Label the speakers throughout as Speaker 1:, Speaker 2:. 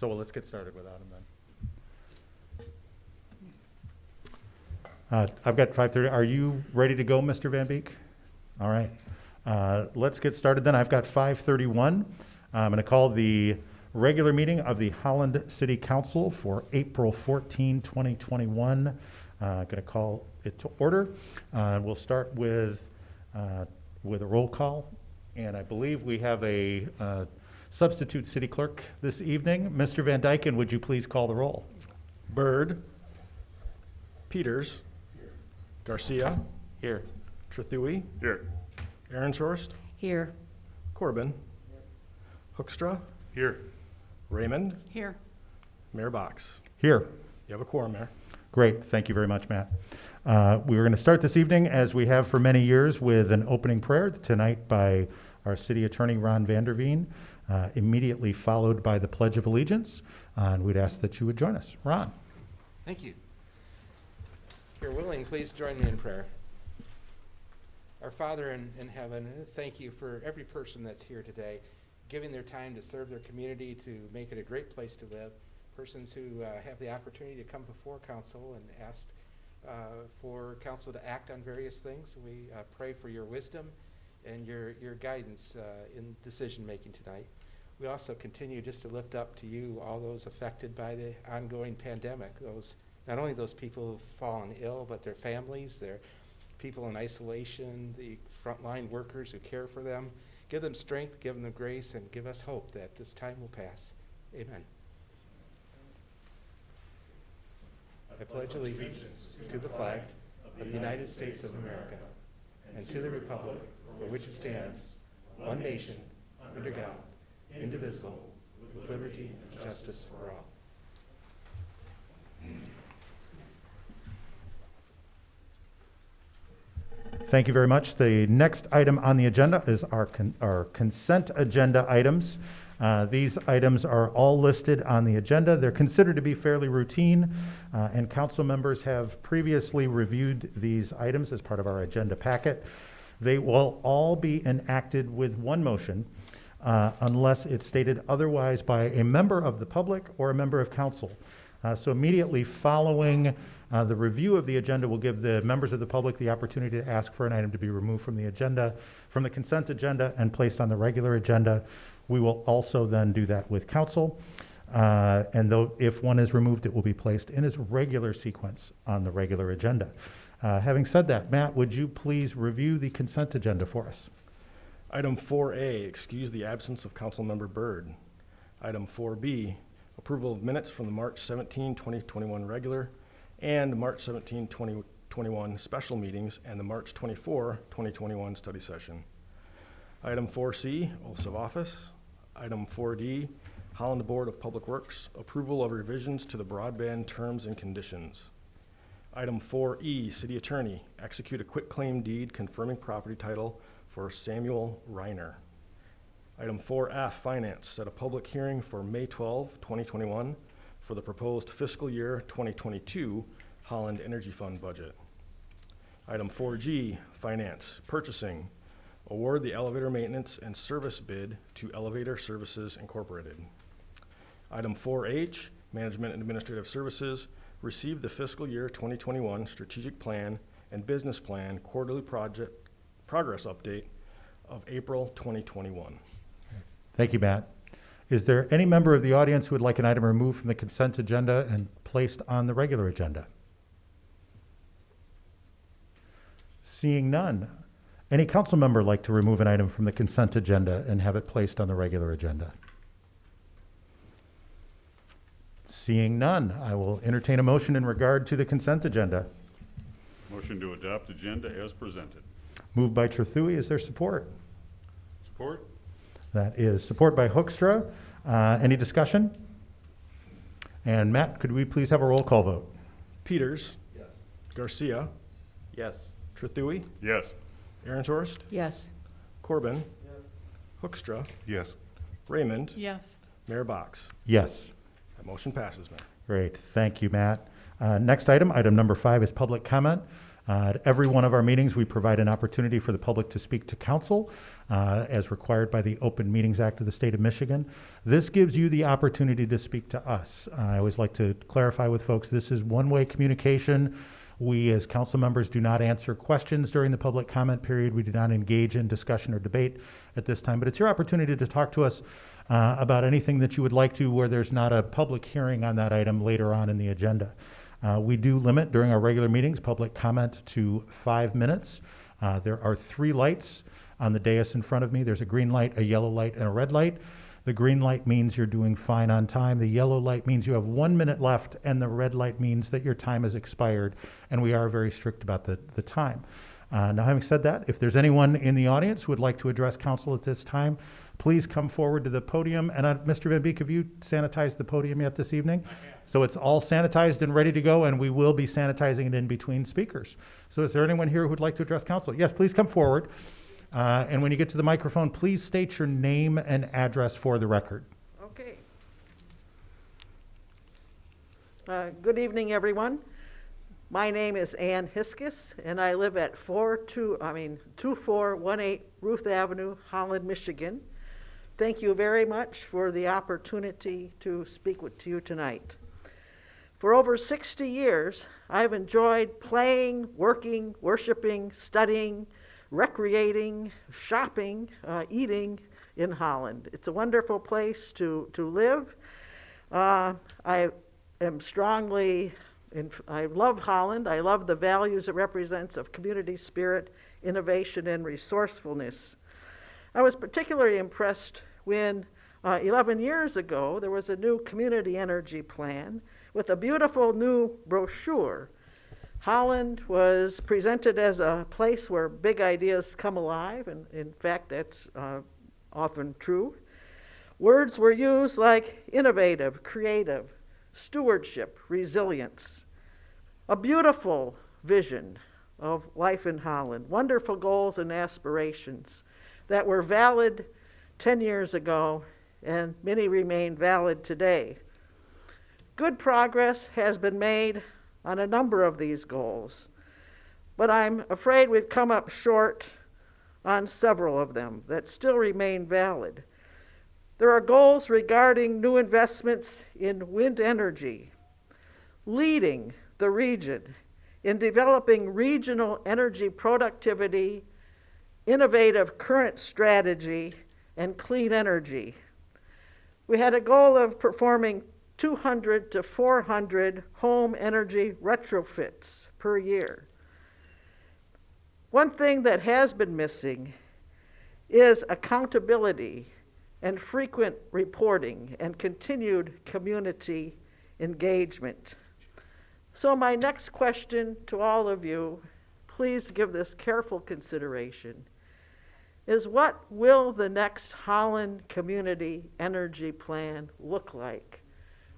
Speaker 1: So let's get started without him then. I've got 5:30. Are you ready to go, Mr. Van Beek? All right. Let's get started then. I've got 5:31. I'm going to call the regular meeting of the Holland City Council for April 14, 2021. Going to call it to order. We'll start with a roll call. And I believe we have a substitute city clerk this evening. Mr. Van Dyken, would you please call the roll?
Speaker 2: Bird. Peters. Here. Garcia.
Speaker 1: Here.
Speaker 2: Trethewey.
Speaker 3: Here.
Speaker 2: Ehrenshorst.
Speaker 4: Here.
Speaker 2: Corbin. Hoekstra.
Speaker 3: Here.
Speaker 2: Raymond.
Speaker 4: Here.
Speaker 2: Mayor Box.
Speaker 1: Here.
Speaker 2: You have a quorum, Mayor.
Speaker 1: Great. Thank you very much, Matt. We were going to start this evening, as we have for many years, with an opening prayer tonight by our city attorney, Ron Vanderveen, immediately followed by the Pledge of Allegiance. And we'd ask that you would join us. Ron.
Speaker 5: Thank you. If you're willing, please join me in prayer. Our Father in heaven, thank you for every person that's here today, giving their time to serve their community, to make it a great place to live. Persons who have the opportunity to come before council and ask for council to act on various things. We pray for your wisdom and your guidance in decision making tonight. We also continue just to lift up to you all those affected by the ongoing pandemic. Not only those people who've fallen ill, but their families, their people in isolation, the frontline workers who care for them. Give them strength, give them grace, and give us hope that this time will pass. Amen. I pledge allegiance to the flag of the United States of America and to the republic for which it stands, one nation, under God, indivisible, with liberty and justice for all.
Speaker 1: Thank you very much. The next item on the agenda is our consent agenda items. These items are all listed on the agenda. They're considered to be fairly routine, and council members have previously reviewed these items as part of our agenda packet. They will all be enacted with one motion unless it's stated otherwise by a member of the public or a member of council. So immediately following the review of the agenda will give the members of the public the opportunity to ask for an item to be removed from the agenda, from the consent agenda, and placed on the regular agenda. We will also then do that with council. And though if one is removed, it will be placed in its regular sequence on the regular agenda. Having said that, Matt, would you please review the consent agenda for us?
Speaker 2: Item 4A, excuse the absence of Councilmember Byrd. Item 4B, approval of minutes from the March 17, 2021 regular and March 17, 2021 special meetings and the March 24, 2021 study session. Item 4C, oaths of office. Item 4D, Holland Board of Public Works, approval of revisions to the broadband terms and conditions. Item 4E, City Attorney, execute a quitclaim deed confirming property title for Samuel Reiner. Item 4F, Finance, set a public hearing for May 12, 2021 for the proposed fiscal year 2022 Holland Energy Fund budget. Item 4G, Finance, Purchasing, award the elevator maintenance and service bid to Elevator Services Incorporated. Item 4H, Management and Administrative Services, receive the fiscal year 2021 strategic plan and business plan quarterly project progress update of April 2021.
Speaker 1: Thank you, Matt. Is there any member of the audience who would like an item removed from the consent agenda and placed on the regular agenda? Seeing none. Any council member like to remove an item from the consent agenda and have it placed on the regular agenda? Seeing none, I will entertain a motion in regard to the consent agenda.
Speaker 3: Motion to adopt agenda as presented.
Speaker 1: Moved by Trethewey. Is there support?
Speaker 3: Support?
Speaker 1: That is support by Hoekstra. Any discussion? And Matt, could we please have a roll call vote?
Speaker 2: Peters.
Speaker 5: Yes.
Speaker 2: Garcia.
Speaker 5: Yes.
Speaker 2: Trethewey.
Speaker 3: Yes.
Speaker 2: Ehrenshorst.
Speaker 4: Yes.
Speaker 2: Corbin. Hoekstra.
Speaker 3: Yes.
Speaker 2: Raymond.
Speaker 4: Yes.
Speaker 2: Mayor Box.
Speaker 1: Yes.
Speaker 2: That motion passes, Mayor.
Speaker 1: Great. Thank you, Matt. Next item, item number 5, is public comment. At every one of our meetings, we provide an opportunity for the public to speak to council as required by the Open Meetings Act of the state of Michigan. This gives you the opportunity to speak to us. I always like to clarify with folks, this is one-way communication. We, as council members, do not answer questions during the public comment period. We do not engage in discussion or debate at this time, but it's your opportunity to talk to us about anything that you would like to where there's not a public hearing on that item later on in the agenda. We do limit during our regular meetings public comment to 5 minutes. There are 3 lights on the dais in front of me. There's a green light, a yellow light, and a red light. The green light means you're doing fine on time. The yellow light means you have 1 minute left, and the red light means that your time has expired, and we are very strict about the time. Now, having said that, if there's anyone in the audience who would like to address council at this time, please come forward to the podium. And Mr. Van Beek, have you sanitized the podium yet this evening? So it's all sanitized and ready to go, and we will be sanitizing it in between speakers. So is there anyone here who would like to address council? Yes, please come forward. And when you get to the microphone, please state your name and address for the record.
Speaker 4: Okay. Good evening, everyone. My name is Ann Hiskis, and I live at 2418 Ruth Avenue, Holland, Michigan. Thank you very much for the opportunity to speak with you tonight. For over 60 years, I've enjoyed playing, working, worshiping, studying, recreating, shopping, eating in Holland. It's a wonderful place to live. I love Holland. I love the values it represents of community spirit, innovation, and resourcefulness. I was particularly impressed when 11 years ago there was a new community energy plan with a beautiful new brochure. Holland was presented as a place where big ideas come alive, and in fact that's often true. Words were used like innovative, creative, stewardship, resilience. A beautiful vision of life in Holland, wonderful goals and aspirations that were valid 10 years ago, and many remain valid today. Good progress has been made on a number of these goals, but I'm afraid we've come up short on several of them that still remain valid. There are goals regarding new investments in wind energy, leading the region in developing regional energy productivity, innovative current strategy, and clean energy. We had a goal of performing 200 to 400 home energy retrofits per year. One thing that has been missing is accountability and frequent reporting and continued community engagement. So my next question to all of you, please give this careful consideration, is what will the next Holland Community Energy Plan look like?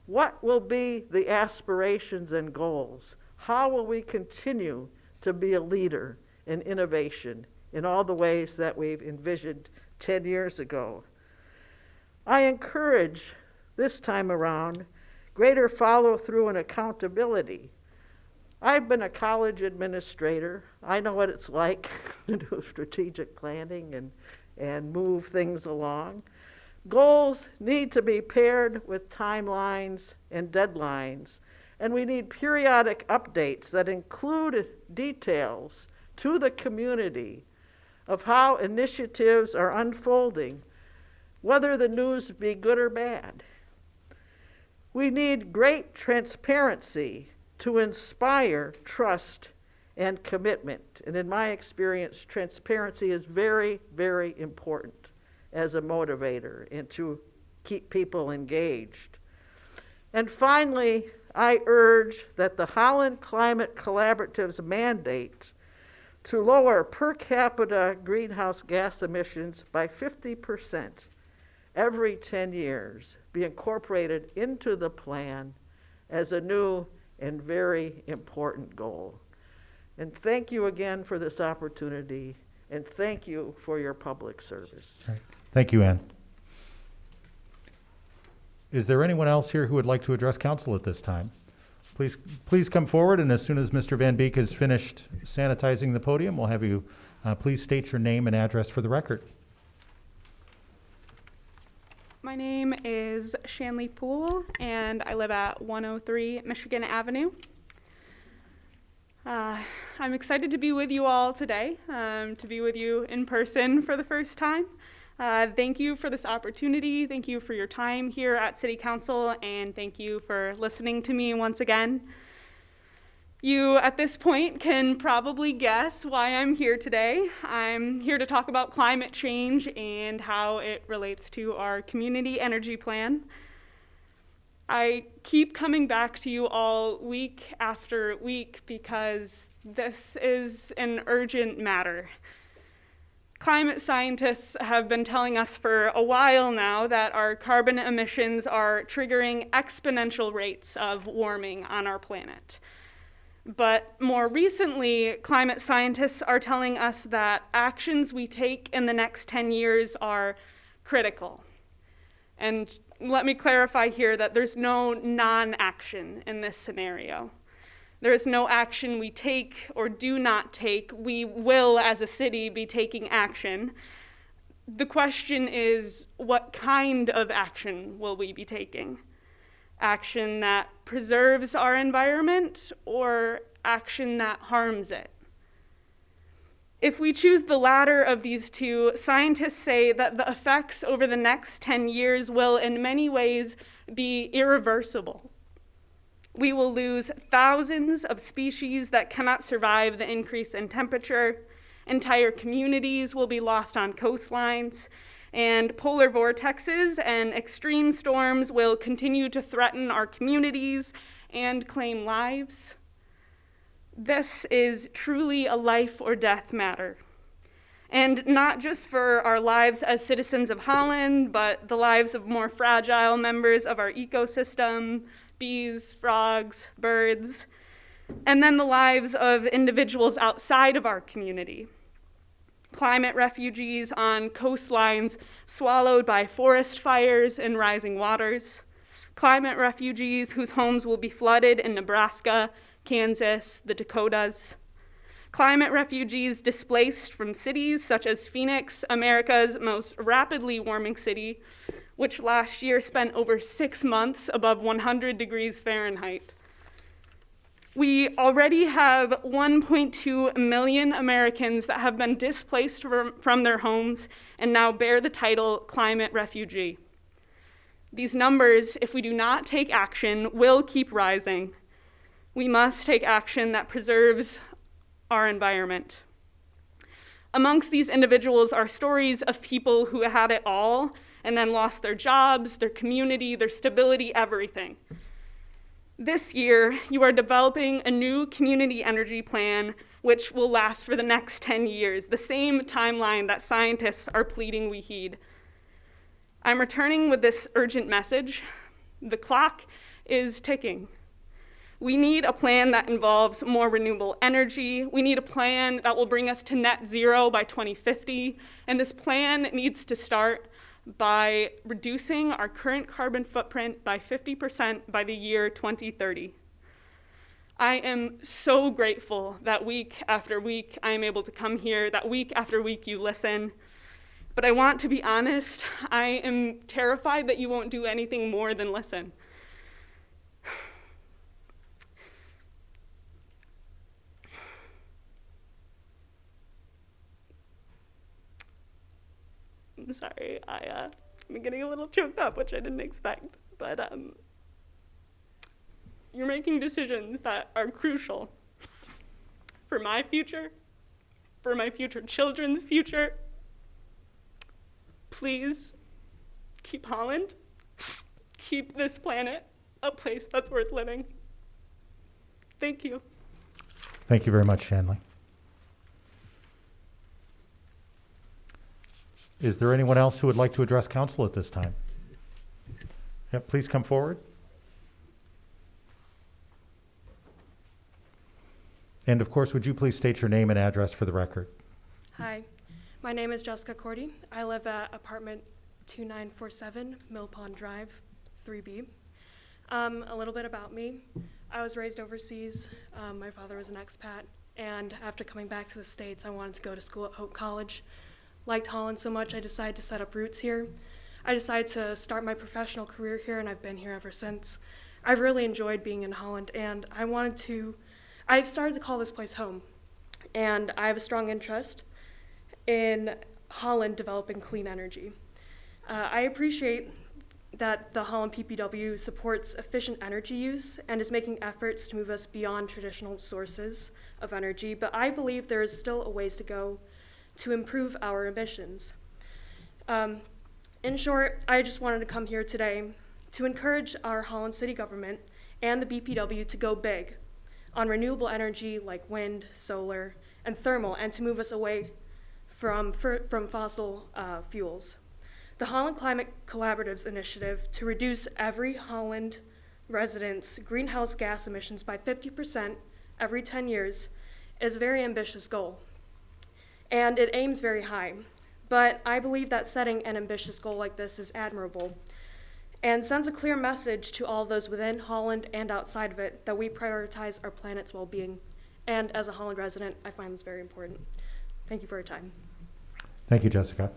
Speaker 4: What will be the aspirations and goals? How will we continue to be a leader in innovation in all the ways that we've envisioned 10 years ago? I encourage this time around greater follow-through and accountability. I've been a college administrator. I know what it's like to do strategic planning and move things along. Goals need to be paired with timelines and deadlines, and we need periodic updates that include details to the community of how initiatives are unfolding, whether the news be good or bad. We need great transparency to inspire trust and commitment. And in my experience, transparency is very, very important as a motivator and to keep people engaged. And finally, I urge that the Holland Climate Collaborative's mandate to lower per capita greenhouse gas emissions by 50% every 10 years be incorporated into the plan as a new and very important goal. And thank you again for this opportunity, and thank you for your public service.
Speaker 1: All right. Thank you, Ann. Is there anyone else here who would like to address council at this time? Please come forward, and as soon as Mr. Van Beek has finished sanitizing the podium, we'll have you please state your name and address for the record.
Speaker 6: My name is Shanley Poole, and I live at 103 Michigan Avenue. I'm excited to be with you all today, to be with you in person for the first time. Thank you for this opportunity. Thank you for your time here at City Council, and thank you for listening to me once again. You, at this point, can probably guess why I'm here today. I'm here to talk about climate change and how it relates to our community energy plan. I keep coming back to you all week after week because this is an urgent matter. Climate scientists have been telling us for a while now that our carbon emissions are triggering exponential rates of warming on our planet. But more recently, climate scientists are telling us that actions we take in the next 10 years are critical. And let me clarify here that there's no non-action in this scenario. There is no action we take or do not take. We will, as a city, be taking action. The question is, what kind of action will we be taking? Action that preserves our environment or action that harms it? If we choose the latter of these two, scientists say that the effects over the next 10 years will in many ways be irreversible. We will lose thousands of species that cannot survive the increase in temperature. Entire communities will be lost on coastlines, and polar vortexes and extreme storms will continue to threaten our communities and claim lives. This is truly a life or death matter. And not just for our lives as citizens of Holland, but the lives of more fragile members of our ecosystem, bees, frogs, birds, and then the lives of individuals outside of our community. Climate refugees on coastlines swallowed by forest fires and rising waters. Climate refugees whose homes will be flooded in Nebraska, Kansas, the Dakotas. Climate refugees displaced from cities such as Phoenix, America's most rapidly warming city, which last year spent over 6 months above 100 degrees Fahrenheit. We already have 1.2 million Americans that have been displaced from their homes and now bear the title climate refugee. These numbers, if we do not take action, will keep rising. We must take action that preserves our environment. Amongst these individuals are stories of people who had it all and then lost their jobs, their community, their stability, everything. This year, you are developing a new community energy plan which will last for the next 10 years, the same timeline that scientists are pleading we heed. I'm returning with this urgent message. The clock is ticking. We need a plan that involves more renewable energy. We need a plan that will bring us to net zero by 2050. And this plan needs to start by reducing our current carbon footprint by 50% by the year 2030. I am so grateful that week after week I am able to come here, that week after week you listen. But I want to be honest, I am terrified that you won't do anything more than listen. I'm sorry, I'm getting a little choked up, which I didn't expect, but you're making decisions that are crucial for my future, for my future children's future. Please keep Holland, keep this planet a place that's worth living. Thank you.
Speaker 1: Thank you very much, Shanley. Is there anyone else who would like to address council at this time? Yep, please come forward. And of course, would you please state your name and address for the record?
Speaker 7: Hi, my name is Jessica Cordy. I live at apartment 2947 Mill Pond Drive, 3B. A little bit about me. I was raised overseas. My father was an expat, and after coming back to the States, I wanted to go to school at Hope College. Liked Holland so much, I decided to set up roots here. I decided to start my professional career here, and I've been here ever since. I've really enjoyed being in Holland, and I've started to call this place home. And I have a strong interest in Holland developing clean energy. I appreciate that the Holland PPW supports efficient energy use and is making efforts to move us beyond traditional sources of energy, but I believe there is still a ways to go to improve our emissions. In short, I just wanted to come here today to encourage our Holland City government and the BPW to go big on renewable energy like wind, solar, and thermal, and to move us away from fossil fuels. The Holland Climate Collaborative's initiative to reduce every Holland resident's greenhouse gas emissions by 50% every 10 years is a very ambitious goal, and it aims very high. But I believe that setting an ambitious goal like this is admirable and sends a clear message to all those within Holland and outside of it that we prioritize our planet's well-being. And as a Holland resident, I find this very important. Thank you for your time.
Speaker 1: Thank you, Jessica.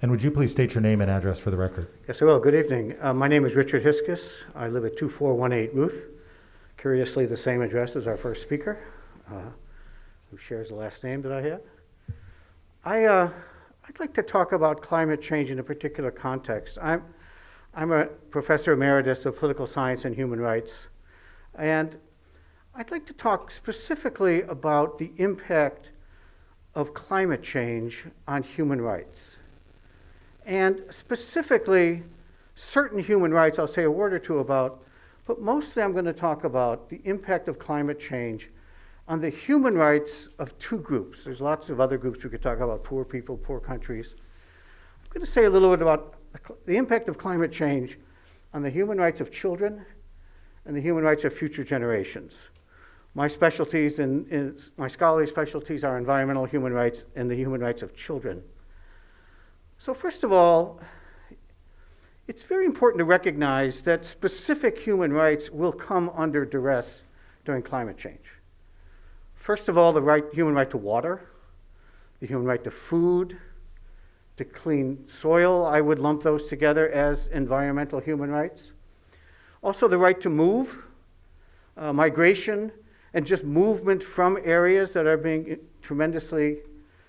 Speaker 1: And would you please state your name and address for the record?
Speaker 8: Yes, I will. Good evening. My name is Richard Hiskus. I live at 2418 Ruth. Curiously, the same address as our first speaker, who shares the last name that I have. I'd like to talk about climate change in a particular context. I'm a professor emeritus of political science and human rights, and I'd like to talk specifically about the impact of climate change on human rights. And specifically, certain human rights I'll say a word or two about, but mostly I'm going to talk about the impact of climate change on the human rights of two groups. There's lots of other groups we could talk about, poor people, poor countries. I'm going to say a little bit about the impact of climate change on the human rights of children and the human rights of future generations. My specialties my scholarly specialties are environmental human rights and the human rights of children. So first of all, it's very important to recognize that specific human rights will come under duress during climate change. First of all, the human right to water, the human right to food, to clean soil. I would lump those together as environmental human rights. Also the right to move, migration, and just movement from areas that are being tremendously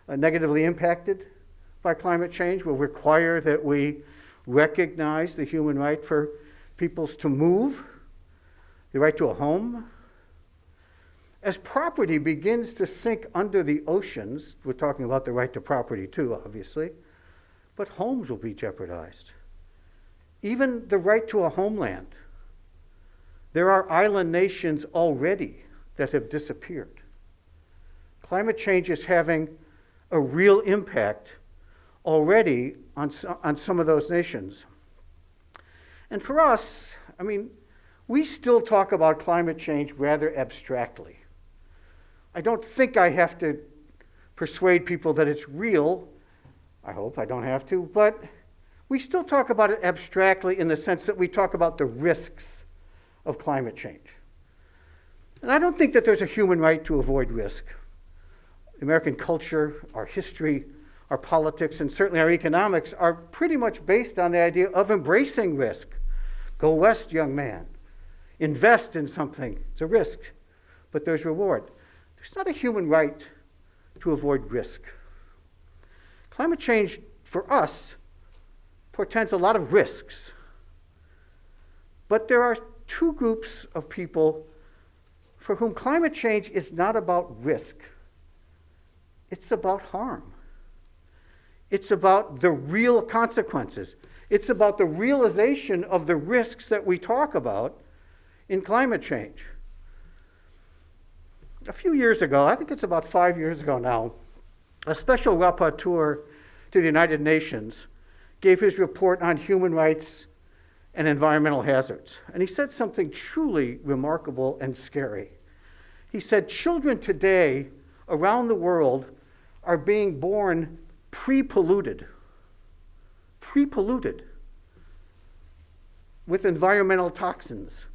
Speaker 8: negatively impacted by climate change will require that we recognize the human right for peoples to move, the right to a home. As property begins to sink under the oceans, we're talking about the right to property too, obviously, but homes will be jeopardized. Even the right to a homeland. There are island nations already that have disappeared. Climate change is having a real impact already on some of those nations. And for us, I mean, we still talk about climate change rather abstractly. I don't think I have to persuade people that it's real. I hope I don't have to, but we still talk about it abstractly in the sense that we talk about the risks of climate change. And I don't think that there's a human right to avoid risk. American culture, our history, our politics, and certainly our economics are pretty much based on the idea of embracing risk. Go west, young man. Invest in something. It's a risk, but there's reward. There's not a human right to avoid risk. Climate change, for us, portends a lot of risks. But there are two groups of people for whom climate change is not about risk. It's about harm. It's about the real consequences. It's about the realization of the risks that we talk about in climate change. A few years ago, I think it's about 5 years ago now, a special rapporteur to the United Nations gave his report on human rights and environmental hazards. And he said something truly remarkable and scary. He said, children today around the world are being born pre-polluted with environmental toxins.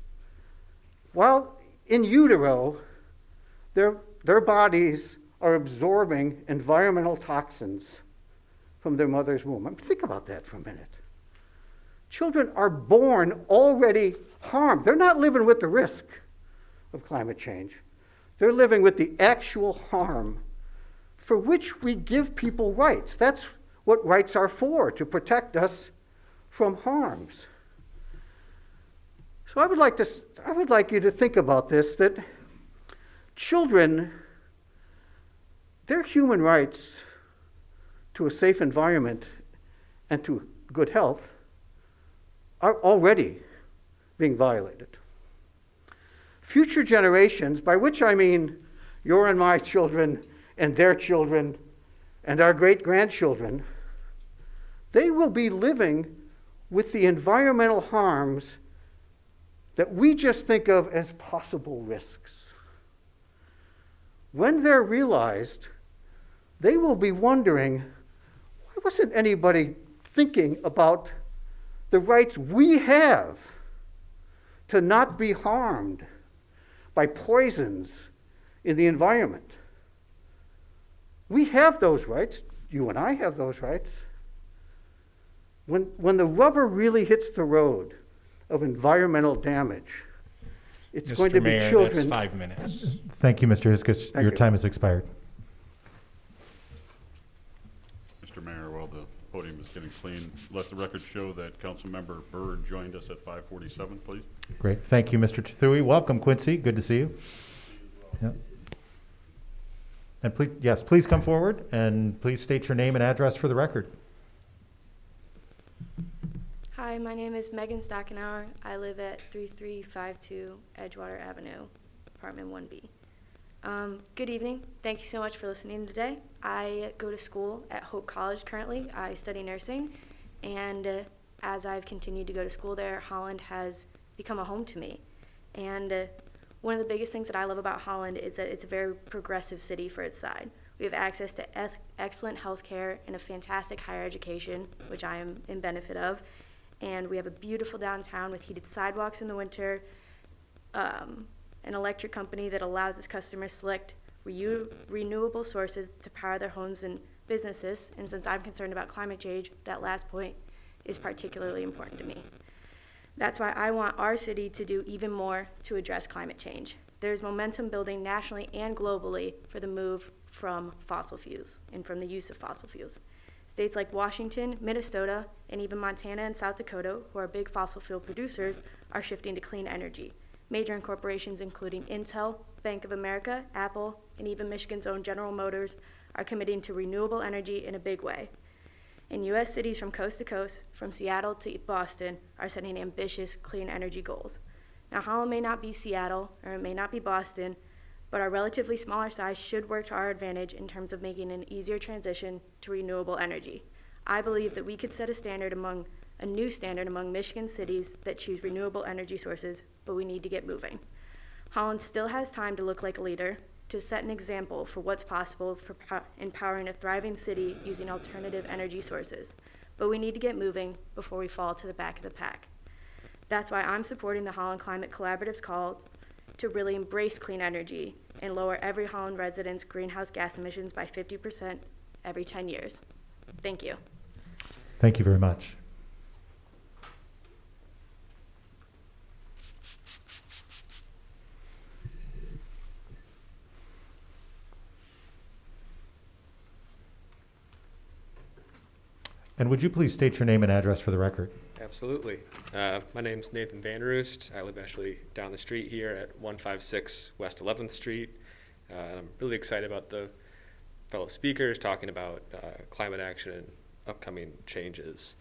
Speaker 8: While in utero, their bodies are absorbing environmental toxins from their mother's womb. I mean, think about that for a minute. Children are born already harmed. They're not living with the risk of climate change. They're living with the actual harm for which we give people rights. That's what rights are for, to protect us from harms. So I would like you to think about this, that children, their human rights to a safe environment and to good health are already being violated. Future generations, by which I mean your and my children and their children and our great-grandchildren, they will be living with the environmental harms that we just think of as possible risks. When they're realized, they will be wondering, why wasn't anybody thinking about the rights we have to not be harmed by poisons in the environment? We have those rights. You and I have those rights. When the rubber really hits the road of environmental damage, it's going to be children.
Speaker 9: That's 5 minutes.
Speaker 1: Thank you, Mr. Hiskus.
Speaker 8: Thank
Speaker 1: Your
Speaker 8: you.
Speaker 1: time has expired.
Speaker 3: Mr. Mayor, while the podium is getting clean, let the record show that Councilmember Byrd joined us at 5:47, please.
Speaker 1: Great. Thank you, Mr. Thui. Welcome, Quincy. Good to see you. Yeah. And please come forward and please state your name and address for the record.
Speaker 10: Hi, my name is Megan Stackenauer. I live at 3352 Edgewater Avenue, apartment 1B. Good evening. Thank you so much for listening today. I go to school at Hope College currently. I study nursing, and as I've continued to go to school there, Holland has become a home to me. And one of the biggest things that I love about Holland is that it's a very progressive city for its side. We have access to excellent health care and a fantastic higher education, which I am in benefit of. And we have a beautiful downtown with heated sidewalks in the winter, an electric company that allows its customers to select renewable sources to power their homes and businesses. And since I'm concerned about climate change, that last point is particularly important to me. That's why I want our city to do even more to address climate change. There's momentum building nationally and globally for the move from fossil fuels and from the use of fossil fuels. States like Washington, Minnesota, and even Montana and South Dakota, who are big fossil fuel producers, are shifting to clean energy. Major corporations including Intel, Bank of America, Apple, and even Michigan's own General Motors are committing to renewable energy in a big way. And U.S. cities from coast to coast, from Seattle to Boston, are setting ambitious clean energy goals. Now, Holland may not be Seattle, or it may not be Boston, but our relatively smaller size should work to our advantage in terms of making an easier transition to renewable energy. I believe that we could set a new standard among Michigan cities that choose renewable energy sources, but we need to get moving. Holland still has time to look like a leader, to set an example for what's possible for empowering a thriving city using alternative energy sources. But we need to get moving before we fall to the back of the pack. That's why I'm supporting the Holland Climate Collaborative's call to really embrace clean energy and lower every Holland resident's greenhouse gas emissions by 50% every 10 years. Thank you.
Speaker 1: Thank you very much. And would you please state your name and address for the record?
Speaker 11: Absolutely. My name's Nathan Vanderoost. I live actually down the street here at 156 West 11th Street. And I'm really excited about the fellow speakers talking about climate action and upcoming changes.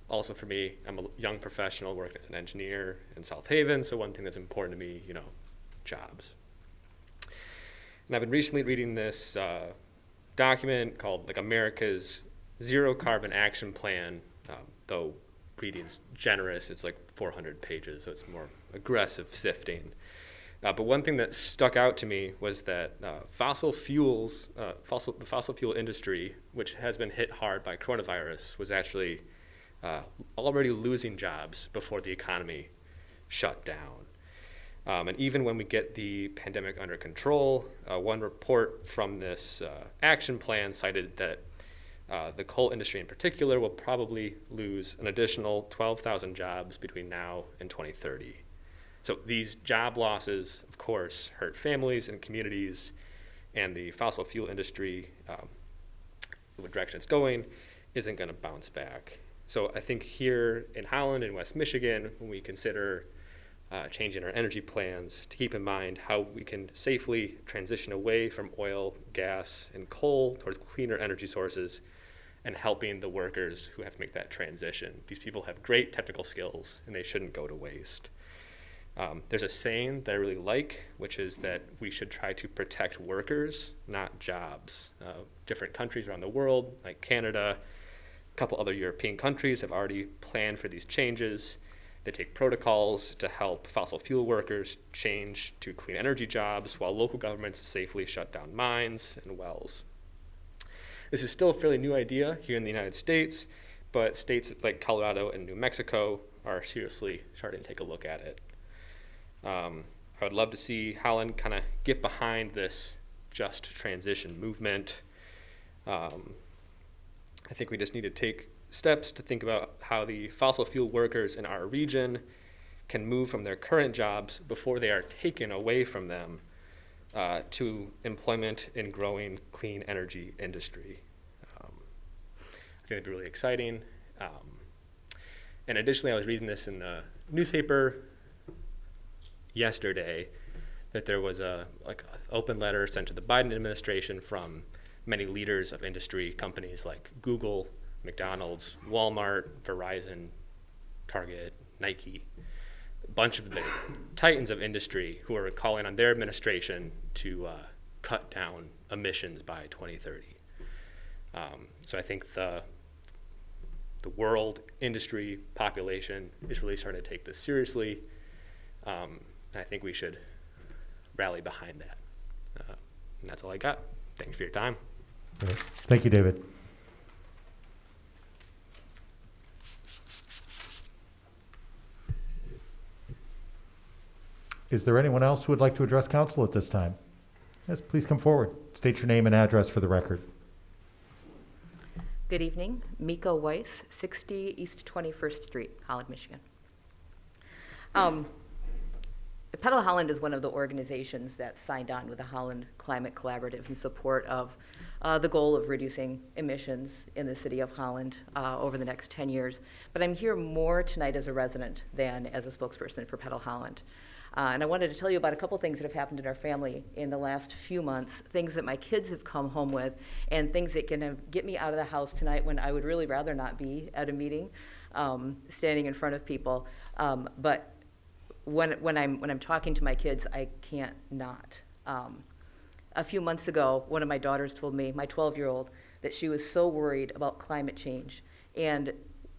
Speaker 11: Also for me, I'm a young professional working as an engineer in South Haven, so one thing that's important to me, jobs. And I've been recently reading this document called America's Zero Carbon Action Plan, though reading's generous, it's 400 pages, so it's more aggressive sifting. But one thing that stuck out to me was that the fossil fuel industry, which has been hit hard by coronavirus, was actually already losing jobs before the economy shut down. And even when we get the pandemic under control, one report from this action plan cited that the coal industry in particular will probably lose an additional 12,000 jobs between now and 2030. So these job losses, of course, hurt families and communities, and the fossil fuel industry, the direction it's going, isn't going to bounce back. So I think here in Holland and West Michigan, when we consider changing our energy plans, to keep in mind how we can safely transition away from oil, gas, and coal towards cleaner energy sources, and helping the workers who have to make that transition. These people have great technical skills, and they shouldn't go to waste. There's a saying that I really like, which is that we should try to protect workers, not jobs. Different countries around the world, like Canada, a couple other European countries, have already planned for these changes. They take protocols to help fossil fuel workers change to clean energy jobs, while local governments safely shut down mines and wells. This is still a fairly new idea here in the United States, but states like Colorado and New Mexico are seriously starting to take a look at it. I would love to see Holland kind of get behind this just transition movement. I think we just need to take steps to think about how the fossil fuel workers in our region can move from their current jobs before they are taken away from them to employment in growing clean energy industry. I think that'd be really exciting. And additionally, I was reading this in the newspaper yesterday that there was a open letter sent to the Biden administration from many leaders of industry companies like Google, McDonald's, Walmart, Verizon, Target, Nike, a bunch of the titans of industry who are calling on their administration to cut down emissions by 2030. So I think the world industry population is really starting to take this seriously. And I think we should rally behind that. And that's all I got. Thanks for your time.
Speaker 1: Great. Thank you, David. Is there anyone else who would like to address council at this time? Yes, please come forward. State your name and address for the record.
Speaker 9: Good evening. Mika Weiss, 60 East 21st Street, Holland, Michigan. Pedal Holland is one of the organizations that signed on with the Holland Climate Collaborative in support of the goal of reducing emissions in the city of Holland over the next 10 years. But I'm here more tonight as a resident than as a spokesperson for Pedal Holland. And I wanted to tell you about a couple things that have happened in our family in the last few months, things that my kids have come home with, and things that can get me out of the house tonight when I would really rather not be at a meeting, standing in front of people. But when I'm talking to my kids, I can't not. A few months ago, one of my daughters told me, my 12-year-old, that she was so worried about climate change. And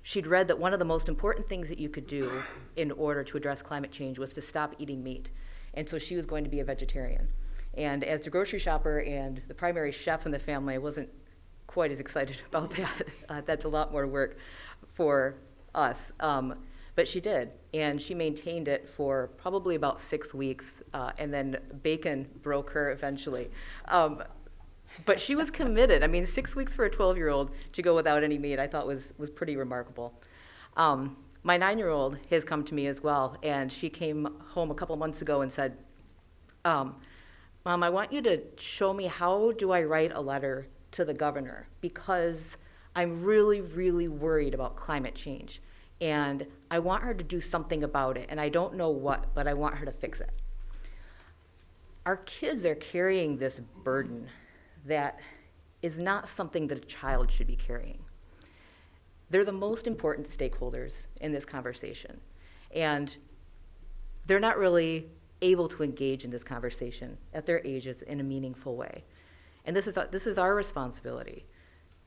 Speaker 9: she'd read that one of the most important things that you could do in order to address climate change was to stop eating meat. And so she was going to be a vegetarian. And as the grocery shopper and the primary chef in the family, I wasn't quite as excited about that. That's a lot more work for us. But she did, and she maintained it for probably about 6 weeks, and then bacon broke her eventually. But she was committed. I mean, 6 weeks for a 12-year-old to go without any meat, I thought was pretty remarkable. My 9-year-old has come to me as well, and she came home a couple months ago and said, Mom, I want you to show me how do I write a letter to the governor, because I'm really, really worried about climate change. And I want her to do something about it, and I don't know what, but I want her to fix it. Our kids are carrying this burden that is not something that a child should be carrying. They're the most important stakeholders in this conversation, and they're not really able to engage in this conversation at their ages in a meaningful way. And this is our responsibility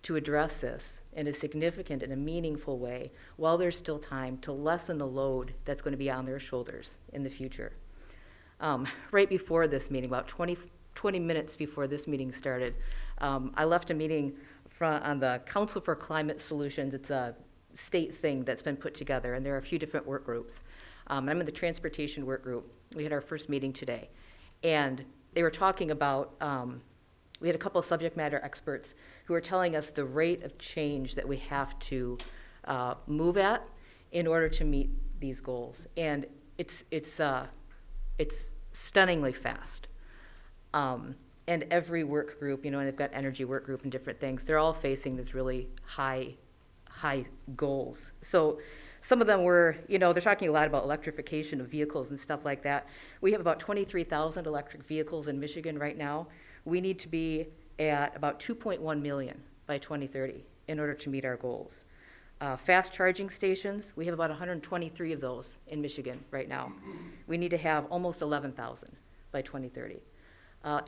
Speaker 9: to address this in a significant and a meaningful way while there's still time to lessen the load that's going to be on their shoulders in the future. right before this meeting, about 20 minutes before this meeting started, I left a meeting on the Council for Climate Solutions. It's a state thing that's been put together, and there are a few different work groups. I'm in the transportation work group. We had our first meeting today, and they were talking about, we had a couple of subject matter experts who were telling us the rate of change that we have to move at in order to meet these goals. And it's stunningly fast. And every work group, and they've got energy work group and different things, they're all facing these really high goals. So some of them were, they're talking a lot about electrification of vehicles and stuff like that. We have about 23,000 electric vehicles in Michigan right now. We need to be at about 2.1 million by 2030 in order to meet our goals. Fast charging stations, we have about 123 of those in Michigan right now. We need to have almost 11,000 by 2030.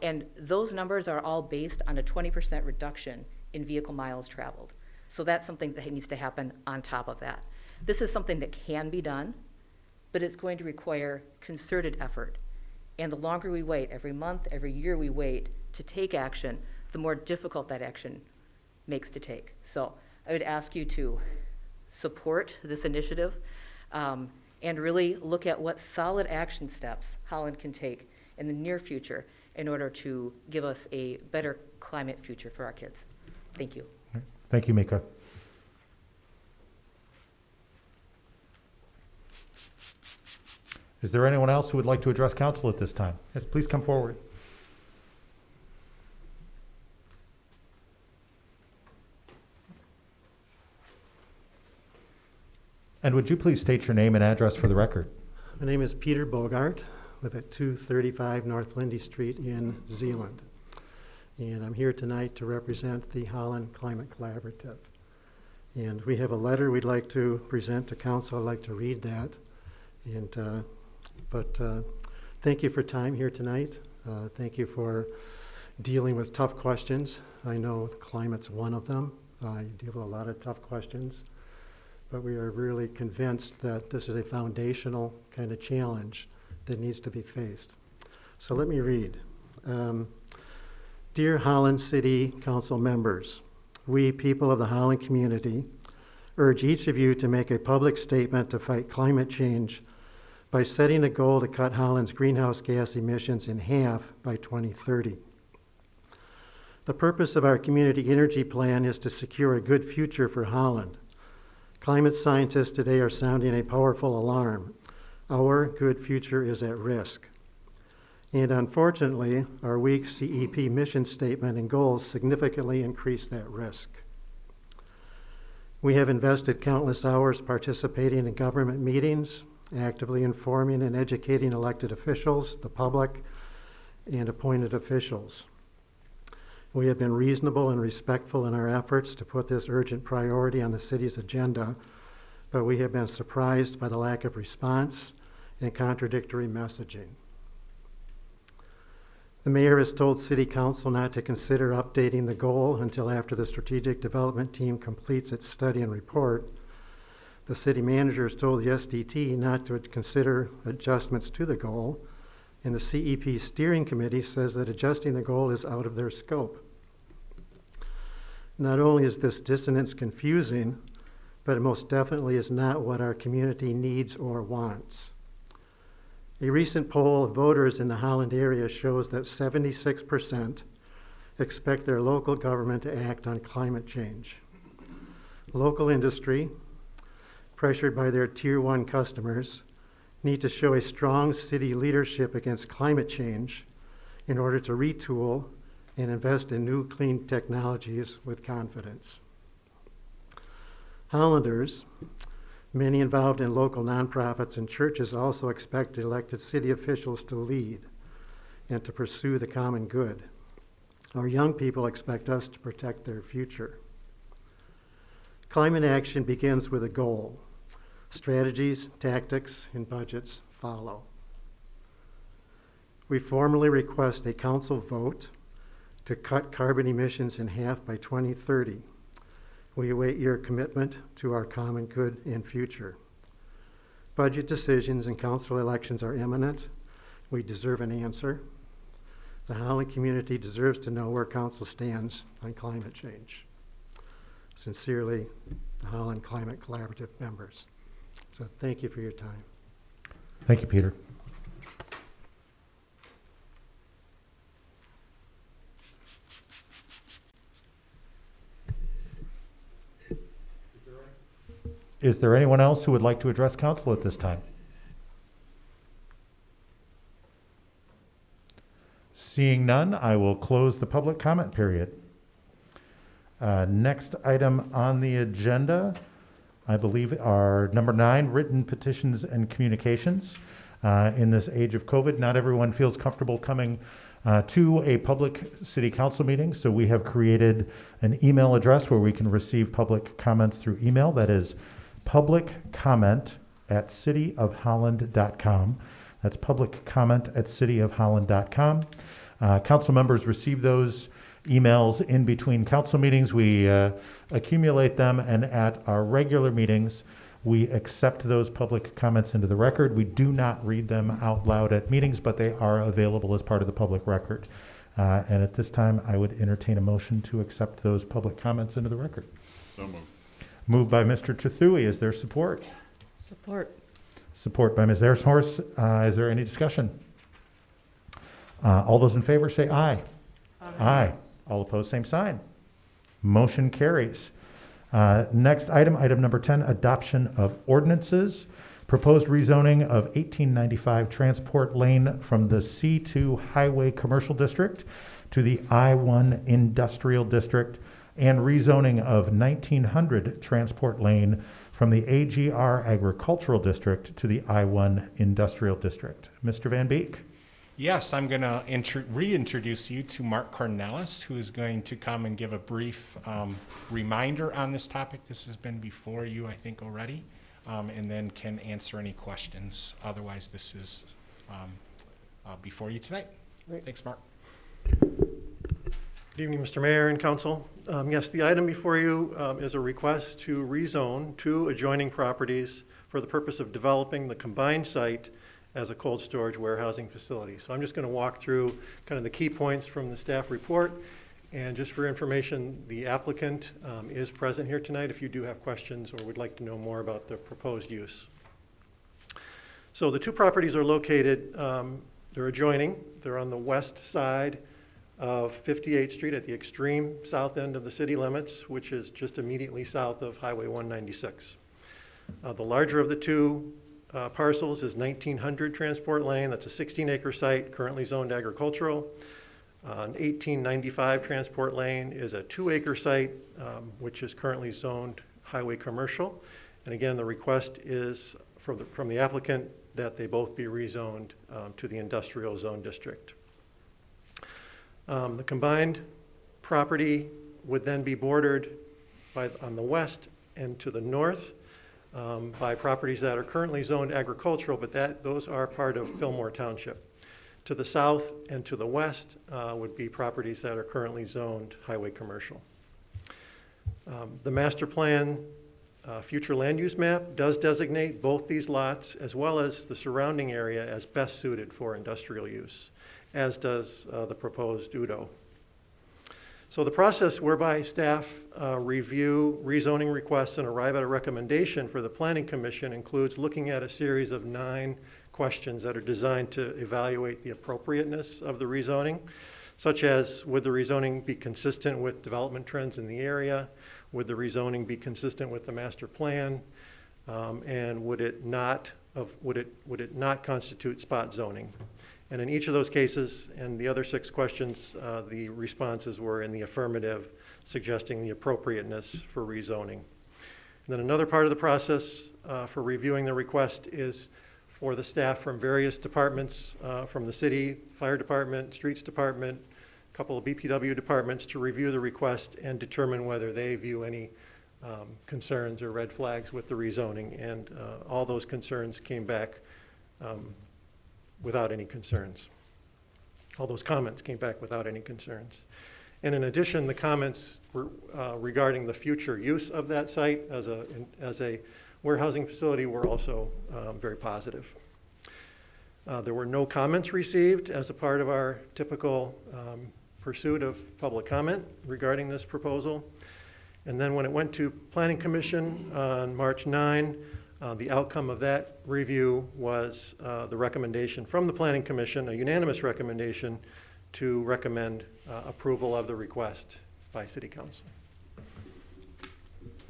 Speaker 9: And those numbers are all based on a 20% reduction in vehicle miles traveled. So that's something that needs to happen on top of that. This is something that can be done, but it's going to require concerted effort. And the longer we wait, every month, every year we wait to take action, the more difficult that action makes to take. So I would ask you to support this initiative and really look at what solid action steps Holland can take in the near future in order to give us a better climate future for our kids. Thank you.
Speaker 1: Thank you, Mika. Is there anyone else who would like to address council at this time? Yes, please come forward. And would you please state your name and address for the record?
Speaker 12: My name is Peter Bogart. I live at 235 North Lindy Street in Zeeland. And I'm here tonight to represent the Holland Climate Collaborative. And we have a letter we'd like to present to council. I'd like to read that. And but thank you for time here tonight. Thank you for dealing with tough questions. I know climate's one of them. You deal with a lot of tough questions. But we are really convinced that this is a foundational kind of challenge that needs to be faced. So let me read. Dear Holland City Council members, we people of the Holland community urge each of you to make a public statement to fight climate change by setting a goal to cut Holland's greenhouse gas emissions in half by 2030. The purpose of our community energy plan is to secure a good future for Holland. Climate scientists today are sounding a powerful alarm. Our good future is at risk. And unfortunately, our weak CEP mission statement and goals significantly increase that risk. We have invested countless hours participating in government meetings, actively informing and educating elected officials, the public, and appointed officials. We have been reasonable and respectful in our efforts to put this urgent priority on the city's agenda, but we have been surprised by the lack of response and contradictory messaging. The mayor has told City Council not to consider updating the goal until after the strategic development team completes its study and report. The city manager has told the SDT not to consider adjustments to the goal, and the CEP steering committee says that adjusting the goal is out of their scope. Not only is this dissonance confusing, but it most definitely is not what our community needs or wants. A recent poll of voters in the Holland area shows that 76% expect their local government to act on climate change. Local industry, pressured by their Tier 1 customers, need to show a strong city leadership against climate change in order to retool and invest in new clean technologies with confidence. Hollanders, many involved in local nonprofits and churches, also expect elected city officials to lead and to pursue the common good. Our young people expect us to protect their future. Climate action begins with a goal. Strategies, tactics, and budgets follow. We formally request a council vote to cut carbon emissions in half by 2030. We await your commitment to our common good and future. Budget decisions and council elections are imminent, We deserve an answer. The Holland community deserves to know where council stands on climate change. Sincerely, the Holland Climate Collaborative members. So thank you for your time.
Speaker 1: Thank you, Peter. Is there anyone else who would like to address council at this time? Seeing none, I will close the public comment period. Next item on the agenda, I believe, are number 9, written petitions and communications. In this age of COVID, not everyone feels comfortable coming to a public city council meeting, so we have created an email address where we can receive public comments through email. That is publiccomment@cityofholland.com. That's publiccomment@cityofholland.com. Council members receive those emails in between council meetings. We accumulate them, and at our regular meetings, we accept those public comments into the record. We do not read them out loud at meetings, but they are available as part of the public record. And at this time, I would entertain a motion to accept those public comments into the record.
Speaker 3: So moved.
Speaker 1: Moved by Mr. Trethewey. Is there support?
Speaker 4: Support.
Speaker 1: Support by Ms. Ayershorst. Is there any discussion? All those in favor say aye. Aye. All opposed, same sign. Motion carries. Next item, item number 10, adoption of ordinances. Proposed rezoning of 1895 Transport Lane from the C2 Highway Commercial District to the I1 Industrial District, and rezoning of 1900 Transport Lane from the AGR Agricultural District to the I1 Industrial District. Mr. Van Beek.
Speaker 13: Yes, I'm going to reintroduce you to Mark Cornelis, who is going to come and give a brief reminder on this topic. This has been before you, I think, already, and then can answer any questions. Otherwise, this is before you tonight.
Speaker 14: Great.
Speaker 13: Thanks, Mark.
Speaker 14: Good evening, Mr. Mayor and Council. Yes, the item before you is a request to rezone 2 adjoining properties for the purpose of developing the combined site as a cold storage warehousing facility. So I'm just going to walk through kind of the key points from the staff report. And just for information, the applicant is present here tonight if you do have questions or would like to know more about the proposed use. So the 2 properties are located, they're adjoining. They're on the west side of 58th Street at the extreme south end of the city limits, which is just immediately south of Highway 196. The larger of the 2 parcels is 1900 Transport Lane. That's a 16-acre site currently zoned agricultural. 1895 Transport Lane is a 2-acre site, which is currently zoned highway commercial. And again, the request is from the applicant that they both be rezoned to the industrial zone district. The combined property would then be bordered on the west and to the north by properties that are currently zoned agricultural, but those are part of Fillmore Township. To the south and to the west would be properties that are currently zoned highway commercial. The master plan future land use map does designate both these lots as well as the surrounding area as best suited for industrial use, as does the proposed UDO. So the process whereby staff review rezoning requests and arrive at a recommendation for the Planning Commission includes looking at a series of 9 questions that are designed to evaluate the appropriateness of the rezoning, such as would the rezoning be consistent with development trends in the area? Would the rezoning be consistent with the master plan? And would it not constitute spot zoning? And in each of those cases and the other 6 questions, the responses were in the affirmative, suggesting the appropriateness for rezoning. And then another part of the process for reviewing the request is for the staff from various departments, from the city, fire department, streets department, a couple of BPW departments, to review the request and determine whether they view any concerns or red flags with the rezoning. And all those concerns came back without any concerns. All those comments came back without any concerns. And in addition, the comments were regarding the future use of that site as a warehousing facility were also very positive. There were no comments received as a part of our typical pursuit of public comment regarding this proposal. And then when it went to Planning Commission on March 9, the outcome of that review was the recommendation from the Planning Commission, a unanimous recommendation to recommend approval of the request by City Council.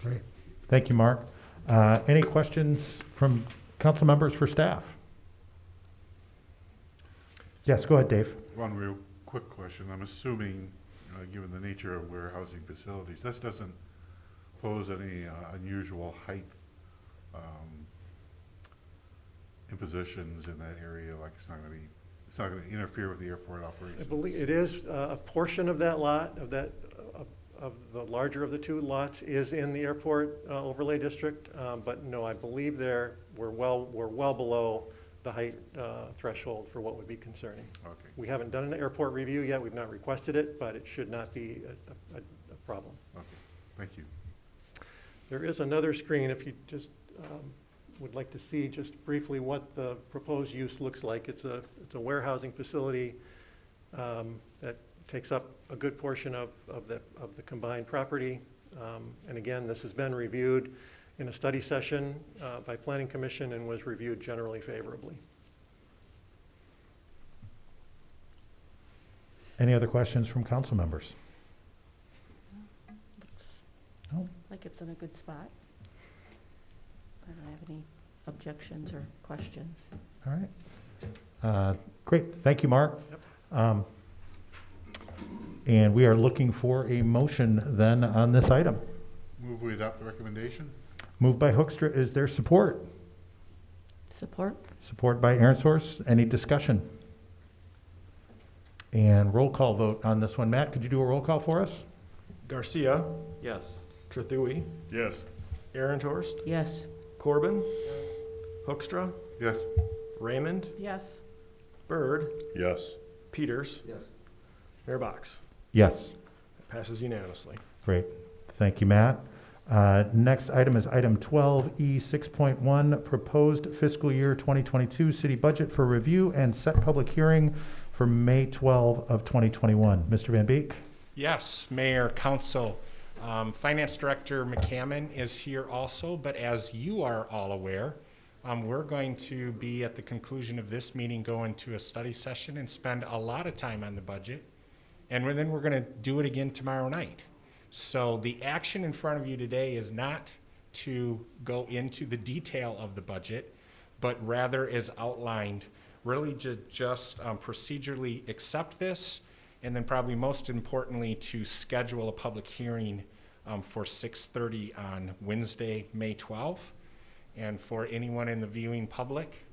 Speaker 1: Great. Thank you, Mark. Any questions from council members for staff? Yes, go ahead, Dave.
Speaker 15: One real quick question. I'm assuming, given the nature of warehousing facilities, this doesn't pose any unusual height impositions in that area, like it's not going to interfere with the airport operations.
Speaker 14: I believe it is a portion of that lot, of the larger of the two lots is in the airport overlay district, but no, I believe we're well below the height threshold for what would be concerning.
Speaker 15: Okay.
Speaker 14: We haven't done an airport review yet. We've not requested it, but it should not be a problem.
Speaker 15: Okay. Thank you.
Speaker 14: There is another screen if you just would like to see just briefly what the proposed use looks like. It's a warehousing facility that takes up a good portion of the combined property. And again, this has been reviewed in a study session by Planning Commission and was reviewed generally favorably.
Speaker 1: Any other questions from council members? No?
Speaker 16: Like it's in a good spot. I don't have any objections or questions.
Speaker 1: All right. Great. Thank you, Mark.
Speaker 14: Yep.
Speaker 1: And we are looking for a motion then on this item.
Speaker 15: Move we adopt the recommendation?
Speaker 1: Moved by Hoekstra. Is there support?
Speaker 16: Support?
Speaker 1: Support by Aronsource. Any discussion? And roll call vote on this one. Matt, could you do a roll call for us?
Speaker 2: Garcia,
Speaker 5: Yes.
Speaker 2: Trethewey,
Speaker 3: Yes.
Speaker 2: Aaronhorst,
Speaker 16: Yes.
Speaker 2: Corbin, Hoekstra,
Speaker 15: Yes.
Speaker 2: Raymond,
Speaker 16: Yes.
Speaker 2: Byrd,
Speaker 3: Yes.
Speaker 2: Peters.
Speaker 5: Yes.
Speaker 2: Mayor Box.
Speaker 1: Yes.
Speaker 2: Passes unanimously.
Speaker 1: Great. Thank you, Matt. Next item is item 12E 6.1, proposed fiscal year 2022 city budget for review and set public hearing for May 12 of 2021. Mr. Van Beek?
Speaker 13: Yes, Mayor, Council. Finance Director McCammon is here also, but as you are all aware, we're going to be at the conclusion of this meeting go into a study session and spend a lot of time on the budget. And then we're going to do it again tomorrow night. So the action in front of you today is not to go into the detail of the budget, but rather is outlined, really just procedurally accept this, and then probably most importantly to schedule a public hearing for 6:30 on Wednesday, May 12th. And for anyone in the viewing public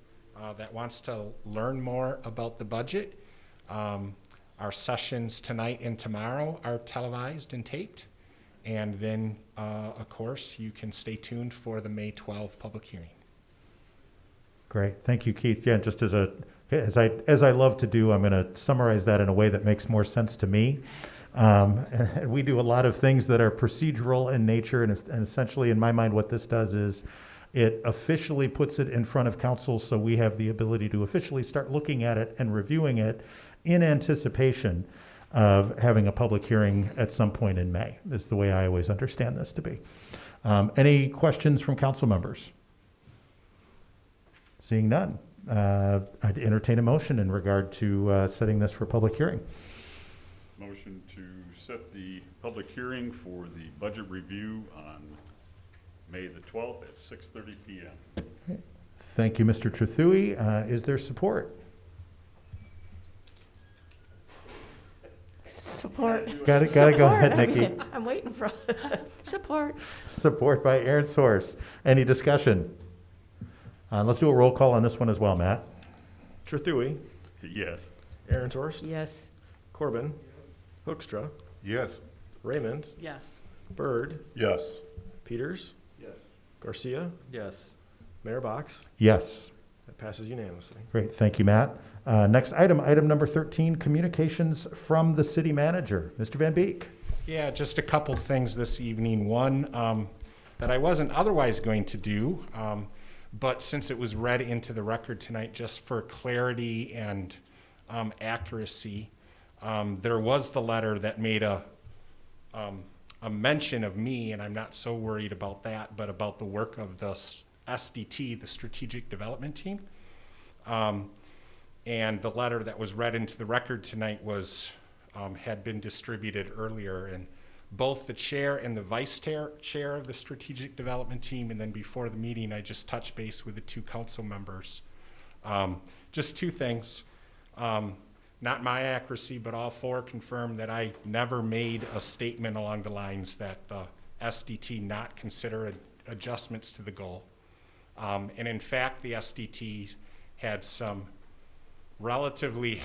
Speaker 13: that wants to learn more about the budget, our sessions tonight and tomorrow are televised and taped. And then, of course, you can stay tuned for the May 12th public hearing.
Speaker 1: Great. Thank you, Keith. Yeah, just as I love to do, I'm going to summarize that in a way that makes more sense to me. And we do a lot of things that are procedural in nature, and essentially, in my mind, what this does is it officially puts it in front of council, so we have the ability to officially start looking at it and reviewing it in anticipation of having a public hearing at some point in May. Is the way I always understand this to be. Any questions from council members? Seeing none, I'd entertain a motion in regard to setting this for public hearing.
Speaker 3: Motion to set the public hearing for the budget review on May the 12th at 6:30 p.m.
Speaker 1: Thank you, Mr. Trethewey. Is there support?
Speaker 16: Support.
Speaker 1: Gotta go
Speaker 16: Support.
Speaker 1: ahead, Nikki.
Speaker 16: I'm waiting for support.
Speaker 1: Support by Aronsource. Any discussion? Let's do a roll call on this one as well, Matt.
Speaker 2: Trethewey,
Speaker 3: Yes.
Speaker 2: Aaronhorst,
Speaker 16: Yes.
Speaker 2: Corbin, Hoekstra,
Speaker 15: Yes.
Speaker 2: Raymond,
Speaker 16: Yes.
Speaker 2: Byrd,
Speaker 3: Yes.
Speaker 2: Peters.
Speaker 5: Yes.
Speaker 2: Garcia,
Speaker 5: Yes.
Speaker 2: Mayor Box.
Speaker 1: Yes.
Speaker 2: That passes unanimously.
Speaker 1: Great. Thank you, Matt. Next item number 13, communications from the city manager. Mr. Van Beek.
Speaker 13: Yeah, just a couple things this evening. One, that I wasn't otherwise going to do, But since it was read into the record tonight, just for clarity and accuracy, there was the letter that made a mention of me, and I'm not so worried about that, but about the work of the SDT, the Strategic Development Team. And the letter that was read into the record tonight was had been distributed earlier, and both the chair and the vice chair of the Strategic Development Team, and then before the meeting, I just touched base with the two council members. Just two things. Not my accuracy, but all four confirmed that I never made a statement along the lines that the SDT not consider adjustments to the goal. And in fact, the SDT had some relatively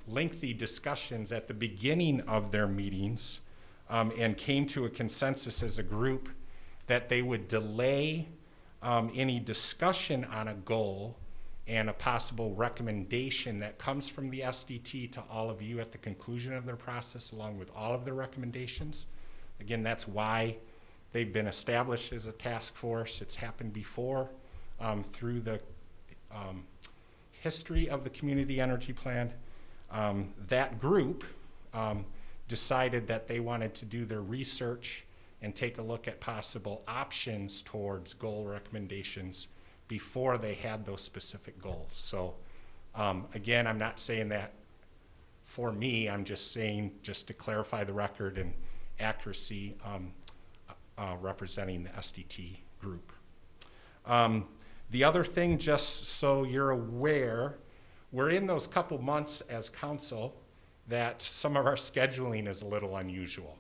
Speaker 13: lengthy discussions at the beginning of their meetings, and came to a consensus as a group that they would delay any discussion on a goal and a possible recommendation that comes from the SDT to all of you at the conclusion of their process, along with all of their recommendations. Again, that's why they've been established as a task force. It's happened before through the history of the community energy plan. That group decided that they wanted to do their research and take a look at possible options towards goal recommendations before they had those specific goals. So again, I'm not saying that for me, I'm just saying, just to clarify the record and accuracy, representing the SDT group. The other thing, just so you're aware, we're in those couple months as council that some of our scheduling is a little unusual.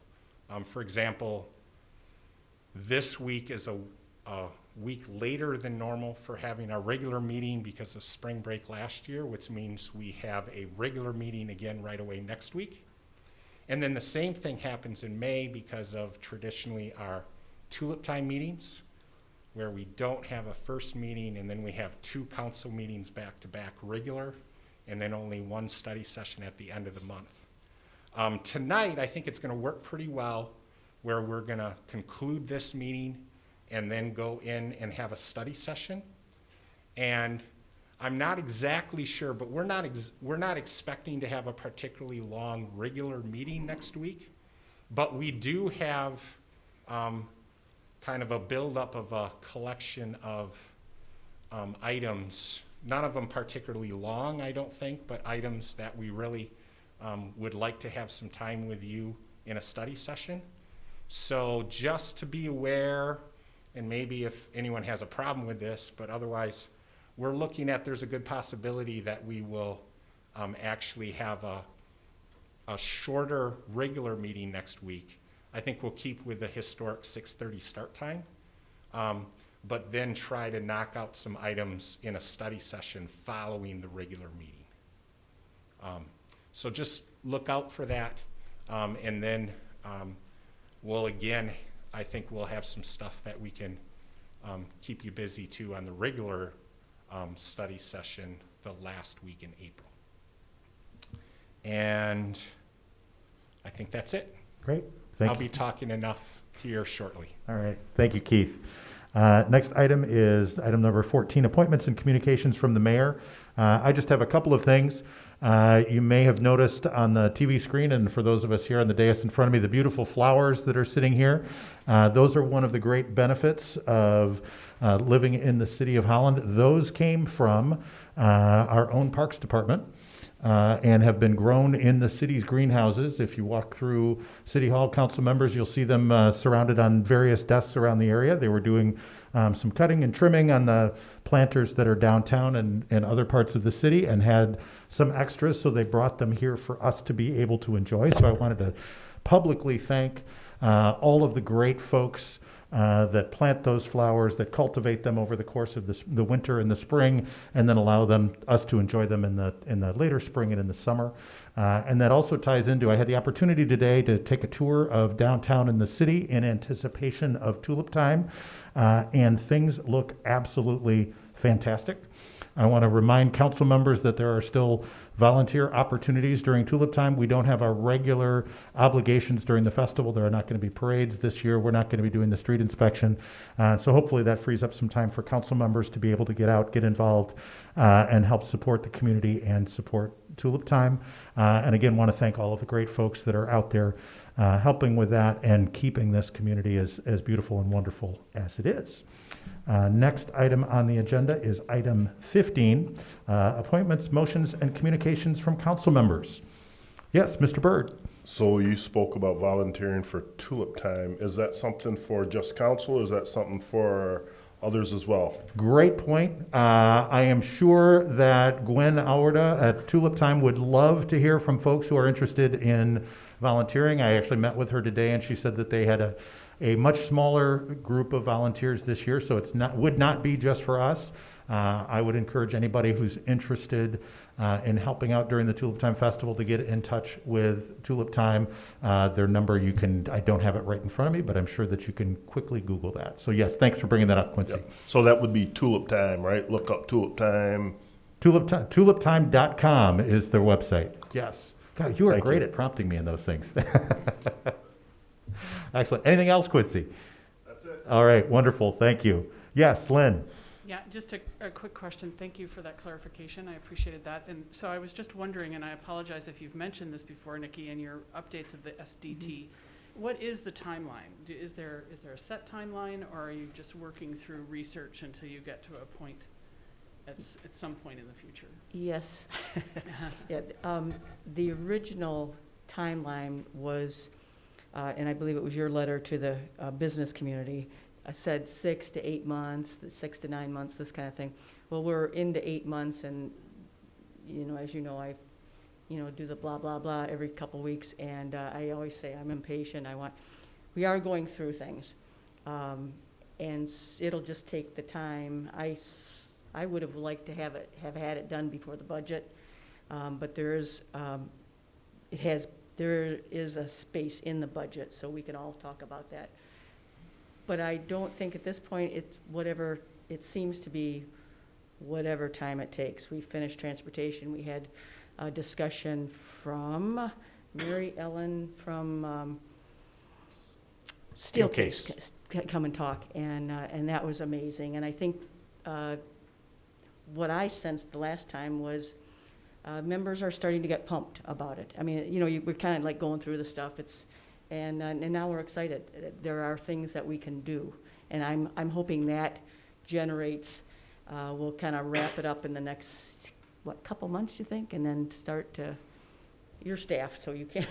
Speaker 13: For example, this week is a week later than normal for having our regular meeting because of spring break last year, which means we have a regular meeting again right away next week. And then the same thing happens in May because of traditionally our tulip time meetings, where we don't have a first meeting and then we have two council meetings back to back regular, and then only one study session at the end of the month. Tonight, I think it's gonna work pretty well where we're gonna conclude this meeting and then go in and have a study session. And I'm not exactly sure, but we're not expecting to have a particularly long regular meeting next week, but we do have kind of a buildup of a collection of items, none of them particularly long, I don't think, but items that we really would like to have some time with you in a study session. So just to be aware, and maybe if anyone has a problem with this, but otherwise, we're looking at, there's a good possibility that we will actually have a shorter regular meeting next week. I think we'll keep with the historic 6:30 start time, but then try to knock out some items in a study session following the regular meeting. So just look out for that, and then we'll again, I think we'll have some stuff that we can keep you busy too on the regular study session the last week in April. And I think that's it.
Speaker 1: Great.
Speaker 13: I'll be talking enough here shortly.
Speaker 1: All right. Thank you, Keith. Next item is item number 14, appointments and communications from the mayor. I just have a couple of things. You may have noticed on the TV screen, and for those of us here on the dais in front of me, the beautiful flowers that are sitting here. Those are one of the great benefits of living in the city of Holland. Those came from our own Parks Department. And have been grown in the city's greenhouses. If you walk through City Hall, council members, you'll see them surrounded on various desks around the area. They were doing some cutting and trimming on the planters that are downtown and other parts of the city, and had some extras, so they brought them here for us to be able to enjoy. So I wanted to publicly thank all of the great folks that plant those flowers, that cultivate them over the course of the winter and the spring, and then allow us to enjoy them in the later spring and in the summer. And that also ties into, I had the opportunity today to take a tour of downtown in the city in anticipation of tulip time, and things look absolutely fantastic. I want to remind council members that there are still volunteer opportunities during Tulip Time. We don't have our regular obligations during the festival. There are not going to be parades this year. We're not going to be doing the street inspection. So hopefully that frees up some time for council members to be able to get out, get involved, and help support the community and support Tulip Time. And again, want to thank all of the great folks that are out there helping with that and keeping this community as beautiful and wonderful as it is. Next item on the agenda is item 15, appointments, motions, and communications from council members. Yes, Mr. Byrd.
Speaker 17: So you spoke about volunteering for Tulip Time. Is that something for just council, or is that something for others as well?
Speaker 1: Great point. I am sure that Gwen Auerda at Tulip Time would love to hear from folks who are interested in volunteering. I actually met with her today, and she said that they had a much smaller group of volunteers this year, so would not be just for us. I would encourage anybody who's interested in helping out during the Tulip Time Festival to get in touch with Tulip Time. Their number, I don't have it right in front of me, but I'm sure that you can quickly Google that. So yes, thanks for bringing that up, Quincy.
Speaker 17: Yep. So that would be Tulip Time, right? Look up Tulip Time.
Speaker 1: Tuliptime.com is their website. Yes. God, you are
Speaker 17: Thank
Speaker 1: great
Speaker 17: you.
Speaker 1: at prompting me in those things. Excellent. Anything else, Quincy?
Speaker 17: That's it.
Speaker 1: All right, wonderful. Thank you. Yes, Lynn.
Speaker 18: Yeah, just a quick question. Thank you for that clarification. I appreciated that. And so I was just wondering, and I apologize if you've mentioned this before, Nikki, in your updates of the SDT. What is the timeline? Is there a set timeline, or are you just working through research until you get to a point at some point in the future?
Speaker 16: Yes. Yeah, the original timeline was, and I believe it was your letter to the business community, said 6 to 8 months, 6 to 9 months, this kind of thing. Well, we're into 8 months, and as you know, I do the blah blah blah every couple weeks, and I always say I'm impatient. We are going through things, and it'll just take the time. I would have liked to have had it done before the budget, but there is a space in the budget, so we can all talk about that. But I don't think at this point it seems to be whatever time it takes. We finished transportation. We had a discussion from Mary Ellen from Steelcase come and talk, and that was amazing. And I think what I sensed the last time was members are starting to get pumped about it. I mean, we're kind of like going through the stuff. And now we're excited. There are things that we can do, and I'm hoping that generates. We'll kind of wrap it up in the next couple months, you think, and then start to your staff, so you can.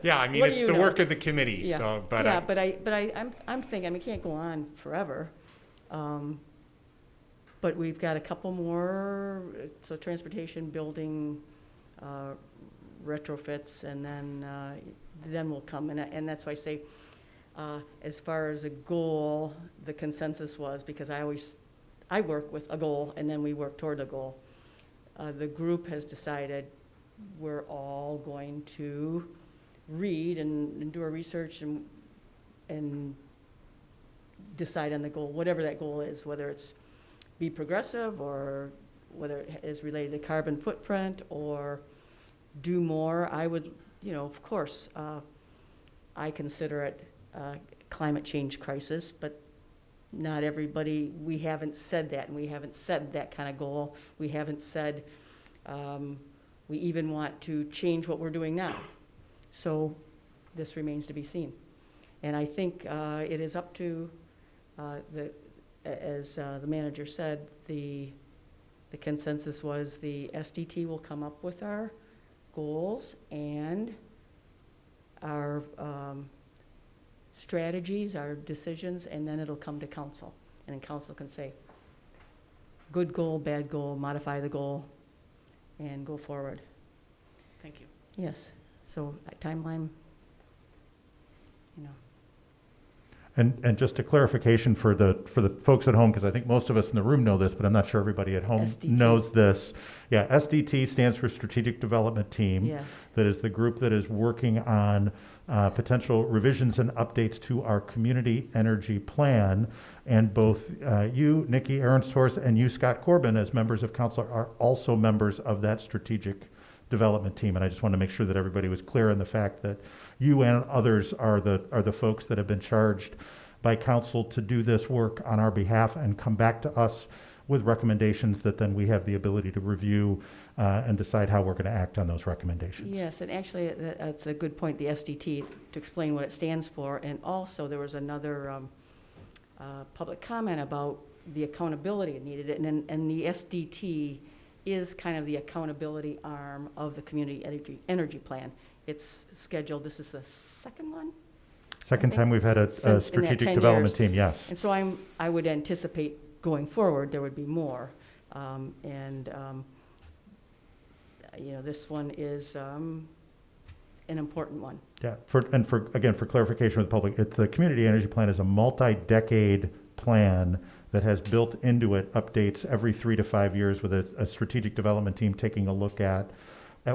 Speaker 13: Yeah, I mean, it's the work of the committee.
Speaker 16: Yeah.
Speaker 13: So, but
Speaker 16: yeah, I'm thinking, it can't go on forever. But we've got a couple more, so transportation, building, retrofits, and then we'll come. And that's why I say, as far as a goal, the consensus was, because I work with a goal, and then we work toward a goal. The group has decided we're all going to read and do our research and decide on the goal, whatever that goal is, whether it's be progressive or whether it is related to carbon footprint or do more. I would, of course, I consider it a climate change crisis, but not everybody, we haven't said that, and we haven't said that kind of goal. We haven't said we even want to change what we're doing now. So this remains to be seen. And I think it is up to, as the manager said, the consensus was the SDT will come up with our goals and our strategies, our decisions, and then it'll come to council. And then council can say, good goal, bad goal, modify the goal, and go forward.
Speaker 18: Thank you.
Speaker 16: Yes, so timeline,
Speaker 1: And just a clarification for the folks at home, because I think most of us in the room know this, but I'm not sure everybody at home
Speaker 16: SDT.
Speaker 1: knows this. Yeah, SDT stands for Strategic Development Team.
Speaker 16: Yes.
Speaker 1: That is the group that is working on potential revisions and updates to our community energy plan. And both you, Nikki Ehrenshorst, and you, Scott Corbin, as members of council, are also members of that strategic development team. And I just want to make sure that everybody was clear on the fact that you and others are the folks that have been charged by council to do this work on our behalf and come back to us with recommendations that then we have the ability to review and decide how we're going to act on those recommendations.
Speaker 16: Yes, and actually, that's a good point, the SDT, to explain what it stands for. And also, there was another public comment about the accountability needed. And the SDT is kind of the accountability arm of the community energy plan. It's scheduled, this is the second one?
Speaker 1: Second
Speaker 16: I
Speaker 1: time
Speaker 16: think
Speaker 1: we've had a
Speaker 16: since in that
Speaker 1: strategic
Speaker 16: 10
Speaker 1: development
Speaker 16: years.
Speaker 1: team, yes.
Speaker 16: And so I would anticipate going forward, there would be more. This one is an important one.
Speaker 1: Yeah, for clarification with the public, the community energy plan is a multi-decade plan that has built into it updates every 3 to 5 years with a strategic development team taking a look at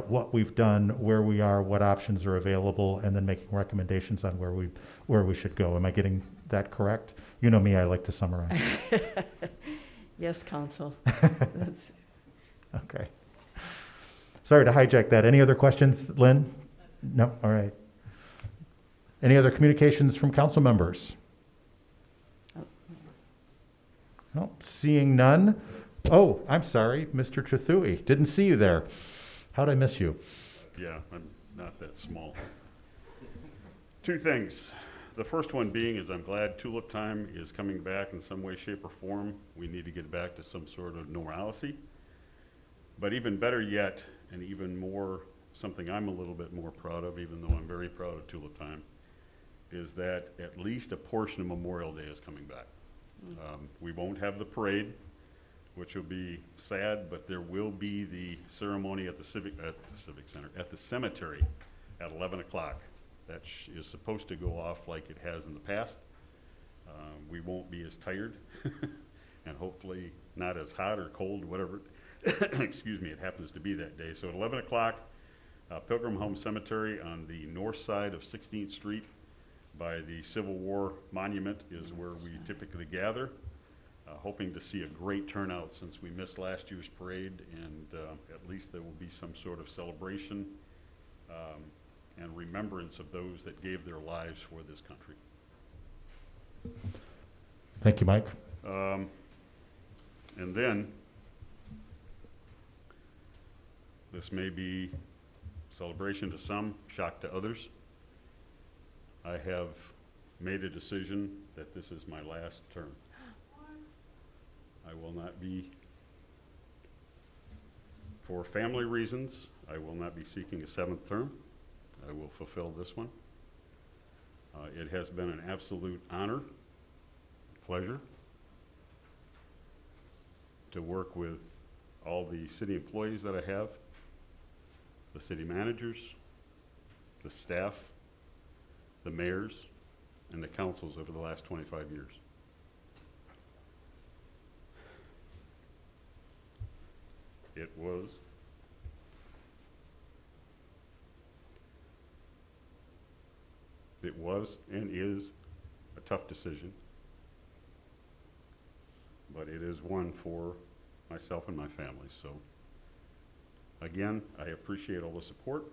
Speaker 1: what we've done, where we are, what options are available, and then making recommendations on where we should go. Am I getting that correct? You know me, I like to summarize.
Speaker 16: Yes, Council. That's
Speaker 1: Okay. Sorry to hijack that. Any other questions, Lynn? No? All right. Any other communications from council members? No, seeing none. Oh, I'm sorry, Mr. Trethewey. Didn't see you there. How'd I miss you?
Speaker 3: Yeah, I'm not that small. Two things. The first one being is I'm glad Tulip Time is coming back in some way, shape, or form. We need to get back to some sort of normalcy. But even better yet, and even more, something I'm a little bit more proud of, even though I'm very proud of Tulip Time, is that at least a portion of Memorial Day is coming back. We won't have the parade, which will be sad, but there will be the ceremony at the Civic Center, at the cemetery at 11 o'clock. That is supposed to go off like it has in the past. We won't be as tired and hopefully not as hot or cold, whatever, excuse me, it happens to be that day. So at 11 o'clock, Pilgrim Home Cemetery on the north side of 16th Street by the Civil War Monument is where we typically gather. Hoping to see a great turnout since we missed last year's parade, and at least there will be some sort of celebration and remembrance of those that gave their lives for this country.
Speaker 1: Thank you, Mike.
Speaker 3: And then, this may be celebration to some, shock to others. I have made a decision that this is my last term. I will not be, for family reasons, I will not be seeking a 7th term. I will fulfill this one. It has been an absolute honor, pleasure to work with all the city employees that I have, the city managers, the staff, the mayors, and the councils over the last 25 years. It was and is a tough decision, but it is one for myself and my family. So again, I appreciate all the support.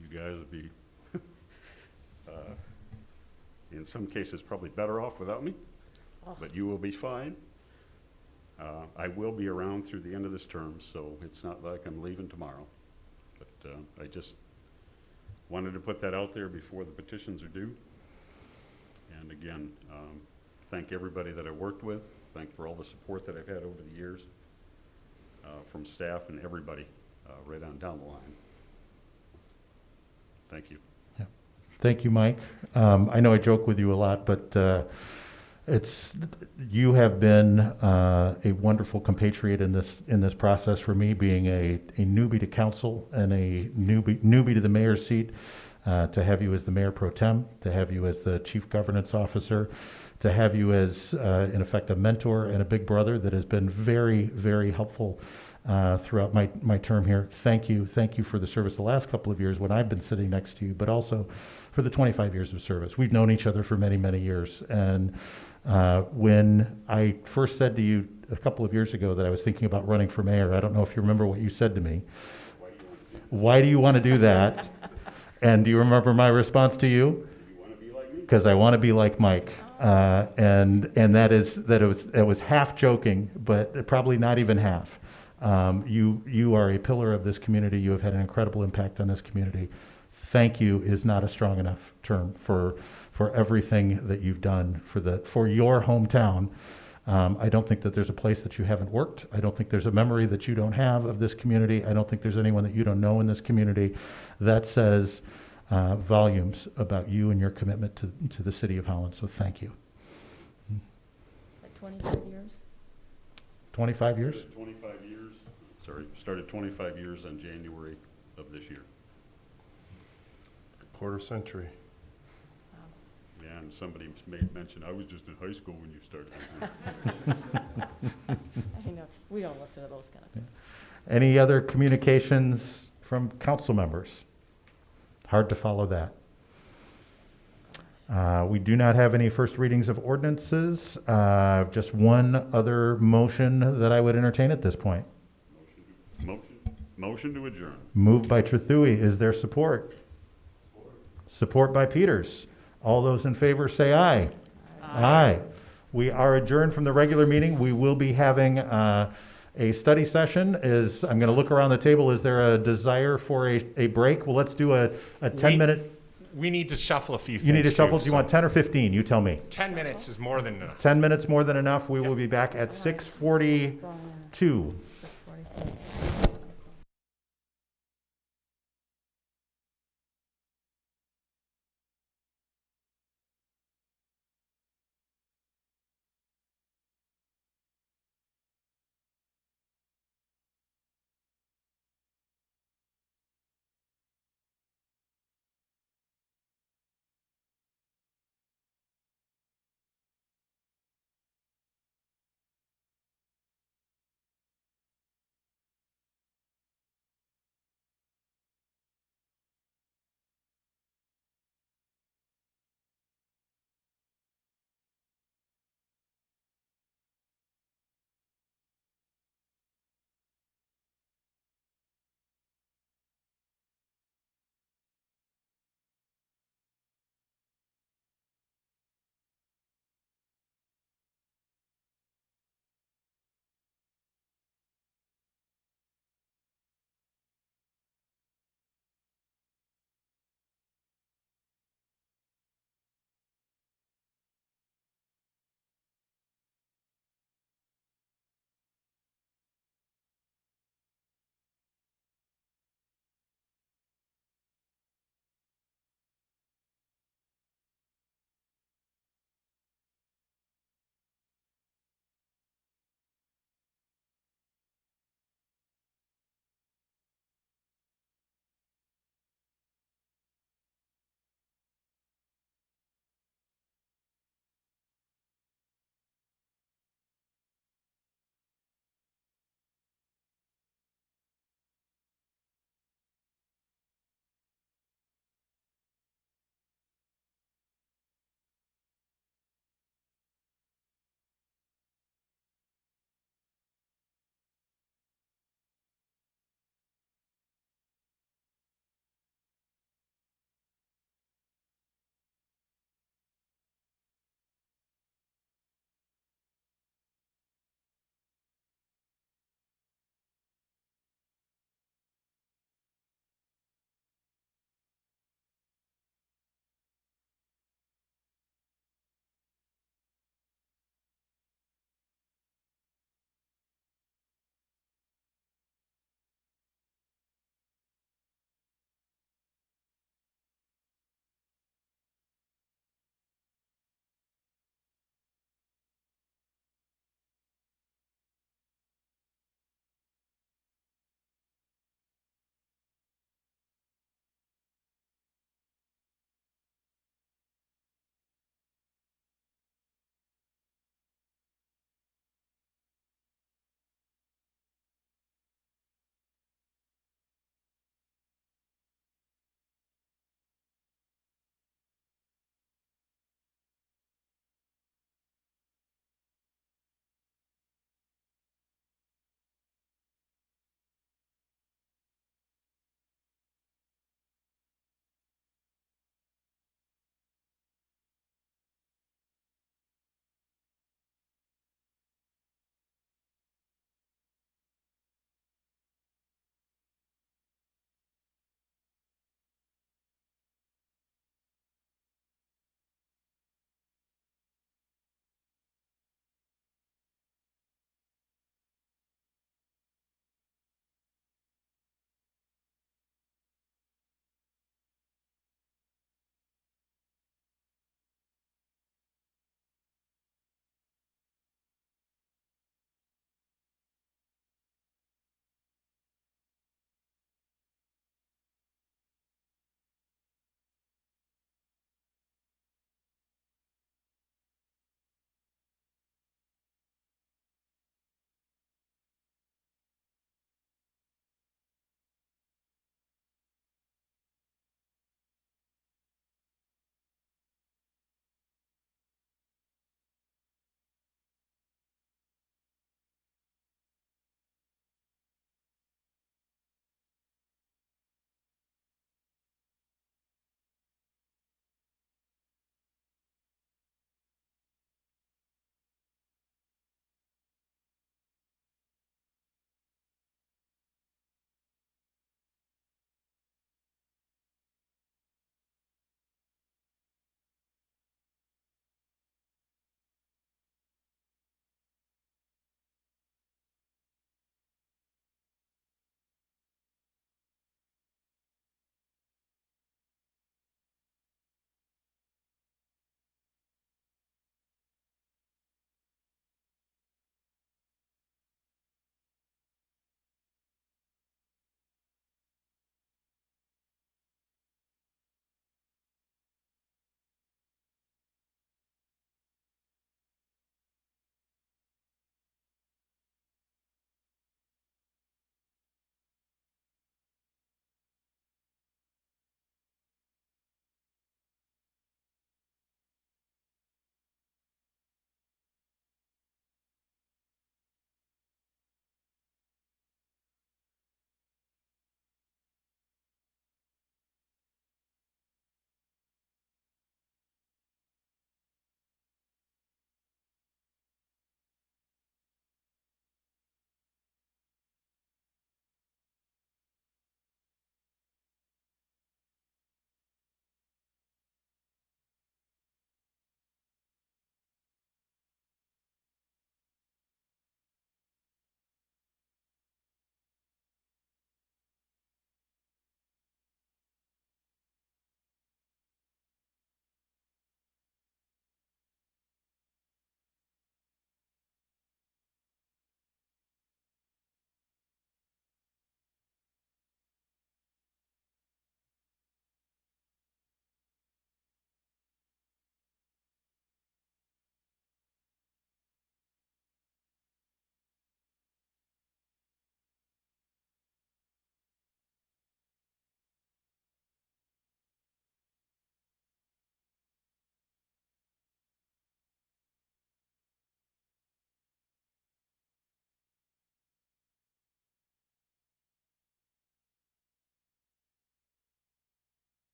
Speaker 3: You guys would be in some cases probably better off without me, but you will be fine. I will be around through the end of this term, so it's not like I'm leaving tomorrow. But I just wanted to put that out there before the petitions are due. And again, thank everybody that I worked with. Thank for all the support that I've had over the years from staff and everybody right on down the line. Thank you.
Speaker 1: Yeah. Thank you, Mike. I know I joke with you a lot, but you have been a wonderful compatriot in this process for me, being a newbie to council and a newbie to the mayor's seat. to have you as the mayor pro tem, to have you as the chief governance officer, to have you as, in effect, a mentor and a big brother that has been very, very helpful throughout my term here. Thank you. Thank you for the service the last couple of years when I've been sitting next to you, but also for the 25 years of service. We've known each other for many, many years. And when I first said to you a couple of years ago that I was thinking about running for mayor, I don't know if you remember what you said to me. Why do you want to do that? And do you remember my response to you? Because I want to be like Mike. And that is that it was half joking, but probably not even half. You are a pillar of this community. You have had an incredible impact on this community. Thank you is not a strong enough term for everything that you've done for your hometown. I don't think that there's a place that you haven't worked. I don't think there's a memory that you don't have of this community. I don't think there's anyone that you don't know in this community. That says volumes about you and your commitment to the city of Holland. So thank you.
Speaker 16: Like 25 years?
Speaker 1: 25 years?
Speaker 3: 25 years. Sorry, started 25 years on January of this year.
Speaker 17: Quarter century.
Speaker 3: Yeah, and somebody made mention, I was just in high school when you started.
Speaker 16: I know, we all listen to those kind of things.
Speaker 1: Any other communications from council members? Hard to follow that. We do not have any first readings of ordinances. Just one other motion that I would entertain at this point.
Speaker 3: Motion to adjourn.
Speaker 1: Moved by Trethewey. Is there support? Support by Peters. All those in favor say aye. Aye. We are adjourned from the regular meeting. We will be having a study session. I'm going to look around the table. Is there a desire for a break? Well, let's do a 10-minute.
Speaker 13: We need to shuffle a few things.
Speaker 1: You need to shuffle.
Speaker 13: too,
Speaker 1: Do you want 10 or 15? You tell me.
Speaker 13: 10 minutes is more than enough.
Speaker 1: 10 minutes more than enough. We will be back at 6:42.
Speaker 16: 6:42.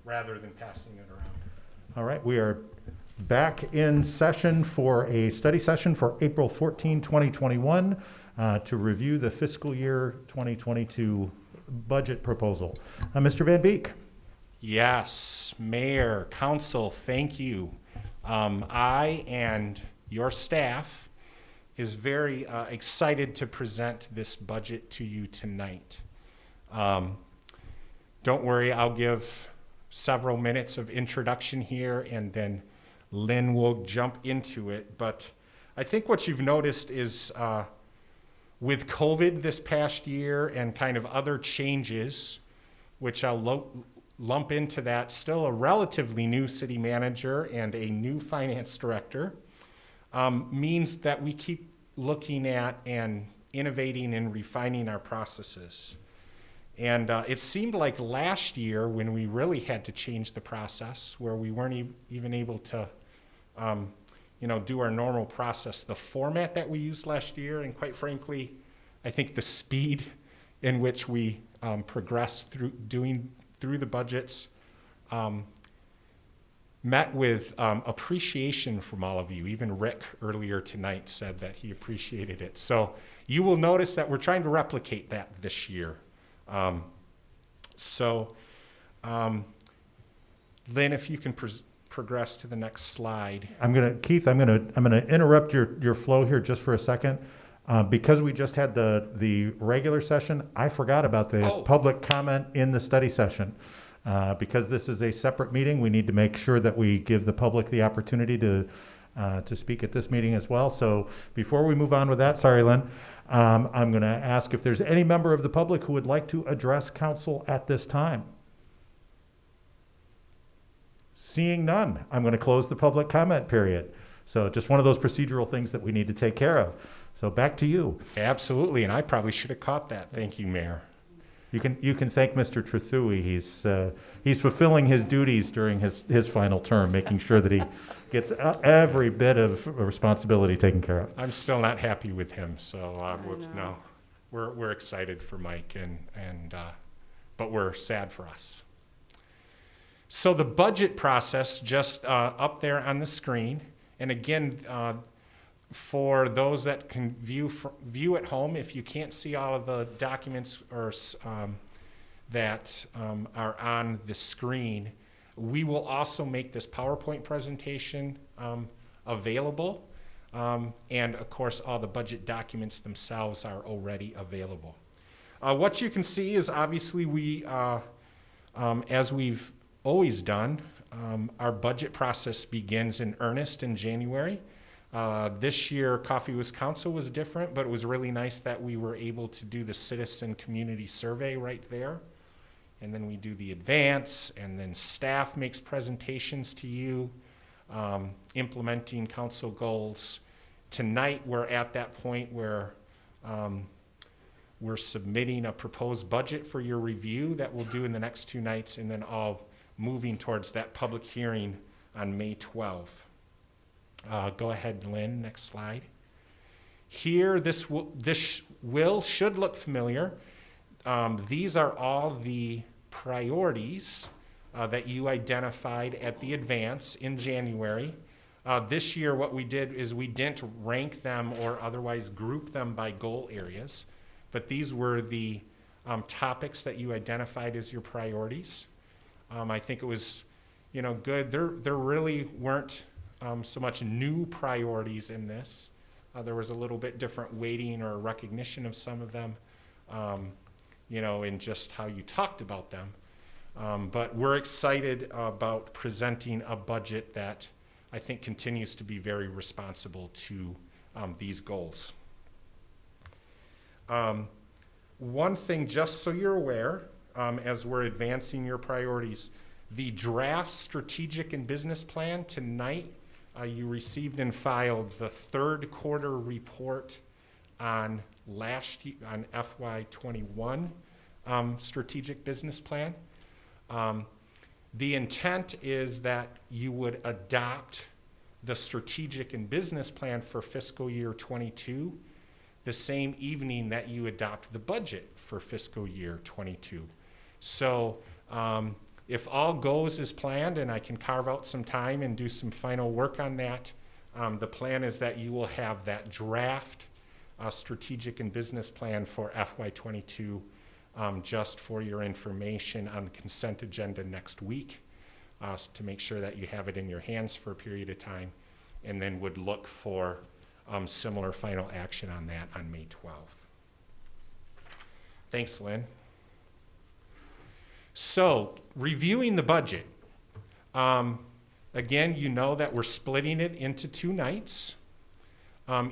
Speaker 13: rather than passing it around.
Speaker 1: All right, we are back in session for a study session for April 14, 2021, to review the fiscal year 2022 budget proposal. Mr. Van Beek.
Speaker 13: Yes, Mayor, Council, thank you. I and your staff is very excited to present this budget to you tonight. Don't worry, I'll give several minutes of introduction here and then Lynn will jump into it. But I think what you've noticed is with COVID this past year and kind of other changes, which I'll lump into that, still a relatively new city manager and a new finance director, means that we keep looking at and innovating and refining our processes. And it seemed like last year when we really had to change the process, where we weren't even able to, do our normal process, the format that we used last year, and quite frankly, I think the speed in which we progressed through the budgets, met with appreciation from all of you. Even Rick earlier tonight said that he appreciated it. So you will notice that we're trying to replicate that this year. Lynn, if you can progress to the next slide.
Speaker 1: Keith, I'm gonna interrupt your flow here just for a second. Because we just had the regular session, I forgot about the public comment in the study session. Because this is a separate meeting, we need to make sure that we give the public the opportunity to speak at this meeting as well. So before we move on with that, sorry, Lynn, I'm going to ask if there's any member of the public who would like to address council at this time. Seeing none, I'm going to close the public comment period. So just one of those procedural things that we need to take care of. So back to you.
Speaker 13: Absolutely, and I probably should have caught that. Thank you, Mayor.
Speaker 1: You can thank Mr. Trethewey. He's fulfilling his duties during his final term, making sure that he gets every bit of responsibility taken care of.
Speaker 13: I'm still not happy with him, so no, we're excited for Mike but we're sad for us. So the budget process just up there on the screen, and again. For those that can view at home, if you can't see all of the documents or that are on the screen, we will also make this PowerPoint presentation available. And of course, all the budget documents themselves are already available. What you can see is obviously we, as we've always done, our budget process begins in earnest in January. This year, Coffee with Council was different, but it was really nice that we were able to do the citizen community survey right there. And then we do the advance, and then staff makes presentations to you, implementing council goals. Tonight, we're at that point where we're submitting a proposed budget for your review that we'll do in the next 2 nights, and then all moving towards that public hearing on May 12th. Go ahead, Lynn, next slide. Here, this should look familiar. These are all the priorities that you identified at the advance in January. This year, what we did is we didn't rank them or otherwise group them by goal areas, but these were the topics that you identified as your priorities. I think it was, good. There really weren't so much new priorities in this. There was a little bit different weighting or recognition of some of them, in just how you talked about them. But we're excited about presenting a budget that I think continues to be very responsible to these goals. One thing, just so you're aware, as we're advancing your priorities, the draft strategic and business plan tonight, you received and filed the third quarter report on on FY21 strategic business plan. The intent is that you would adopt the strategic and business plan for fiscal year 22 the same evening that you adopt the budget for fiscal year 22. So If all goes as planned and I can carve out some time and do some final work on that, the plan is that you will have that draft strategic and business plan for FY22 just for your information on the consent agenda next week to make sure that you have it in your hands for a period of time, and then would look for similar final action on that on May 12th. Thanks, Lynn. So, reviewing the budget. Again, you know that we're splitting it into 2 nights.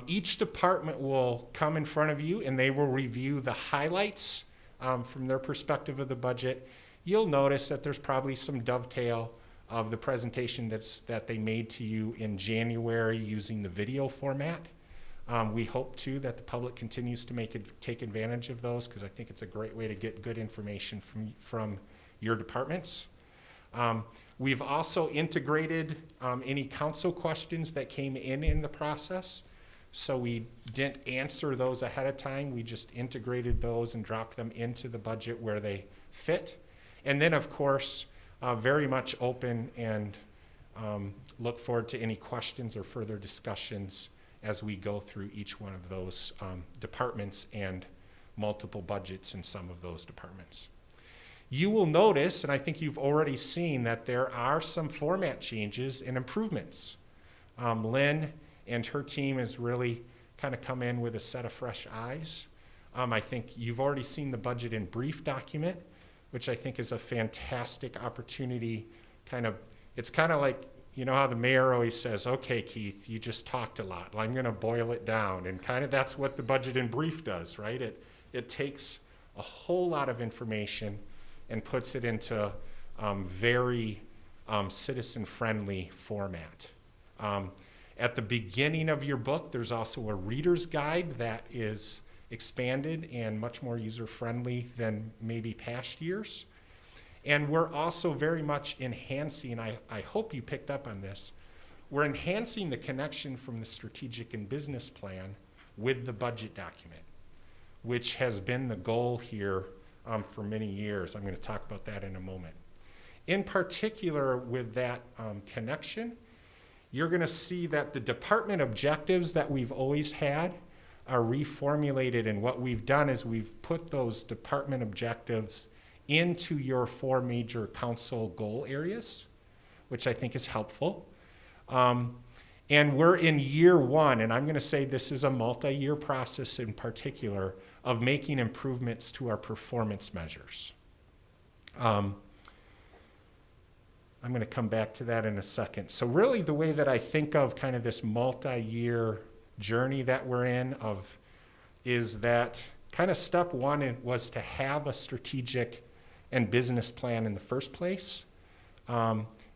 Speaker 13: Each department will come in front of you and they will review the highlights from their perspective of the budget. You'll notice that there's probably some dovetail of the presentation that they made to you in January using the video format. We hope too that the public continues to take advantage of those, because I think it's a great way to get good information from your departments. We've also integrated any council questions that came in the process. So we didn't answer those ahead of time. We just integrated those and dropped them into the budget where they fit. And then, of course, very much open and look forward to any questions or further discussions as we go through each one of those departments and multiple budgets in some of those departments. You will notice, and I think you've already seen, that there are some format changes and improvements. Lynn and her team has really kind of come in with a set of fresh eyes. I think you've already seen the budget in brief document, which I think is a fantastic opportunity. It's kind of like, you know how the mayor always says, okay, Keith, you just talked a lot. Well, I'm going to boil it down. And kind of that's what the budget in brief does, right? It takes a whole lot of information and puts it into very citizen-friendly format. At the beginning of your book, there's also a reader's guide that is expanded and much more user-friendly than maybe past years. And we're also very much enhancing, I hope you picked up on this, we're enhancing the connection from the strategic and business plan with the budget document, which has been the goal here for many years. I'm going to talk about that in a moment. In particular, with that connection, you're going to see that the department objectives that we've always had are reformulated, and what we've done is we've put those department objectives into your 4 major council goal areas, which I think is helpful. And we're in year 1, and I'm going to say this is a multi-year process in particular of making improvements to our performance measures. I'm going to come back to that in a second. So really the way that I think of kind of this multi-year journey that we're in is that kind of step 1 was to have a strategic and business plan in the first place,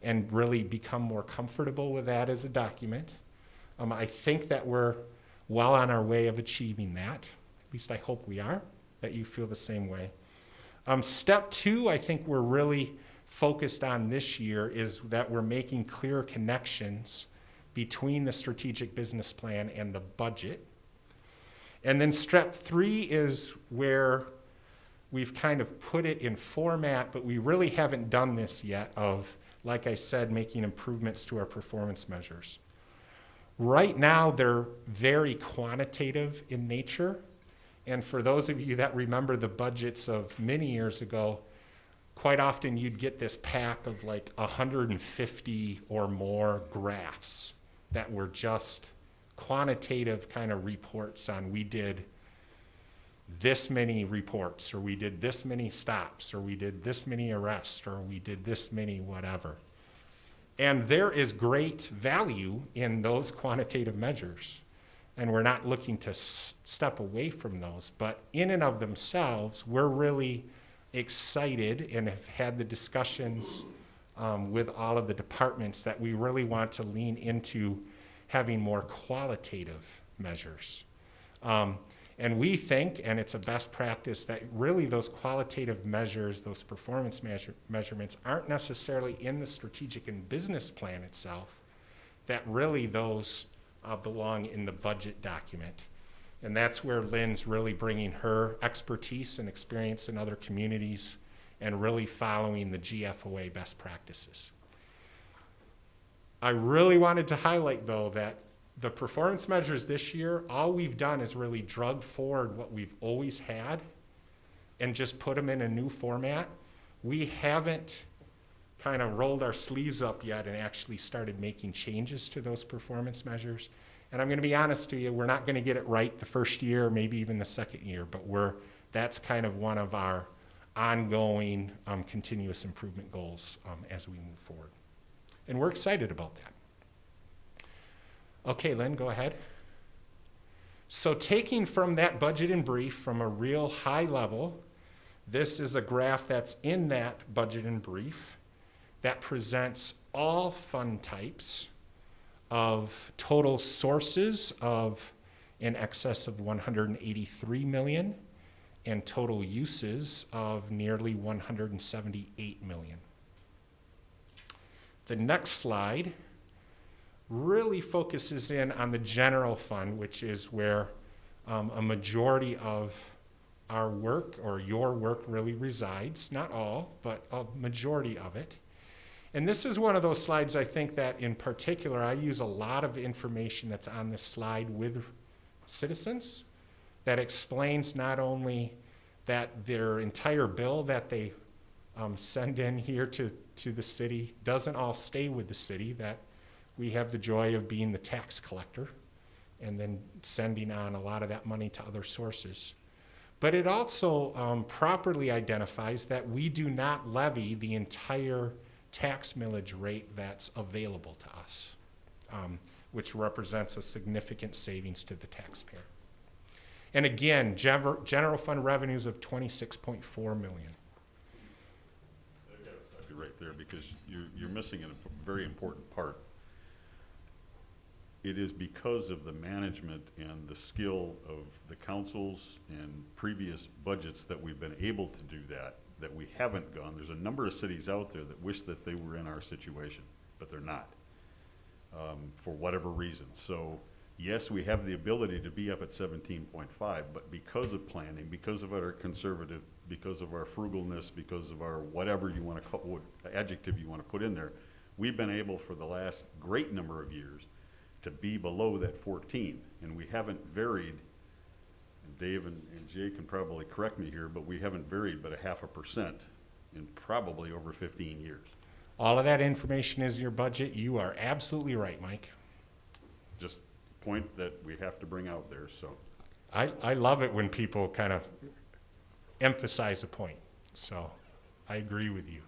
Speaker 13: and really become more comfortable with that as a document. I think that we're well on our way of achieving that. At least I hope we are, that you feel the same way. Step 2, I think we're really focused on this year, is that we're making clear connections between the strategic business plan and the budget. And then step 3 is where we've kind of put it in format, but we really haven't done this yet of, like I said, making improvements to our performance measures. Right now, they're very quantitative in nature. And for those of you that remember the budgets of many years ago, quite often you'd get this pack of like 150 or more graphs that were just quantitative kind of reports on, we did this many reports, or we did this many stops, or we did this many arrests, or we did this many whatever. And there is great value in those quantitative measures, and we're not looking to step away from those, but in and of themselves, we're really excited and have had the discussions with all of the departments that we really want to lean into having more qualitative measures. And we think, and it's a best practice, that really those qualitative measures, those performance measurements, aren't necessarily in the strategic and business plan itself, that really those belong in the budget document. And that's where Lynn's really bringing her expertise and experience in other communities and really following the GFOA best practices. I really wanted to highlight, though, that the performance measures this year, all we've done is really drug forward what we've always had and just put them in a new format. We haven't kind of rolled our sleeves up yet and actually started making changes to those performance measures. And I'm going to be honest to you, we're not going to get it right the first year, maybe even the second year, but that's kind of one of our ongoing continuous improvement goals as we move forward. And we're excited about that. Okay, Lynn, go ahead. So taking from that budget in brief from a real high level, this is a graph that's in that budget in brief that presents all fund types of total sources of in excess of 183 million and total uses of nearly 178 million. The next slide really focuses in on the general fund, which is where a majority of our work or your work really resides. Not all, but a majority of it. And this is one of those slides I think that in particular I use a lot of information that's on this slide with citizens that explains not only that their entire bill that they send in here to the city doesn't all stay with the city, that we have the joy of being the tax collector and then sending on a lot of that money to other sources. But it also properly identifies that we do not levy the entire tax millage rate that's available to us, which represents a significant savings to the taxpayer. And again, general fund revenues of 26.4 million.
Speaker 3: I've got to stop you right there because you're missing a very important part. It is because of the management and the skill of the councils and previous budgets that we've been able to do that we haven't gone. There's a number of cities out there that wish that they were in our situation, but they're not, for whatever reason. So yes, we have the ability to be up at 17.5, but because of planning, because of our conservative, because of our frugalness, because of our whatever you want to call, what adjective you want to put in there, we've been able for the last great number of years to be below that 14, and we haven't varied. And Dave and Jay can probably correct me here, but we haven't varied but 0.5% in probably over 15 years.
Speaker 13: All of that information is your budget. You are absolutely right, Mike.
Speaker 3: Just a point that we have to bring out there. So
Speaker 13: I love it when people kind of emphasize a point. So I agree with you.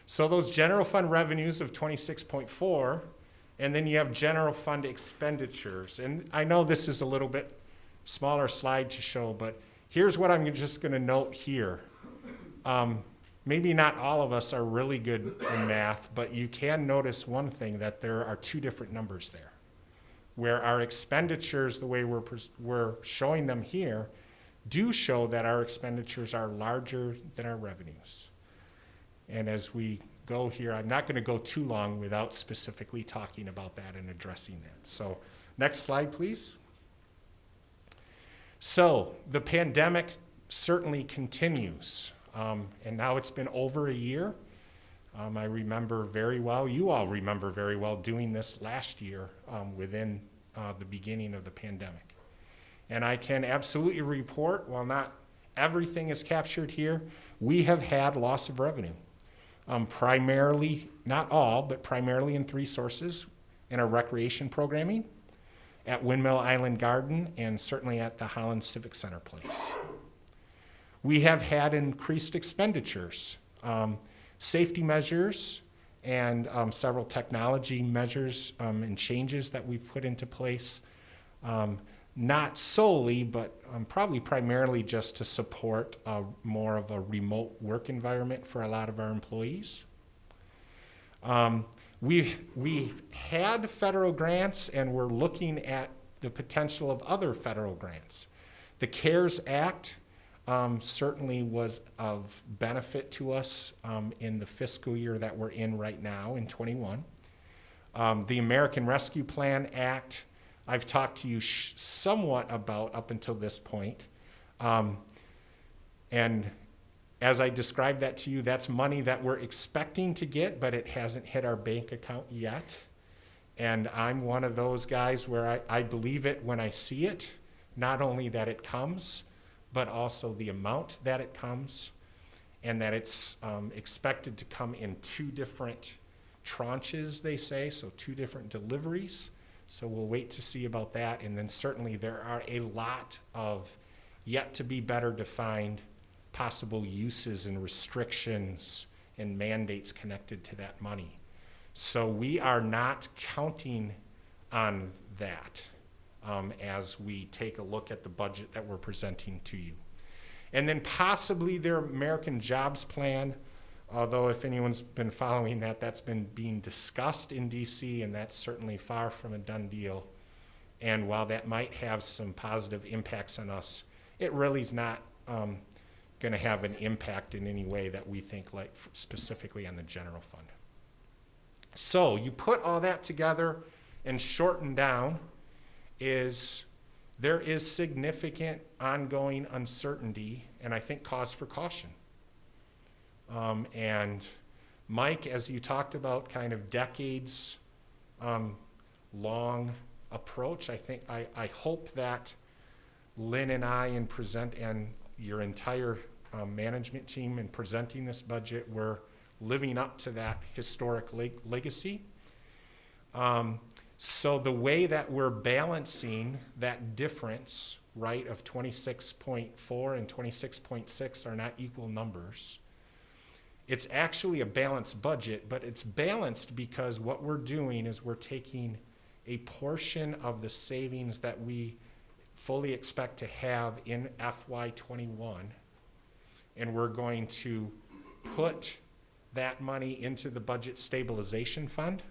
Speaker 13: So those general fund revenues of 26.4, and then you have general fund expenditures. And I know this is a little bit smaller slide to show, but here's what I'm just going to note here. Maybe not all of us are really good in math, but you can notice one thing, that there are two different numbers there, where our expenditures, the way we're showing them here, do show that our expenditures are larger than our revenues. And as we go here, I'm not going to go too long without specifically talking about that and addressing that. So next slide, please. So the pandemic certainly continues, and now it's been over a year. I remember very well, you all remember very well doing this last year within the beginning of the pandemic. And I can absolutely report, while not everything is captured here, we have had loss of revenue. Primarily, not all, but primarily in three sources: in our recreation programming, at Windmill Island Garden, and certainly at the Holland Civic Center place. We have had increased expenditures, safety measures, and several technology measures and changes that we've put into place, not solely, but probably primarily just to support more of a remote work environment for a lot of our employees. We've had federal grants, and we're looking at the potential of other federal grants. The CARES Act certainly was of benefit to us in the fiscal year that we're in right now, in 21. The American Rescue Plan Act, I've talked to you somewhat about up until this point. And as I described that to you, that's money that we're expecting to get, but it hasn't hit our bank account yet. And I'm one of those guys where I believe it when I see it, not only that it comes, but also the amount that it comes, and that it's expected to come in 2 different tranches, they say, so 2 different deliveries. So we'll wait to see about that. And then certainly there are a lot of yet to be better defined possible uses and restrictions and mandates connected to that money. So we are not counting on that as we take a look at the budget that we're presenting to you. And then possibly their American Jobs Plan, although if anyone's been following that, that's been being discussed in DC, and that's certainly far from a done deal. And while that might have some positive impacts on us, it really is not going to have an impact in any way that we think, like specifically on the general fund. So you put all that together and shorten down, there is significant ongoing uncertainty and I think cause for caution. And Mike, as you talked about kind of decades long approach, I hope that Lynn and I and your entire management team in presenting this budget, we're living up to that historic legacy. So the way that we're balancing that difference, right, of 26.4 and 26.6 are not equal numbers. It's actually a balanced budget, but it's balanced because what we're doing is we're taking a portion of the savings that we fully expect to have in FY21, and we're going to put that money into the budget stabilization fund,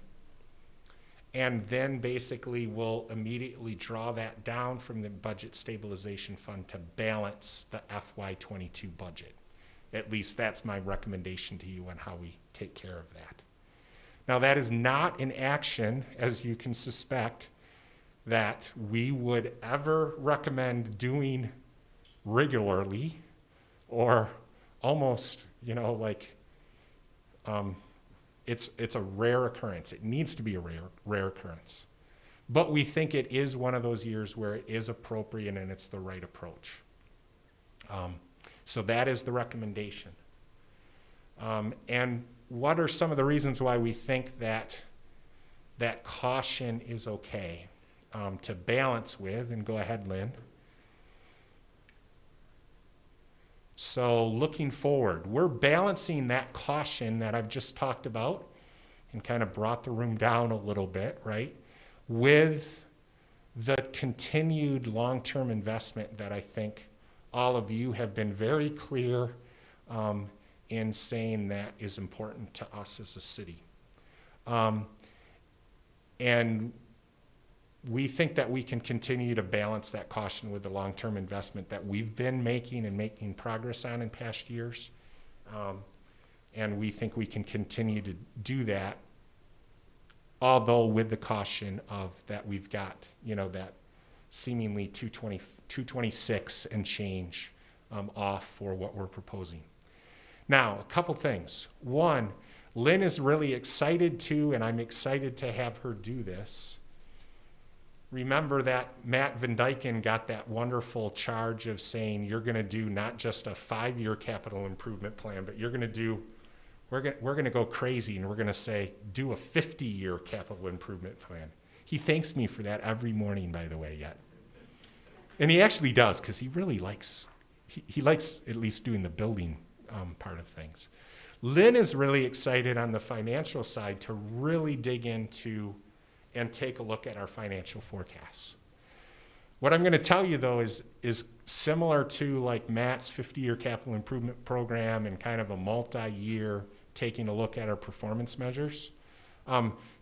Speaker 13: and then basically we'll immediately draw that down from the budget stabilization fund to balance the FY22 budget. At least that's my recommendation to you on how we take care of that. Now that is not an action, as you can suspect, that we would ever recommend doing regularly or almost, it's a rare occurrence. It needs to be a rare occurrence. But we think it is one of those years where it is appropriate and it's the right approach. So that is the recommendation. And what are some of the reasons why we think that caution is okay to balance with? And go ahead, Lynn. So looking forward, we're balancing that caution that I've just talked about and kind of brought the room down a little bit, right, with the continued long-term investment that I think all of you have been very clear in saying that is important to us as a city. And we think that we can continue to balance that caution with the long-term investment that we've been making and making progress on in past years. And we think we can continue to do that, although with the caution of that we've got, that seemingly 226 and change off for what we're proposing. Now, a couple things. One, Lynn is really excited to, and I'm excited to have her do this. Remember that Matt Van Dyken got that wonderful charge of saying you're going to do not just a 5-year capital improvement plan, but you're going to do, we're going to go crazy and we're going to say, do a 50-year capital improvement plan. He thanks me for that every morning, by the way, yet. And he actually does, because he really likes, he likes at least doing the building part of things. Lynn is really excited on the financial side to really dig into and take a look at our financial forecasts. What I'm going to tell you, though, is similar to like Matt's 50-year capital improvement program and kind of a multi-year taking a look at our performance measures.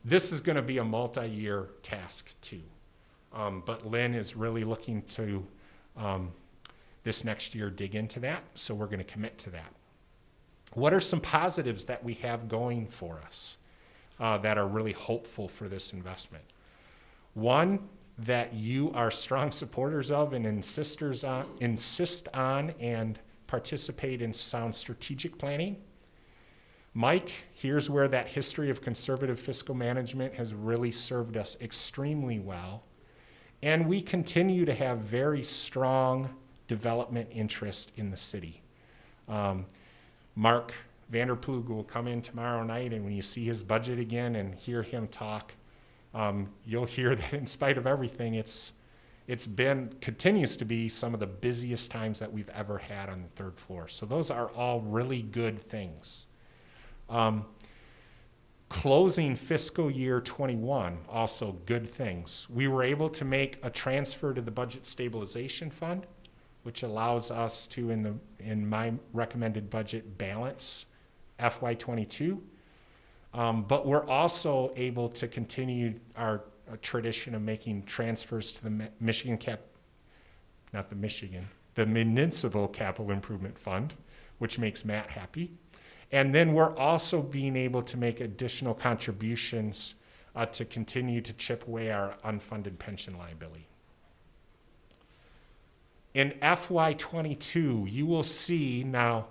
Speaker 13: This is going to be a multi-year task, too. But Lynn is really looking to, this next year, dig into that, so we're going to commit to that. What are some positives that we have going for us that are really hopeful for this investment? One, that you are strong supporters of and insist on and participate in sound strategic planning. Mike, here's where that history of conservative fiscal management has really served us extremely well. And we continue to have very strong development interest in the city. Mark Vanderplug will come in tomorrow night, and when you see his budget again and hear him talk, you'll hear that in spite of everything, continues to be some of the busiest times that we've ever had on the third floor. So those are all really good things. Closing fiscal year 21, also good things. We were able to make a transfer to the budget stabilization fund, which allows us to, in my recommended budget, balance FY22. But we're also able to continue our tradition of making transfers to the the Municipal Capital Improvement Fund, which makes Matt happy. And then we're also being able to make additional contributions to continue to chip away our unfunded pension liability. In FY22, you will see now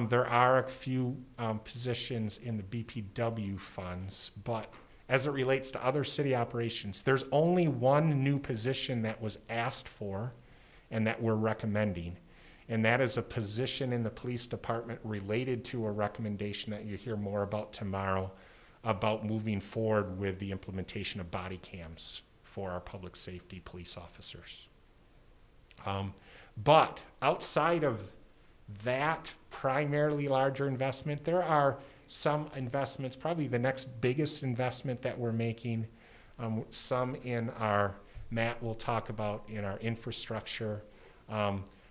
Speaker 13: there are a few positions in the BPW funds, but as it relates to other city operations, there's only one new position that was asked for and that we're recommending. And that is a position in the police department related to a recommendation that you hear more about tomorrow about moving forward with the implementation of body cams for our public safety police officers. But outside of that primarily larger investment, there are some investments, probably the next biggest investment that we're making, some in our, Matt will talk about in our infrastructure.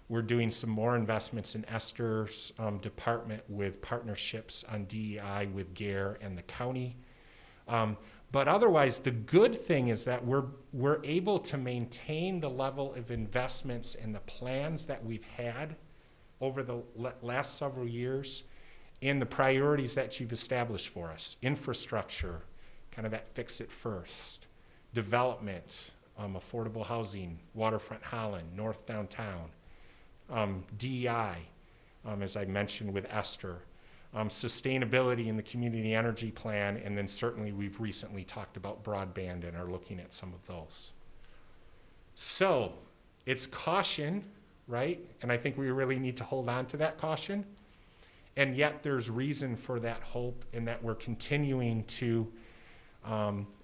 Speaker 13: We're doing some more investments in Esther's department with partnerships on DEI with GARE and the county. But otherwise, the good thing is that we're able to maintain the level of investments and the plans that we've had over the last several years in the priorities that you've established for us. Infrastructure, kind of that fix it first. Development, affordable housing, waterfront Holland, North Downtown. DEI, as I mentioned with Esther, sustainability in the community energy plan, and then certainly we've recently talked about broadband and are looking at some of those. So it's caution, right? And I think we really need to hold on to that caution. And yet there's reason for that hope in that we're continuing to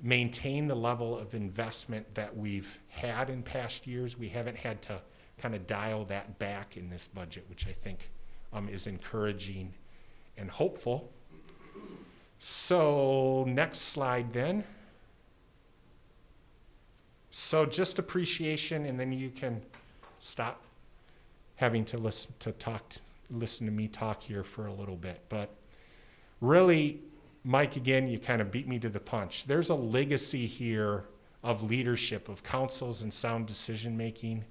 Speaker 13: maintain the level of investment that we've had in past years. We haven't had to kind of dial that back in this budget, which I think is encouraging and hopeful. So next slide then. So just appreciation, and then you can stop having to listen to me talk here for a little bit. But really, Mike, again, you kind of beat me to the punch. There's a legacy here of leadership, of councils and sound decision making.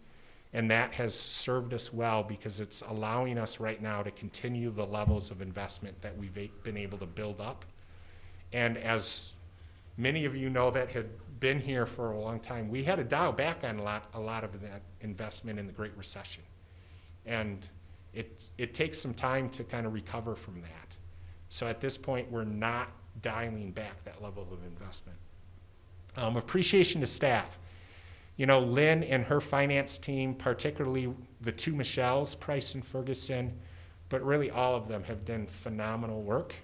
Speaker 13: And that has served us well because it's allowing us right now to continue the levels of investment that we've been able to build up. And as many of you know that had been here for a long time, we had to dial back on a lot of that investment in the Great Recession. And it takes some time to kind of recover from that. So at this point, we're not dialing back that level of investment. Appreciation to staff. You know, Lynn and her finance team, particularly the two Michelles, Price and Ferguson, but really all of them have done phenomenal work.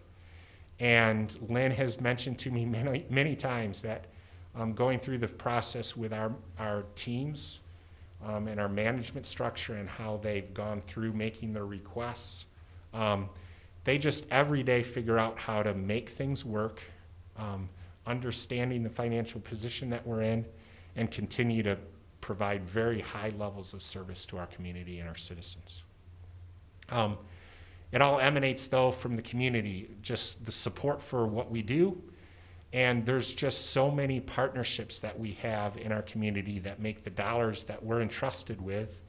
Speaker 13: And Lynn has mentioned to me many, many times that going through the process with our teams and our management structure and how they've gone through making their requests, they just every day figure out how to make things work, understanding the financial position that we're in, and continue to provide very high levels of service to our community and our citizens. It all emanates, though, from the community, just the support for what we do. And there's just so many partnerships that we have in our community that make the dollars that we're entrusted with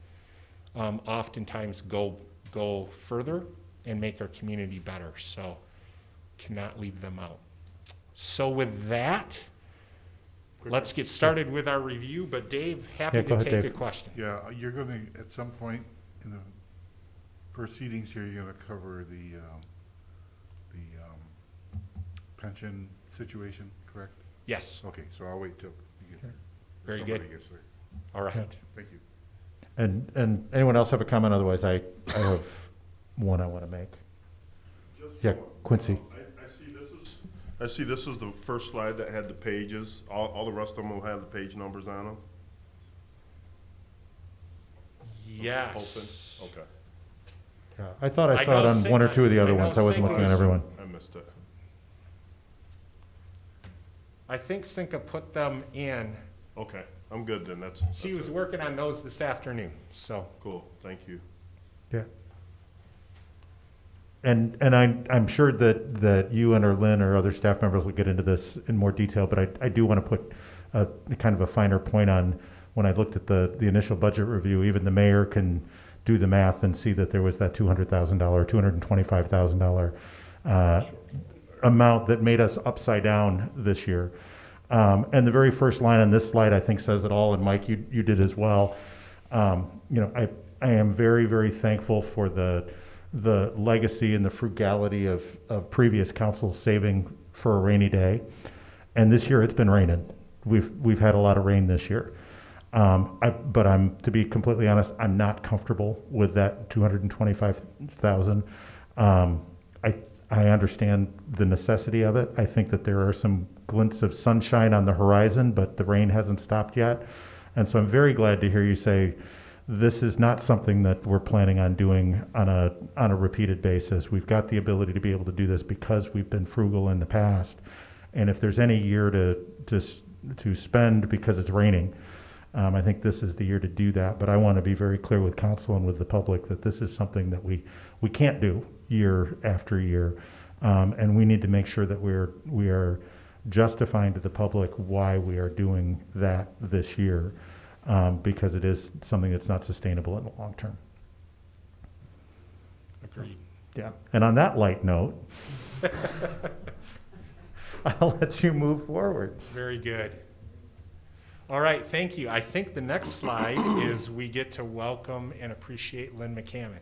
Speaker 13: oftentimes go further and make our community better. So cannot leave them out. So with that, let's get started with our review, but Dave, happy
Speaker 1: Yeah,
Speaker 13: to
Speaker 1: go ahead,
Speaker 13: take
Speaker 1: Dave.
Speaker 15: Yeah,
Speaker 13: a question.
Speaker 15: you're going to, at some point in the proceedings here, you're gonna cover the pension situation, correct?
Speaker 13: Yes,
Speaker 15: Okay, so I'll wait till you get there.
Speaker 13: Very
Speaker 15: Somebody
Speaker 13: good.
Speaker 15: gets there.
Speaker 13: all right.
Speaker 15: Thank you.
Speaker 1: And anyone else have a comment? Otherwise, I have one I want to make. Yeah, Quincy.
Speaker 17: I see this is the first slide that had the pages. All the rest of them will have the page numbers on them?
Speaker 13: Yes.
Speaker 17: Okay,
Speaker 1: Yeah, I thought I
Speaker 13: I
Speaker 1: saw it
Speaker 13: know
Speaker 1: on one or two of the
Speaker 13: I
Speaker 1: other
Speaker 13: know
Speaker 1: ones. I wasn't looking at
Speaker 13: Cinco's-
Speaker 1: everyone.
Speaker 17: I missed it.
Speaker 13: I think Cinca put them in.
Speaker 17: Okay, I'm good then,
Speaker 13: She
Speaker 17: that's
Speaker 13: was
Speaker 17: it.
Speaker 13: working on those this afternoon, so.
Speaker 17: Cool, thank you.
Speaker 1: Yeah. And I'm sure that you and or Lynn or other staff members will get into this in more detail, but I do want to put a kind of a finer point on when I looked at the initial budget review. Even the mayor can do the math and see that there was that $200,000, $225,000 amount that made us upside down this year. And the very first line on this slide, I think, says it all. And Mike, you did as well. You know, I am very, very thankful for the legacy and the frugality of previous councils saving for a rainy day. And this year it's been raining. We've had a lot of rain this year. But to be completely honest, I'm not comfortable with that 225,000. I understand the necessity of it. I think that there are some glints of sunshine on the horizon, but the rain hasn't stopped yet. And so I'm very glad to hear you say this is not something that we're planning on doing on a repeated basis. We've got the ability to be able to do this because we've been frugal in the past. And if there's any year to spend because it's raining, I think this is the year to do that. But I want to be very clear with council and with the public that this is something that we can't do year after year. And we need to make sure that we are justifying to the public why we are doing that this year, because it is something that's not sustainable in the long term.
Speaker 13: Agreed.
Speaker 1: Yeah. And on that light note, I'll let you move forward.
Speaker 13: Very good. All right, thank you. I think the next slide is we get to welcome and appreciate Lynn McCammon.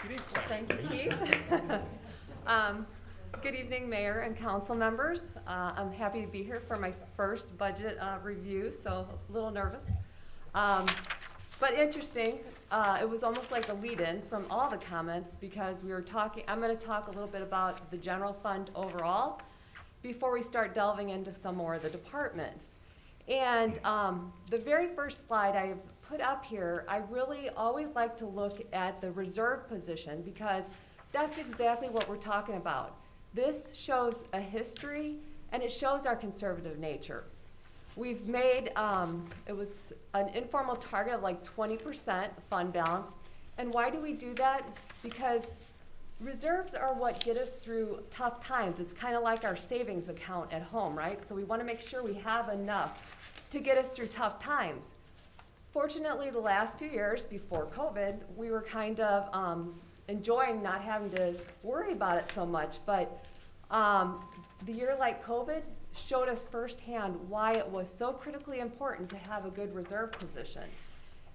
Speaker 13: You didn't clap.
Speaker 19: Thank you, Keith. Good evening, Mayor and council members. I'm happy to be here for my first budget review, so a little nervous. But interesting, it was almost like a lead-in from all the comments because we were talking, I'm going to talk a little bit about the general fund overall before we start delving into some more of the departments. And the very first slide I put up here, I really always like to look at the reserve position because that's exactly what we're talking about. This shows a history and it shows our conservative nature. We've made, it was an informal target of like 20% fund balance. And why do we do that? Because reserves are what get us through tough times. It's kind of like our savings account at home, right? So we want to make sure we have enough to get us through tough times. Fortunately, the last few years before COVID, we were kind of enjoying not having to worry about it so much. But the year like COVID showed us firsthand why it was so critically important to have a good reserve position.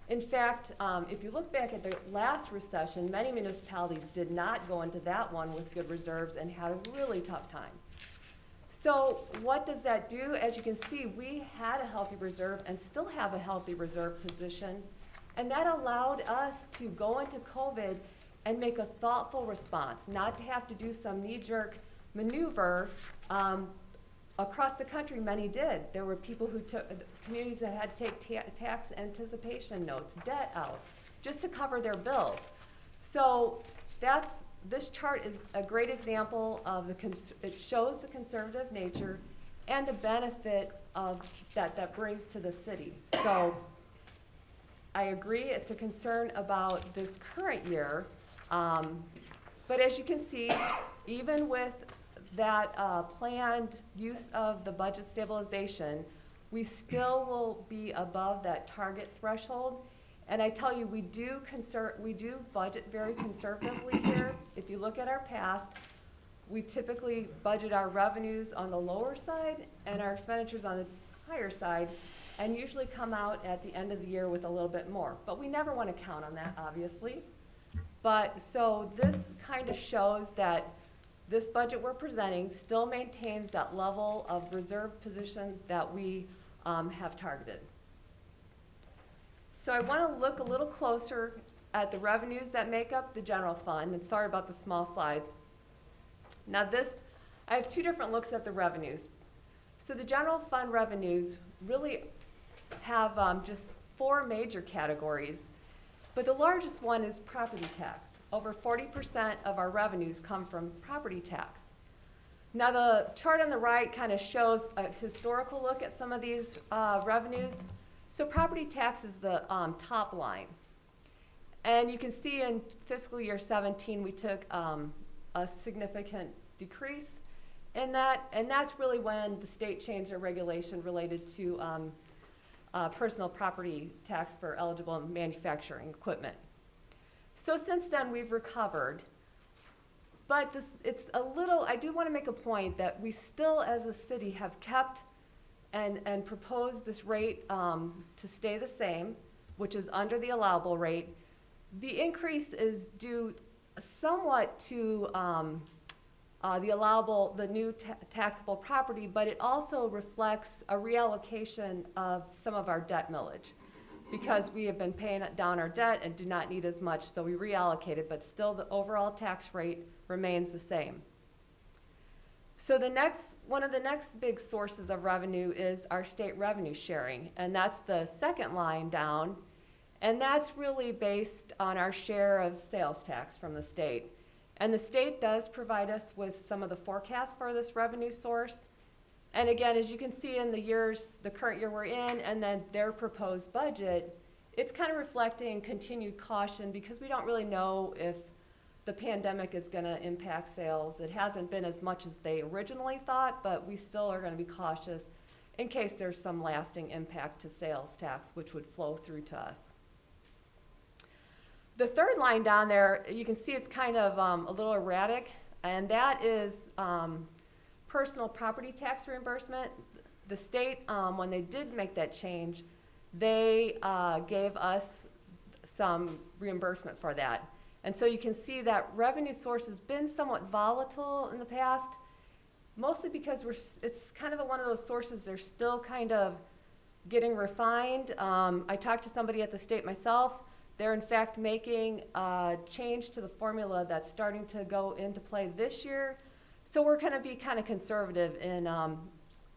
Speaker 19: In fact, if you look back at the last recession, many municipalities did not go into that one with good reserves and had a really tough time. So what does that do? As you can see, we had a healthy reserve and still have a healthy reserve position. And that allowed us to go into COVID and make a thoughtful response, not to have to do some knee-jerk maneuver. Across the country, many did. There were people who took, communities that had to take tax anticipation notes, debt out, just to cover their bills. So this chart is a great example of it shows the conservative nature and the benefit of that brings to the city. So I agree it's a concern about this current year, but as you can see, even with that planned use of the budget stabilization, we still will be above that target threshold. And I tell you, we do budget very conservatively here. If you look at our past, we typically budget our revenues on the lower side and our expenditures on the higher side and usually come out at the end of the year with a little bit more. But we never want to count on that, obviously. But so this kind of shows that this budget we're presenting still maintains that level of reserve position that we have targeted. So I want to look a little closer at the revenues that make up the general fund, and sorry about the small slides. Now this, I have two different looks at the revenues. So the general fund revenues really have just four major categories, but the largest one is property tax. Over 40% of our revenues come from property tax. Now the chart on the right kind of shows a historical look at some of these revenues. So property tax is the top line. And you can see in fiscal year 17, we took a significant decrease in that, and that's really when the state changed their regulation related to personal property tax for eligible manufacturing equipment. So since then, we've recovered. But this, it's a little, I do want to make a point that we still, as a city, have kept and proposed this rate to stay the same, which is under the allowable rate. The increase is due somewhat to the new taxable property, but it also reflects a reallocation of some of our debt millage, because we have been paying down our debt and do not need as much, so we reallocated, but still the overall tax rate remains the same. So one of the next big sources of revenue is our state revenue sharing, and that's the second line down, and that's really based on our share of sales tax from the state. And the state does provide us with some of the forecasts for this revenue source. And again, as you can see in the current year we're in, and then their proposed budget, it's kind of reflecting continued caution because we don't really know if the pandemic is going to impact sales. It hasn't been as much as they originally thought, but we still are going to be cautious in case there's some lasting impact to sales tax, which would flow through to us. The third line down there, you can see it's kind of a little erratic, and that is personal property tax reimbursement. The state, when they did make that change, they gave us some reimbursement for that. And so you can see that revenue source has been somewhat volatile in the past, mostly because it's kind of one of those sources they're still kind of getting refined. I talked to somebody at the state myself. They're in fact making a change to the formula that's starting to go into play this year. So we're going to be kind of conservative in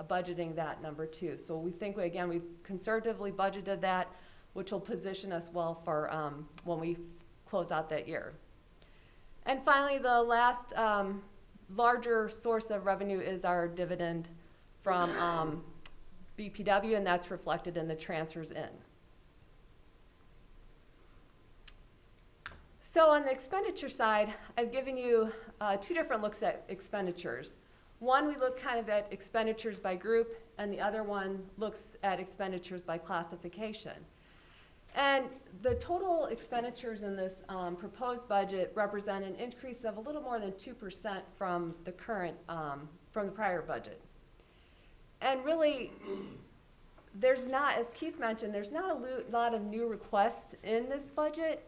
Speaker 19: budgeting that number too. So we think, again, we've conservatively budgeted that, which will position us well for when we close out that year. And finally, the last larger source of revenue is our dividend from BPW, and that's reflected in the transfers in. So on the expenditure side, I've given you two different looks at expenditures. One, we look kind of at expenditures by group, and the other one looks at expenditures by classification. And the total expenditures in this proposed budget represent an increase of a little more than 2% from the current, from the prior budget. And really, there's not, as Keith mentioned, there's not a lot of new requests in this budget.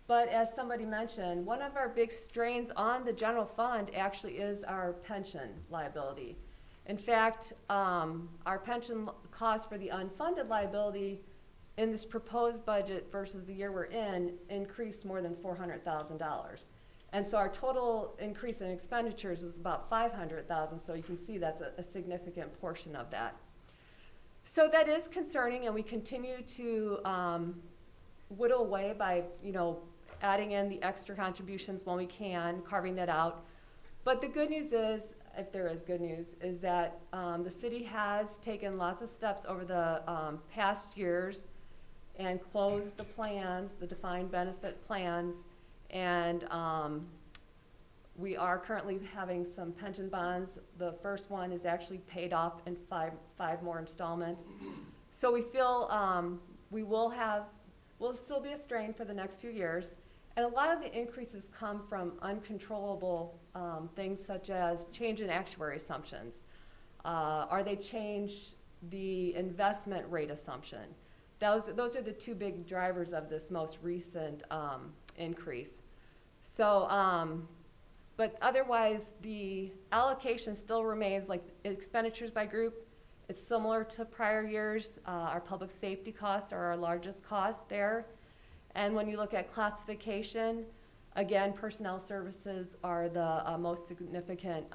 Speaker 19: But as somebody mentioned, one of our big strains on the general fund actually is our pension liability. In fact, our pension cost for the unfunded liability in this proposed budget versus the year we're in increased more than $400,000. And so our total increase in expenditures is about $500,000, so you can see that's a significant portion of that. So that is concerning, and we continue to whittle away by, adding in the extra contributions when we can, carving that out. But the good news is, if there is good news, is that the city has taken lots of steps over the past years and closed the plans, the defined benefit plans, and we are currently having some pension bonds. The first one is actually paid off in five more installments. So we feel will still be a strain for the next few years. And a lot of the increases come from uncontrollable things such as change in actuary assumptions. Are they changed the investment rate assumption. Those are the two big drivers of this most recent increase. So, but otherwise, the allocation still remains like expenditures by group. It's similar to prior years. Our public safety costs are our largest cost there. And when you look at classification, again, personnel services are the most significant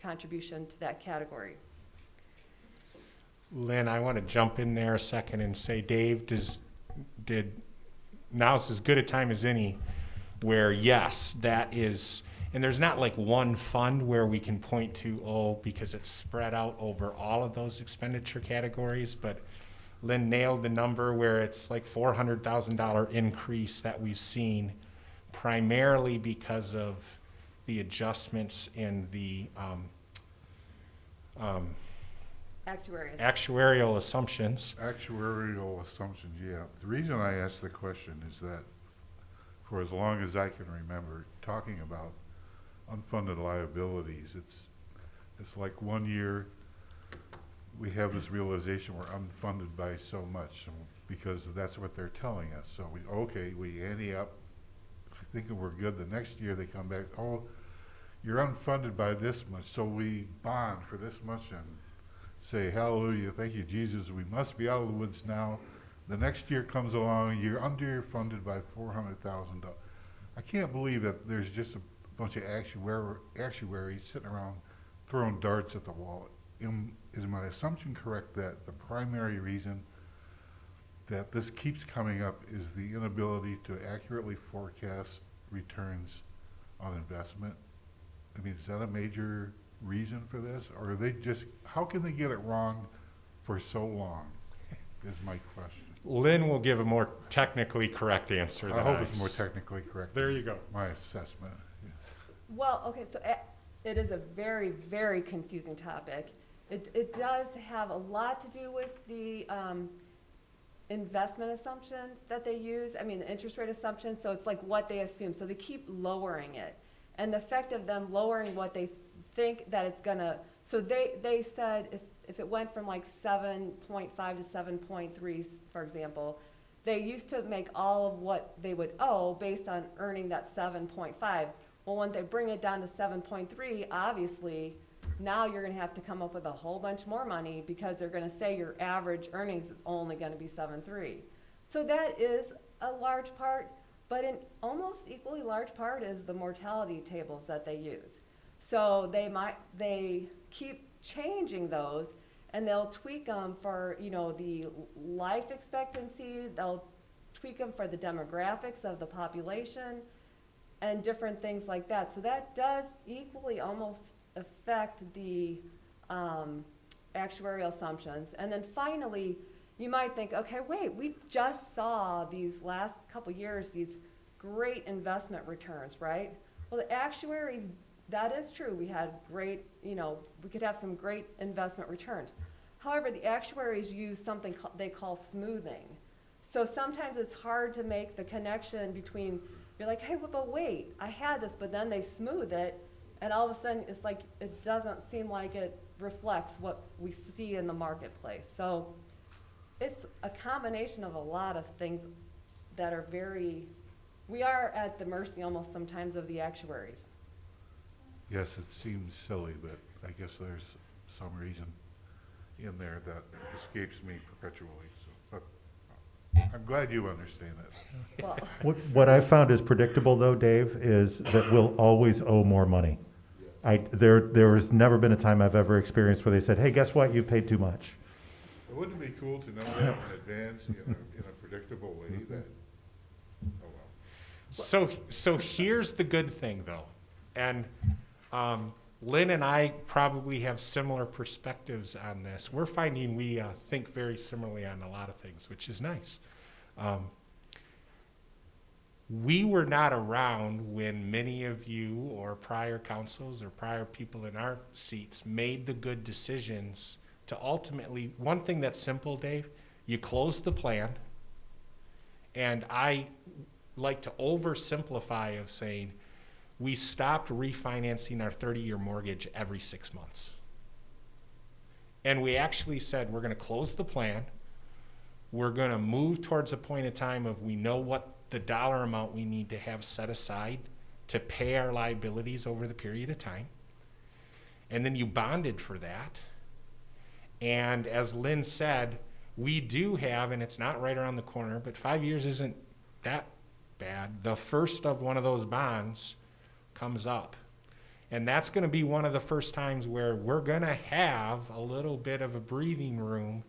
Speaker 19: contribution to that category.
Speaker 13: Lynn, I want to jump in there a second and say, Dave, now's as good a time as any where, yes, that is, and there's not like one fund where we can point to, because it's spread out over all of those expenditure categories, but Lynn nailed the number where it's like $400,000 increase that we've seen primarily because of the adjustments in the actuarial assumptions.
Speaker 15: Actuarial assumptions, yeah. The reason I asked the question is that for as long as I can remember, talking about unfunded liabilities, it's like one year we have this realization we're unfunded by so much because that's what they're telling us. So we ante up thinking we're good. The next year they come back, you're unfunded by this much, so we bond for this much and say, hallelujah, thank you, Jesus, we must be out of the woods now. The next year comes along, you're underfunded by $400,000. I can't believe that there's just a bunch of actuaries sitting around throwing darts at the wall. Is my assumption correct that the primary reason that this keeps coming up is the inability to accurately forecast returns on investment? I mean, is that a major reason for this? Or are they just, how can they get it wrong for so long, is my question.
Speaker 13: Lynn will give a more technically correct answer.
Speaker 15: I hope it's more technically correct.
Speaker 13: There you go.
Speaker 15: My assessment. Yes.
Speaker 19: Well, okay, so it is a very, very confusing topic. It does have a lot to do with the investment assumptions that they use, the interest rate assumptions, so it's like what they assume. So they keep lowering it. And the effect of them lowering what they think that it's gonna, so they said if it went from like 7.5 to 7.3, for example, they used to make all of what they would owe based on earning that 7.5. Well, when they bring it down to 7.3, obviously, now you're going to have to come up with a whole bunch more money because they're going to say your average earnings is only going to be 7.3. So that is a large part, but an almost equally large part is the mortality tables that they use. So they keep changing those, and they'll tweak them for the life expectancy. They'll tweak them for the demographics of the population, and different things like that. So that does equally almost affect the actuarial assumptions. And then finally, you might think, okay, wait, we just saw these last couple years, these great investment returns, right? Well, the actuaries, that is true. We had great, we could have some great investment returns. However, the actuaries use something they call smoothing. So sometimes it's hard to make the connection between, you're like, hey, but wait, I had this, but then they smooth it, and all of a sudden it's like it doesn't seem like it reflects what we see in the marketplace. So it's a combination of a lot of things that are we are at the mercy almost sometimes of the actuaries.
Speaker 15: Yes, it seems silly, but I guess there's some reason in there that escapes me perpetually. So, but I'm glad you understand it.
Speaker 19: Well,
Speaker 1: What I found is predictable, though, Dave, is that we'll always owe more money. There has never been a time I've ever experienced where they said, hey, guess what, you've paid too much.
Speaker 15: Wouldn't it be cool to know that in advance in a predictable way that, oh well.
Speaker 13: So here's the good thing, though, and Lynn and I probably have similar perspectives on this. We're finding we think very similarly on a lot of things, which is nice. We were not around when many of you or prior councils or prior people in our seats made the good decisions to ultimately, one thing that's simple, Dave, you close the plan, and I like to oversimplify of saying, we stopped refinancing our 30-year mortgage every 6 months. And we actually said, we're gonna close the plan. We're gonna move towards a point in time of we know what the dollar amount we need to have set aside to pay our liabilities over the period of time. And then you bonded for that. And as Lynn said, we do have, and it's not right around the corner, but 5 years isn't that bad. The first of one of those bonds comes up. And that's going to be one of the first times where we're going to have a little bit of a breathing room,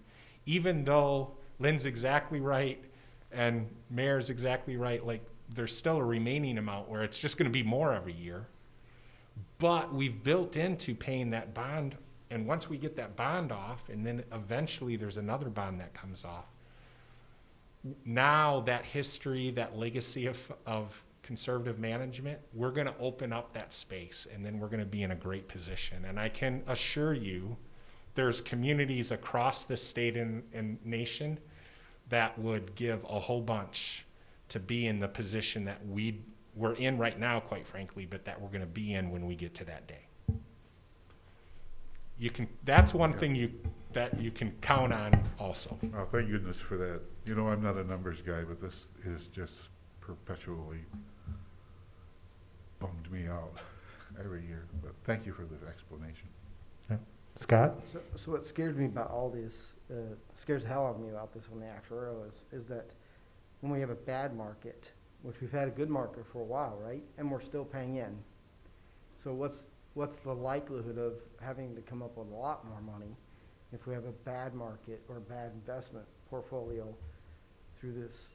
Speaker 13: even though Lynn's exactly right and Mayor's exactly right. Like, there's still a remaining amount where it's just going to be more every year. But we've built into paying that bond. And once we get that bond off, and then eventually there's another bond that comes off, now that history, that legacy of conservative management, we're going to open up that space, and then we're going to be in a great position. And I can assure you, there's communities across the state and nation that would give a whole bunch to be in the position that we're in right now, quite frankly, but that we're going to be in when we get to that day. That's one thing that you can count on also.
Speaker 15: Oh, thank goodness for that. You know, I'm not a numbers guy, but this is just perpetually bummed me out every year. But thank you for the explanation.
Speaker 1: Scott?
Speaker 20: So what scares me about all this, scares the hell out of me about this one, the actuarial, is that when we have a bad market, which we've had a good market for a while, right? And we're still paying in. So what's the likelihood of having to come up with a lot more money if we have a bad market or a bad investment portfolio through this?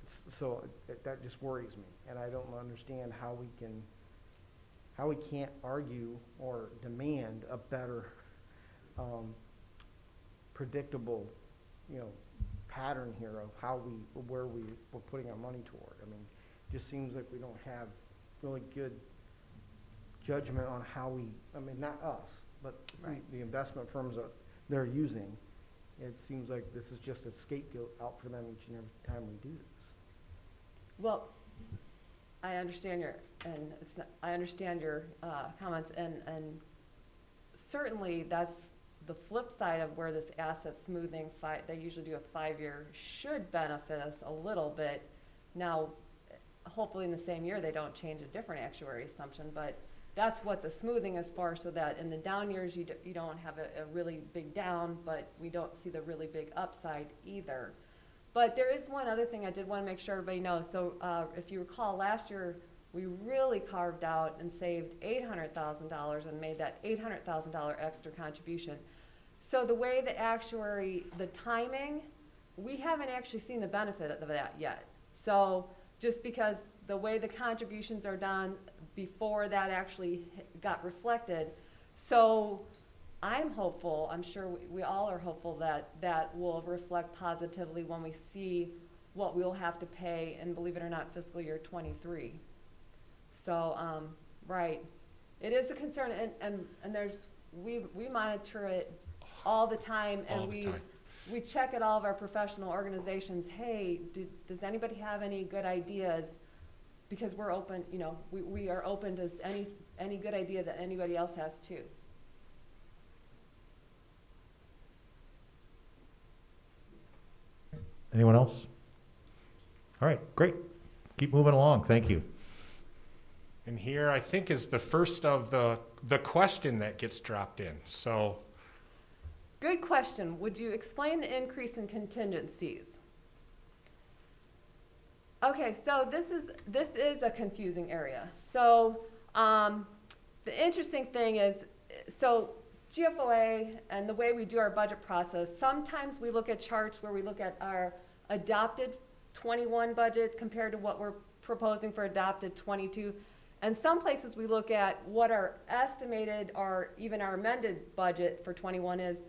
Speaker 20: So that just worries me, and I don't understand how we can't argue or demand a better predictable, pattern here of where we're putting our money toward. I mean, it just seems like we don't have really good judgment on how not us, but the investment firms that they're using. It seems like this is just a scapegoat out for them each and every time we do this.
Speaker 19: Well, I understand your comments, and certainly that's the flip side of where this asset smoothing, they usually do a 5-year, should benefit us a little bit. Now, hopefully in the same year they don't change a different actuary assumption, but that's what the smoothing is for, so that in the down years you don't have a really big down, but we don't see the really big upside either. But there is one other thing I did want to make sure everybody knows. So if you recall, last year we really carved out and saved $800,000 and made that $800,000 extra contribution. So the way the timing, we haven't actually seen the benefit of that yet. So just because the way the contributions are done before that actually got reflected. So I'm hopeful, I'm sure we all are hopeful that will reflect positively when we see what we'll have to pay in, believe it or not, fiscal year 23. So, right, it is a concern, and we monitor it all the time, and we check at all of our professional organizations. Hey, does anybody have any good ideas? Because we're open, we are open to any good idea that anybody else has too.
Speaker 1: Anyone else? All right, great. Keep moving along. Thank you.
Speaker 13: And here, I think, is the first of the question that gets dropped in. So,
Speaker 19: good question. Would you explain the increase in contingencies? Okay, so this is a confusing area. So the interesting thing is, so GFOA and the way we do our budget process, sometimes we look at charts where we look at our adopted 21 budget compared to what we're proposing for adopted 22. And some places we look at what our estimated or even our amended budget for 21 is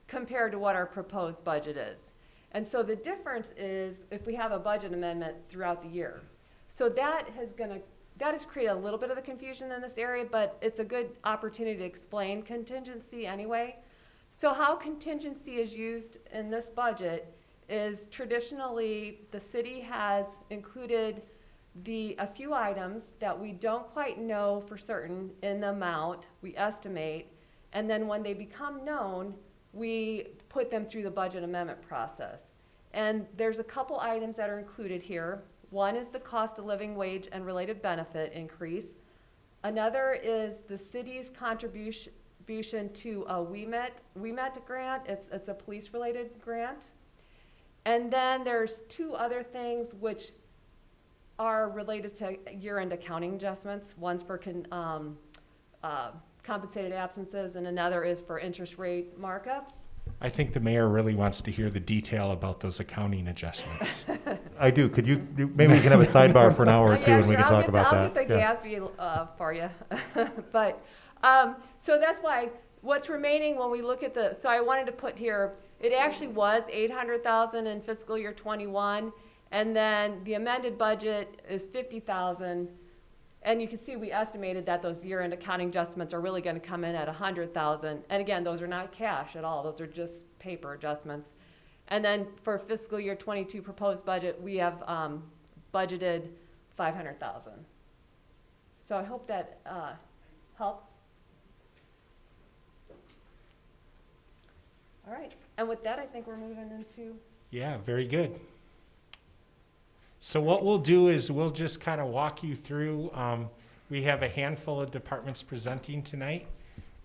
Speaker 19: compared to what our proposed budget is. And so the difference is if we have a budget amendment throughout the year. So that has created a little bit of the confusion in this area, but it's a good opportunity to explain contingency anyway. So how contingency is used in this budget is traditionally the city has included a few items that we don't quite know for certain in the amount we estimate, and then when they become known, we put them through the budget amendment process. And there's a couple items that are included here. One is the cost of living wage and related benefit increase. Another is the city's contribution to a WeMet grant. It's a police-related grant. And then there's two other things which are related to year-end accounting adjustments. One's for compensated absences, and another is for interest rate markups.
Speaker 13: I think the mayor really wants to hear the detail about those accounting adjustments.
Speaker 1: I do. Could you, maybe we can have a sidebar for an hour or two and we can talk about
Speaker 19: I'll
Speaker 1: that.
Speaker 19: get the
Speaker 1: Yeah.
Speaker 19: GASB for you. But, so that's why what's remaining when we look at so I wanted to put here, it actually was 800,000 in fiscal year 21, and then the amended budget is 50,000. And you can see we estimated that those year-end accounting adjustments are really going to come in at 100,000. And again, those are not cash at all. Those are just paper adjustments. And then for fiscal year 22 proposed budget, we have budgeted 500,000. So I hope that helps. All right. And with that, I think we're moving into.
Speaker 13: Yeah, very good. So what we'll do is we'll just kind of walk you through. We have a handful of departments presenting tonight.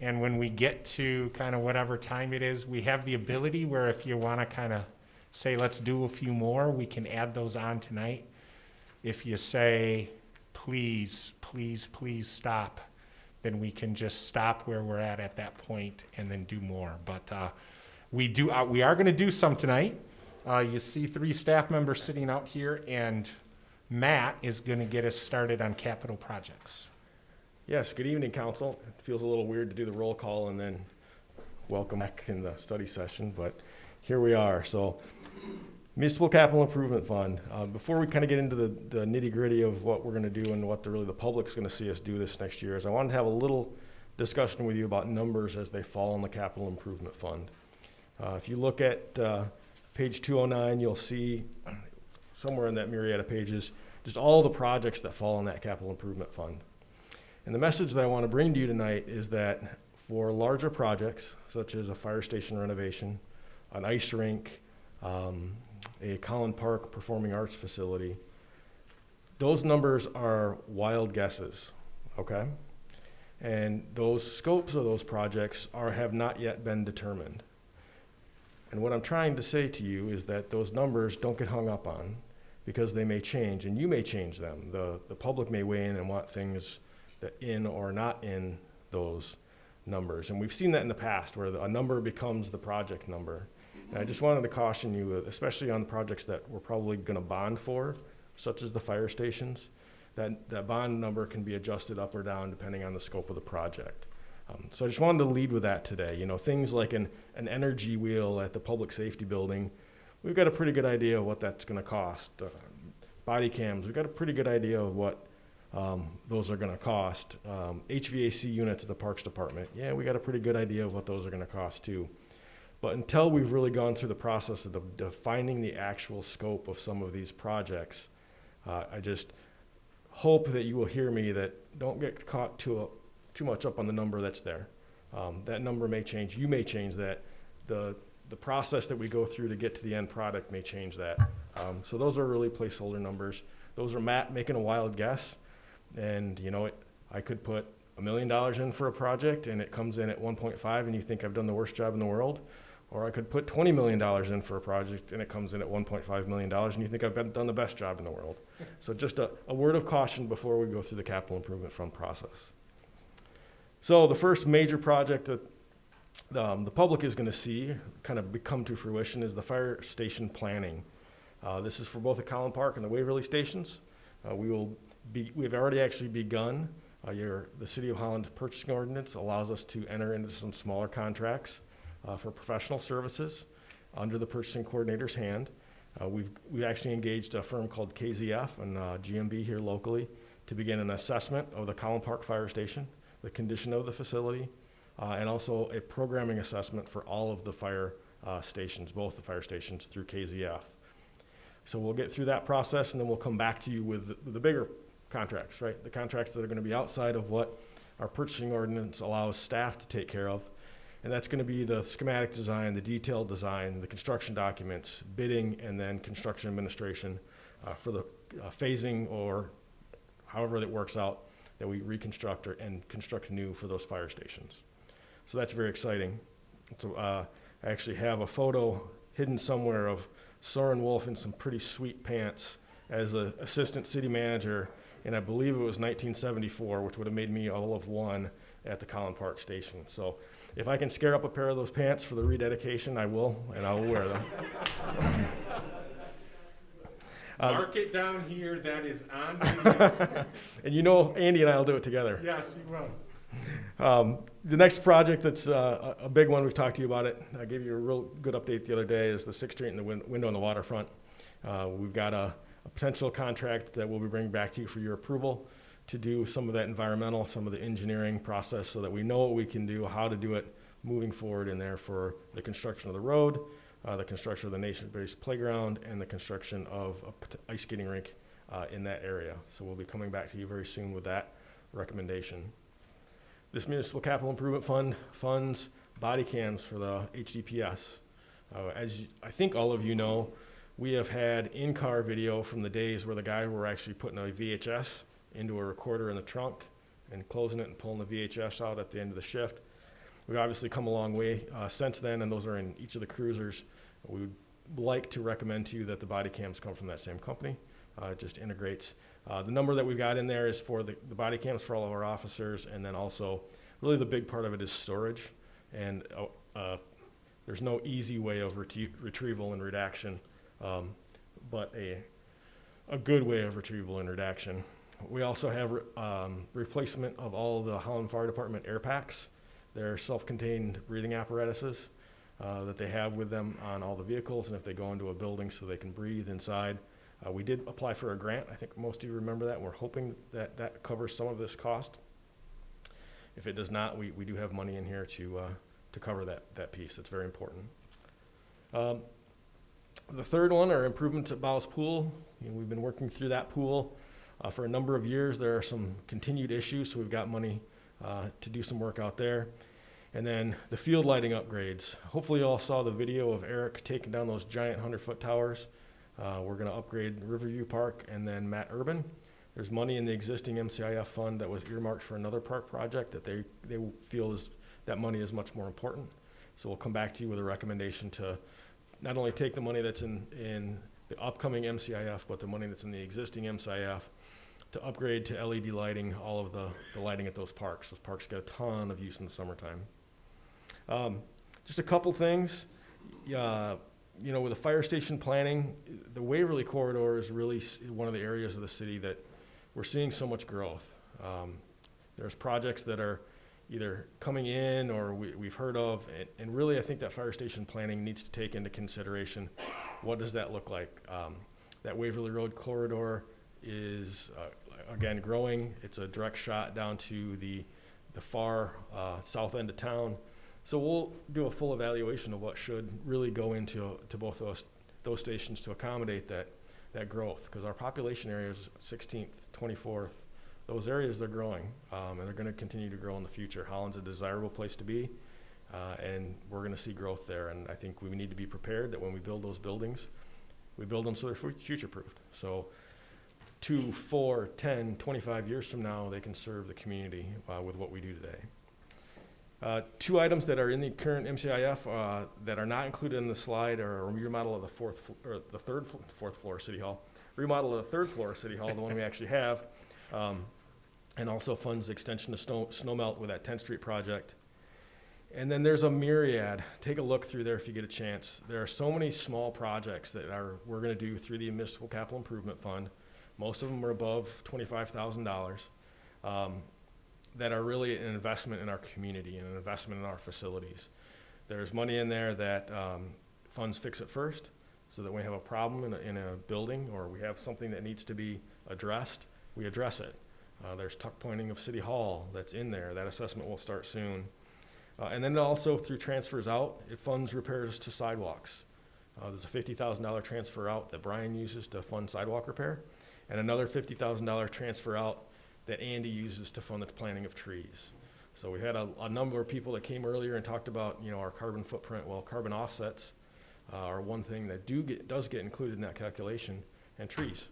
Speaker 13: And when we get to kind of whatever time it is, we have the ability where if you want to kind of say, let's do a few more, we can add those on tonight. If you say, please, please, please stop, then we can just stop where we're at that point and then do more. But we are going to do some tonight. You see 3 staff members sitting out here, and Matt is going to get us started on capital projects.
Speaker 2: Yes, good evening, council. It feels a little weird to do the roll call and then welcome back in the study session, but here we are. So, Municipal Capital Improvement Fund. Before we kind of get into the nitty gritty of what we're going to do and what the public's going to see us do this next year, is I wanted to have a little discussion with you about numbers as they fall in the Capital Improvement Fund. If you look at page 209, you'll see somewhere in that myriad of pages just all the projects that fall in that Capital Improvement Fund. And the message that I want to bring to you tonight is that for larger projects, such as a fire station renovation, an ice rink, a Holland Park performing arts facility, those numbers are wild guesses, okay? And those scopes of those projects have not yet been determined. And what I'm trying to say to you is that those numbers don't get hung up on, because they may change, and you may change them. The public may weigh in and want things that in or not in those numbers. And we've seen that in the past, where a number becomes the project number. And I just wanted to caution you, especially on the projects that we're probably going to bond for, such as the fire stations, that bond number can be adjusted up or down depending on the scope of the project. So I just wanted to lead with that today. You know, things like an energy wheel at the public safety building, we've got a pretty good idea of what that's going to cost. Body cams, we've got a pretty good idea of what those are going to cost. HVAC units at the Parks Department, yeah, we got a pretty good idea of what those are going to cost too. But until we've really gone through the process of defining the actual scope of some of these projects, I just hope that you will hear me that don't get caught too much up on the number that's there. That number may change. You may change that. The process that we go through to get to the end product may change that. So those are really placeholder numbers. Those are Matt making a wild guess. And you know, I could put $1 million in for a project and it comes in at 1.5 and you think I've done the worst job in the world. Or I could put $20 million in for a project and it comes in at $1.5 million and you think I've done the best job in the world. So just a word of caution before we go through the capital improvement fund process. So the first major project that the public is going to see kind of come to fruition is the fire station planning. This is for both the Holland Park and the Waverly stations. We've already actually begun. The City of Holland purchasing ordinance allows us to enter into some smaller contracts for professional services under the purchasing coordinator's hand. We've actually engaged a firm called KZF and GMB here locally to begin an assessment of the Holland Park Fire Station, the condition of the facility, and also a programming assessment for all of the fire stations, both the fire stations through KZF. So we'll get through that process and then we'll come back to you with the bigger contracts, right? The contracts that are going to be outside of what our purchasing ordinance allows staff to take care of. And that's going to be the schematic design, the detailed design, the construction documents, bidding, and then construction administration for the phasing or however that works out that we reconstruct and construct new for those fire stations. So that's very exciting. So I actually have a photo hidden somewhere of Soren Wolf in some pretty sweet pants as an assistant city manager, and I believe it was 1974, which would have made me all of one at the Collin Park station. So if I can scare up a pair of those pants for the rededication, I will, and I will wear them.
Speaker 13: Mark it down here, that is on video.
Speaker 2: And you know Andy and I will do it together.
Speaker 13: Yes, you will.
Speaker 2: The next project that's a big one, we've talked to you about it. I gave you a real good update the other day, is the 6th Street and the window on the waterfront. We've got a potential contract that we'll be bringing back to you for your approval to do some of that environmental, some of the engineering process so that we know what we can do, how to do it moving forward in there for the construction of the road, the construction of the nation-based playground, and the construction of a ice skating rink in that area. So we'll be coming back to you very soon with that recommendation. This Municipal Capital Improvement Fund funds body cams for the HDPS. As I think all of you know, we have had in-car video from the days where the guys were actually putting a VHS into a recorder in the trunk and closing it and pulling the VHS out at the end of the shift. We've obviously come a long way since then, and those are in each of the cruisers. We would like to recommend to you that the body cams come from that same company. It just integrates. The number that we've got in there is for the body cams for all of our officers, and then also really the big part of it is storage. And there's no easy way of retrieval and redaction, but a good way of retrieval and redaction. We also have replacement of all of the Holland Fire Department air packs. They're self-contained breathing apparatuses that they have with them on all the vehicles, and if they go into a building so they can breathe inside. We did apply for a grant. I think most of you remember that. We're hoping that that covers some of this cost. If it does not, we do have money in here to cover that piece. That's very important. The third one are improvements at Bowles Pool. We've been working through that pool for a number of years. There are some continued issues, so we've got money to do some work out there. And then the field lighting upgrades. Hopefully you all saw the video of Eric taking down those giant 100-foot towers. We're going to upgrade Riverview Park and then Matt Urban. There's money in the existing MCIF fund that was earmarked for another park project that they feel that money is much more important. So we'll come back to you with a recommendation to not only take the money that's in the upcoming MCIF, but the money that's in the existing MCIF to upgrade to LED lighting, all of the lighting at those parks. Those parks get a ton of use in the summertime. Just a couple things. With the fire station planning, the Waverly Corridor is really one of the areas of the city that we're seeing so much growth. There's projects that are either coming in or we've heard of, and really I think that fire station planning needs to take into consideration what does that look like. That Waverly Road corridor is, again, growing. It's a direct shot down to the far south end of town. So we'll do a full evaluation of what should really go into both those stations to accommodate that growth, because our population areas, 16th, 24th, those areas, they're growing, and they're going to continue to grow in the future. Holland's a desirable place to be, and we're going to see growth there. And I think we need to be prepared that when we build those buildings, we build them so they're future-proofed. So 2, 4, 10, 25 years from now, they can serve the community with what we do today. 2 items that are in the current MCIF that are not included in the slide are a remodel of the fourth floor City Hall, remodel of the 3rd floor City Hall, the one we actually have, and also funds the extension of snow melt with that 10th Street project. And then there's a myriad. Take a look through there if you get a chance. There are so many small projects that we're going to do through the Municipal Capital Improvement Fund. Most of them are above $25,000. That are really an investment in our community and an investment in our facilities. There's money in there that funds Fix It First, so that when we have a problem in a building or we have something that needs to be addressed, we address it. There's tuck pointing of City Hall that's in there. That assessment will start soon. And then also through transfers out, it funds repairs to sidewalks. There's a $50,000 transfer out that Brian uses to fund sidewalk repair, and another $50,000 transfer out that Andy uses to fund the planting of trees. So we had a number of people that came earlier and talked about, you know, our carbon footprint. Well, carbon offsets are one thing that does get included in that calculation, and trees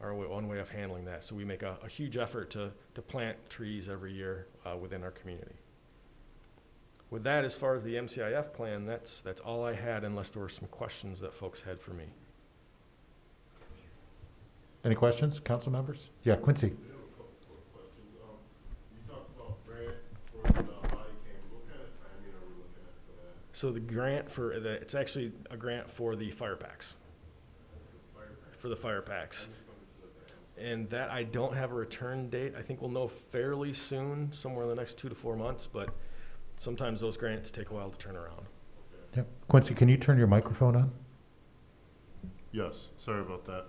Speaker 2: are one way of handling that. So we make a huge effort to plant trees every year within our community. With that, as far as the MCIF plan, that's all I had, unless there were some questions that folks had for me.
Speaker 1: Any questions, council members? Yeah, Quincy.
Speaker 2: So the grant it's actually a grant for the fire packs. For the fire packs. And that, I don't have a return date. I think we'll know fairly soon, somewhere in the next 2 to 4 months, but sometimes those grants take a while to turn around.
Speaker 1: Yeah. Quincy, can you turn your microphone on?
Speaker 17: Yes, sorry about that.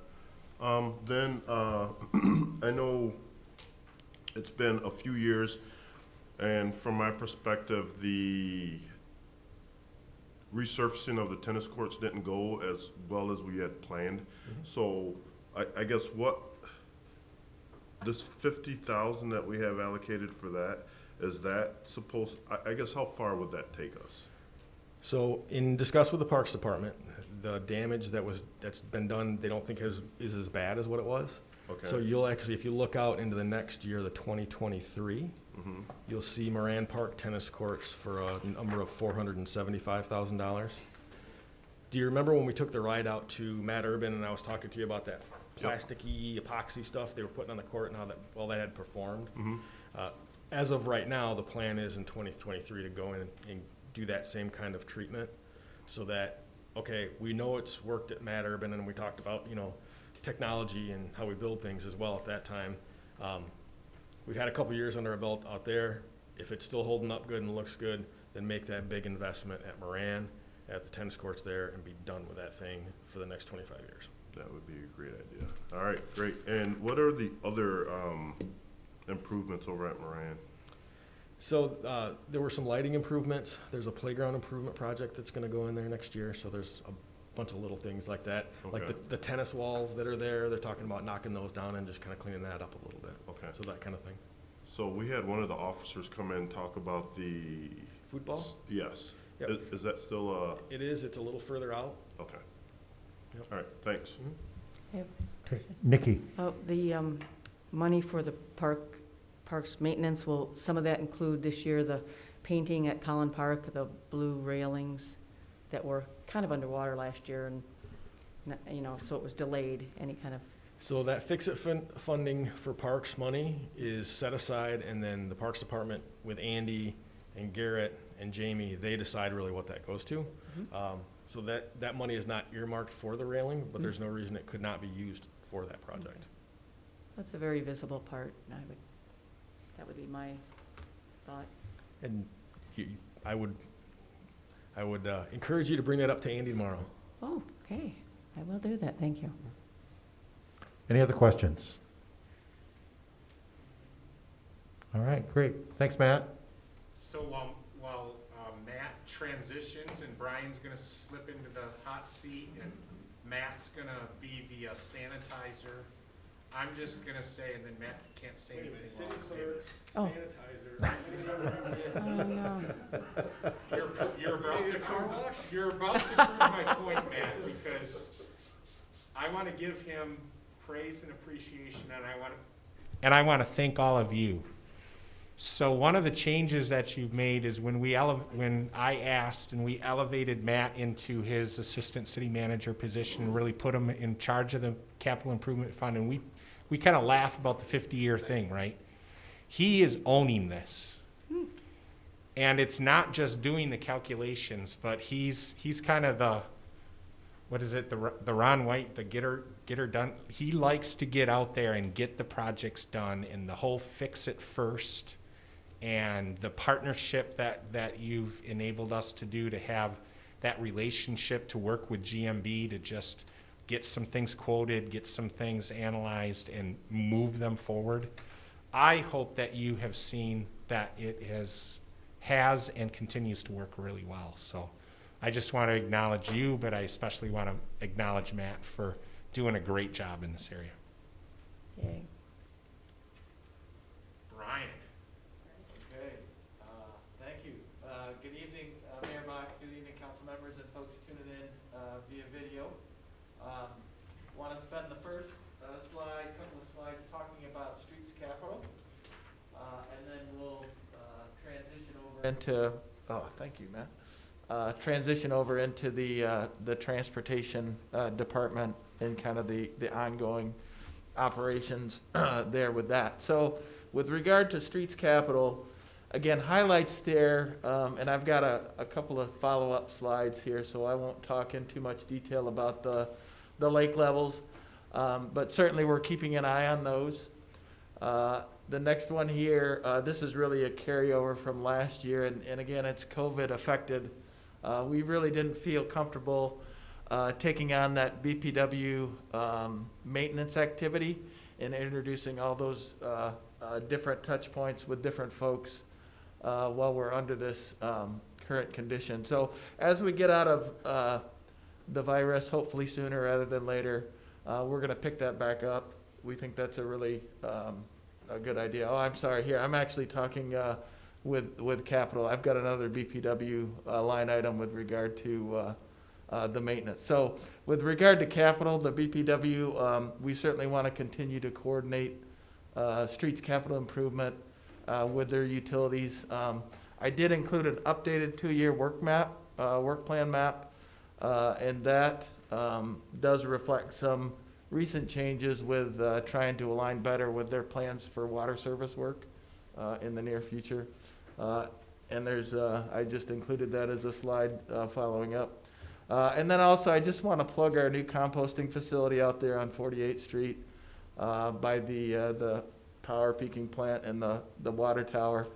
Speaker 17: I know it's been a few years, and from my perspective, the resurfacing of the tennis courts didn't go as well as we had planned. So I guess this 50,000 that we have allocated for that, is that supposed, I guess how far would that take us?
Speaker 2: So in discuss with the Parks Department, the damage that's been done, they don't think is as bad as what it was.
Speaker 17: Okay.
Speaker 2: So you'll actually, if you look out into the next year, the 2023, you'll see Moran Park tennis courts for a number of $475,000. Do you remember when we took the ride out to Matt Urban and I was talking to you about that plasticky epoxy stuff they were putting on the court and how that had performed? As of right now, the plan is in 2023 to go in and do that same kind of treatment, so that, okay, we know it's worked at Matt Urban, and we talked about, you know, technology and how we build things as well at that time. We've had a couple years under our belt out there. If it's still holding up good and looks good, then make that big investment at Moran, at the tennis courts there, and be done with that thing for the next 25 years.
Speaker 17: That would be a great idea. All right, great. And what are the other improvements over at Moran?
Speaker 2: So there were some lighting improvements. There's a playground improvement project that's going to go in there next year. So there's a bunch of little things like that.
Speaker 17: Okay.
Speaker 2: Like the tennis walls that are there, they're talking about knocking those down and just kind of cleaning that up a little bit.
Speaker 17: Okay.
Speaker 2: So that kind of thing.
Speaker 17: So we had one of the officers come in and talk about the...
Speaker 2: Football?
Speaker 17: Yes.
Speaker 2: Yep.
Speaker 17: Is that still
Speaker 2: It is. It's a little further out.
Speaker 17: okay.
Speaker 2: Yep.
Speaker 17: All right, thanks.
Speaker 1: Okay. Nikki?
Speaker 16: The money for the parks maintenance, will some of that include this year the painting at Collin Park, the blue railings that were kind of underwater last year, and you know, so it was delayed? Any kind of...
Speaker 2: So that fix-it funding for parks money is set aside, and then the Parks Department with Andy and Garrett and Jamie, they decide really what that goes to. So that money is not earmarked for the railing, but there's no reason it could not be used for that project.
Speaker 16: That's a very visible part. That would be my thought.
Speaker 2: And I would encourage you to bring that up to Andy tomorrow.
Speaker 16: Oh, okay. I will do that. Thank you.
Speaker 1: Any other questions? All right, great. Thanks, Matt.
Speaker 13: So while Matt transitions and Brian's gonna slip into the hot seat and Matt's gonna be the sanitizer, I'm just gonna say, and then Matt can't say anything while I'm saying
Speaker 16: Oh.
Speaker 13: this. You're about to prove my point, Matt, because I want to give him praise and appreciation, and I want to thank all of you. So one of the changes that you've made is when I asked and we elevated Matt into his assistant city manager position and really put him in charge of the capital improvement fund, and we kind of laugh about the 50-year thing, right? He is owning this. And it's not just doing the calculations, but he's kind of the, what is it, the Ron White, the get her done. He likes to get out there and get the projects done, and the whole fix it first, and the partnership that you've enabled us to do, to have that relationship, to work with GMB, to just get some things quoted, get some things analyzed, and move them forward. I hope that you have seen that it has and continues to work really well. So I just want to acknowledge you, but I especially want to acknowledge Matt for doing a great job in this area.
Speaker 16: Yay.
Speaker 13: Brian. Okay.
Speaker 17: into, oh, thank you, Matt. Transition over into the transportation department and kind of the ongoing operations there with that. So with regard to streets capital, again, highlights there, and I've got a couple of follow-up slides here, so I won't talk in too much detail about the lake levels, but certainly we're keeping an eye on those. The next one here, this is really a carryover from last year, and again, it's COVID affected. We really didn't feel comfortable taking on that BPW maintenance activity and introducing all those different touch points with different folks while we're under this current condition. So as we get out of the virus, hopefully sooner rather than later, we're going to pick that back up. We think that's a really a good idea. Oh, I'm sorry. Here, I'm actually talking with capital. I've got another BPW line item with regard to the maintenance. So with regard to capital, the BPW, we certainly want to continue to coordinate streets capital improvement with their utilities. I did include an updated 2-year work plan map, and that does reflect some recent changes with trying to align better with their plans for water service work in the near future. And there's, I just included that as a slide following up. And then also, I just want to plug our new composting facility out there on 48th Street by the power peaking plant and the water tower.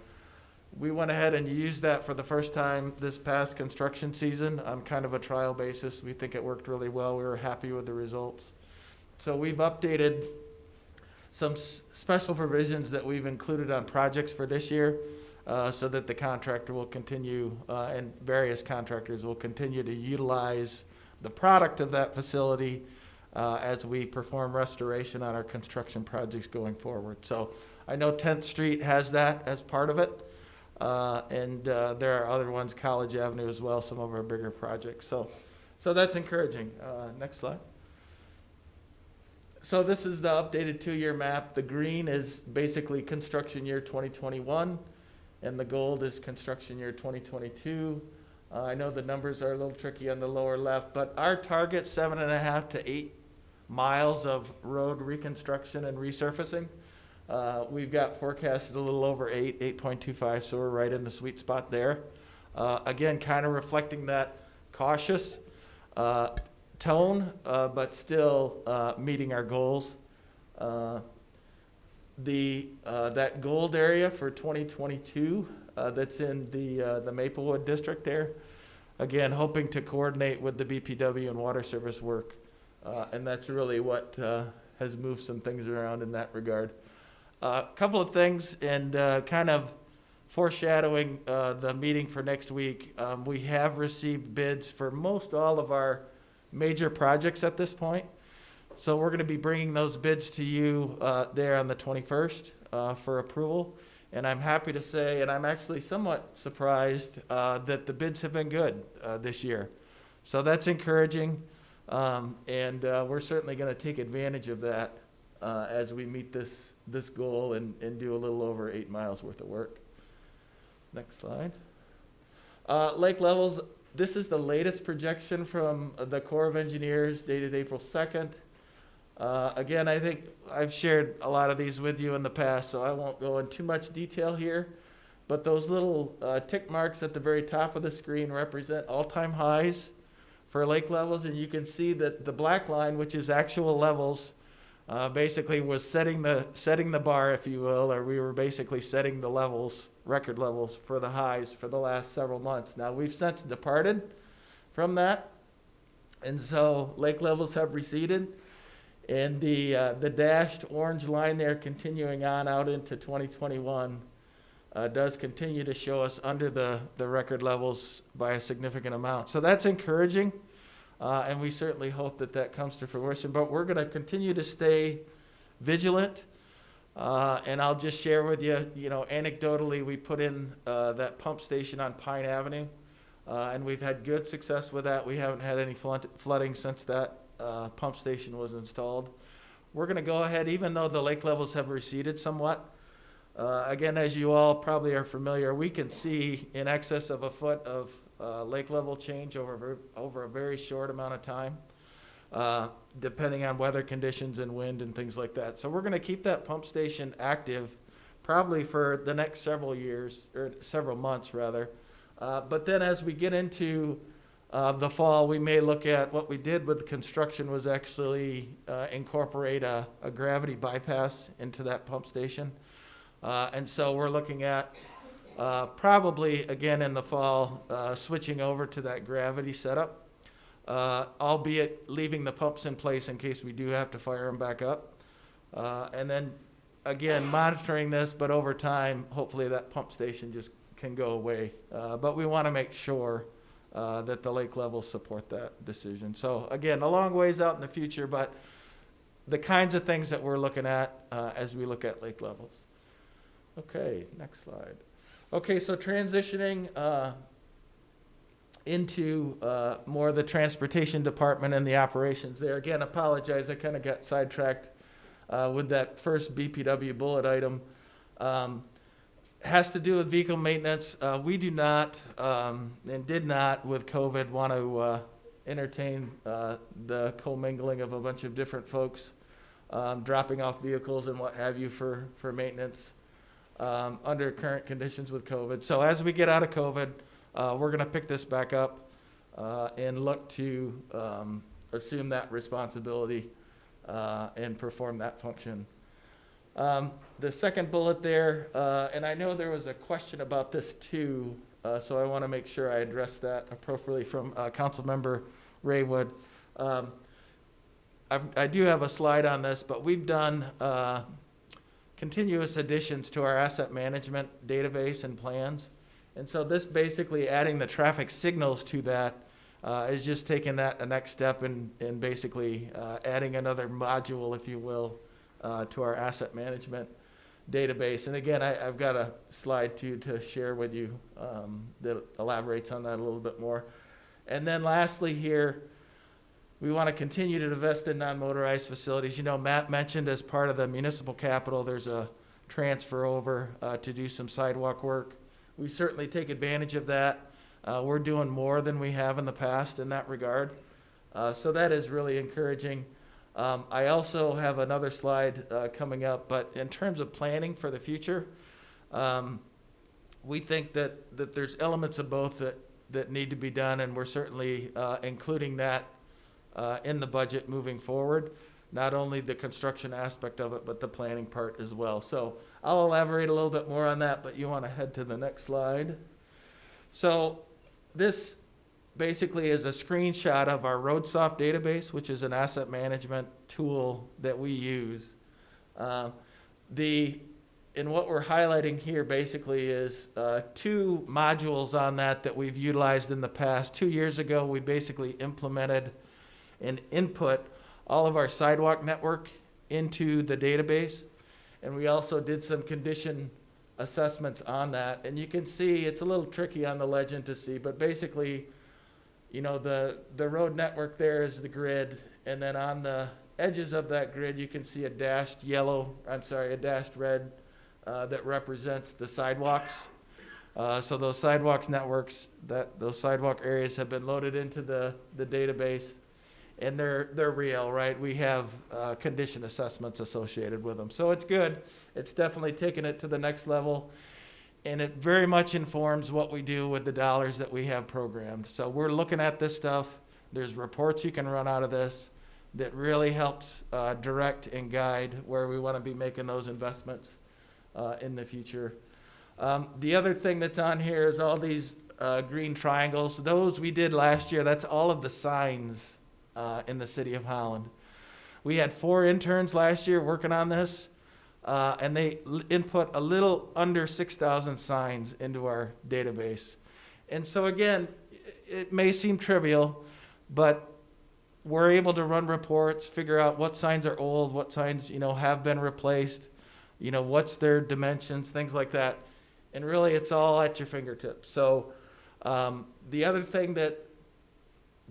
Speaker 17: We went ahead and used that for the first time this past construction season on kind of a trial basis. We think it worked really well. We were happy with the results. So we've updated some special provisions that we've included on projects for this year so that the contractor will continue and various contractors will continue to utilize the product of that facility as we perform restoration on our construction projects going forward. So I know 10th Street has that as part of it. And there are other ones, College Avenue as well, some of our bigger projects. So that's encouraging. Next slide. So this is the updated 2-year map. The green is basically construction year 2021, and the gold is construction year 2022. I know the numbers are a little tricky on the lower left, but our target 7.5 to 8 miles of road reconstruction and resurfacing. We've got forecasted a little over 8.25, so we're right in the sweet spot there. Again, kind of reflecting that cautious tone, but still meeting our goals. That gold area for 2022 that's in the Maplewood district there, again, hoping to coordinate with the BPW and water service work. And that's really what has moved some things around in that regard. A couple of things, and kind of foreshadowing the meeting for next week. We have received bids for most all of our major projects at this point. So we're going to be bringing those bids to you there on the 21st for approval. And I'm happy to say, and I'm actually somewhat surprised that the bids have been good this year. So that's encouraging. And we're certainly going to take advantage of that as we meet this goal and do a little over 8 miles worth of work. Next slide. Lake levels, this is the latest projection from the Corps of Engineers dated April 2nd. Again, I think I've shared a lot of these with you in the past, so I won't go in too much detail here. But those little tick marks at the very top of the screen represent all-time highs for lake levels, and you can see that the black line, which is actual levels, basically was setting the bar, if you will, or we were basically setting the levels, record levels for the highs for the last several months. Now we've since departed from that, and so lake levels have receded, and the dashed orange line there continuing on out into 2021 does continue to show us under the record levels by a significant amount. So that's encouraging. And we certainly hope that comes to fruition. But we're going to continue to stay vigilant. And I'll just share with you, anecdotally, we put in that pump station on Pine Avenue. And we've had good success with that. We haven't had any flooding since that pump station was installed. We're going to go ahead, even though the lake levels have receded somewhat, Again, as you all probably are familiar, we can see in excess of a foot of lake level change over a very short amount of time, depending on weather conditions and wind and things like that. So we're going to keep that pump station active probably for the next several years, or several months rather. But then as we get into the fall, we may look at what we did with the construction was actually incorporate a gravity bypass into that pump station. And so we're looking at probably again in the fall switching over to that gravity setup, albeit leaving the pumps in place in case we do have to fire them back up. And then again, monitoring this, but over time, hopefully that pump station just can go away. But we want to make sure that the lake levels support that decision. So again, a long ways out in the future, but the kinds of things that we're looking at as we look at lake levels. Okay, next slide. Okay, so transitioning into more of the transportation department and the operations there. Again, apologize, I kind of got sidetracked with that first BPW bullet item. Has to do with vehicle maintenance. We do not, and did not with COVID, want to entertain the commingling of a bunch of different folks, dropping off vehicles and what have you for maintenance under current conditions with COVID. So as we get out of COVID, we're going to pick this back up and look to assume that responsibility and perform that function. The second bullet there, and I know there was a question about this too, so I want to make sure I address that appropriately from Councilmember Raywood. I do have a slide on this, but we've done continuous additions to our asset management database and plans. And so this basically adding the traffic signals to that is just taking that a next step and basically adding another module, if you will, to our asset management database. And again, I've got a slide too to share with you that elaborates on that a little bit more. And then lastly here, we want to continue to invest in non-motorized facilities. You know, Matt mentioned as part of the municipal capital, there's a transfer over to do some sidewalk work. We certainly take advantage of that. We're doing more than we have in the past in that regard. So that is really encouraging. I also have another slide coming up, but in terms of planning for the future, we think that there's elements of both that need to be done, and we're certainly including that in the budget moving forward, not only the construction aspect of it, but the planning part as well. So I'll elaborate a little bit more on that, but you want to head to the next slide. So this basically is a screenshot of our RoadSoft database, which is an asset management tool that we use. And what we're highlighting here basically is two modules on that we've utilized in the past. 2 years ago, we basically implemented and input all of our sidewalk network into the database. And we also did some condition assessments on that. And you can see, it's a little tricky on the legend to see, but basically, you know, the road network there is the grid. And then on the edges of that grid, you can see a dashed red that represents the sidewalks. So those sidewalks networks, those sidewalk areas have been loaded into the database. And they're real, right? We have condition assessments associated with them. So it's good. It's definitely taken it to the next level. And it very much informs what we do with the dollars that we have programmed. So we're looking at this stuff. There's reports you can run out of this that really helps direct and guide where we want to be making those investments in the future. The other thing that's on here is all these green triangles. Those we did last year. That's all of the signs in the city of Holland. We had 4 interns last year working on this, and they input a little under 6,000 signs into our database. And so again, it may seem trivial, but we're able to run reports, figure out what signs are old, what signs, you know, have been replaced, you know, what's their dimensions, things like that. And really, it's all at your fingertips. So the other thing that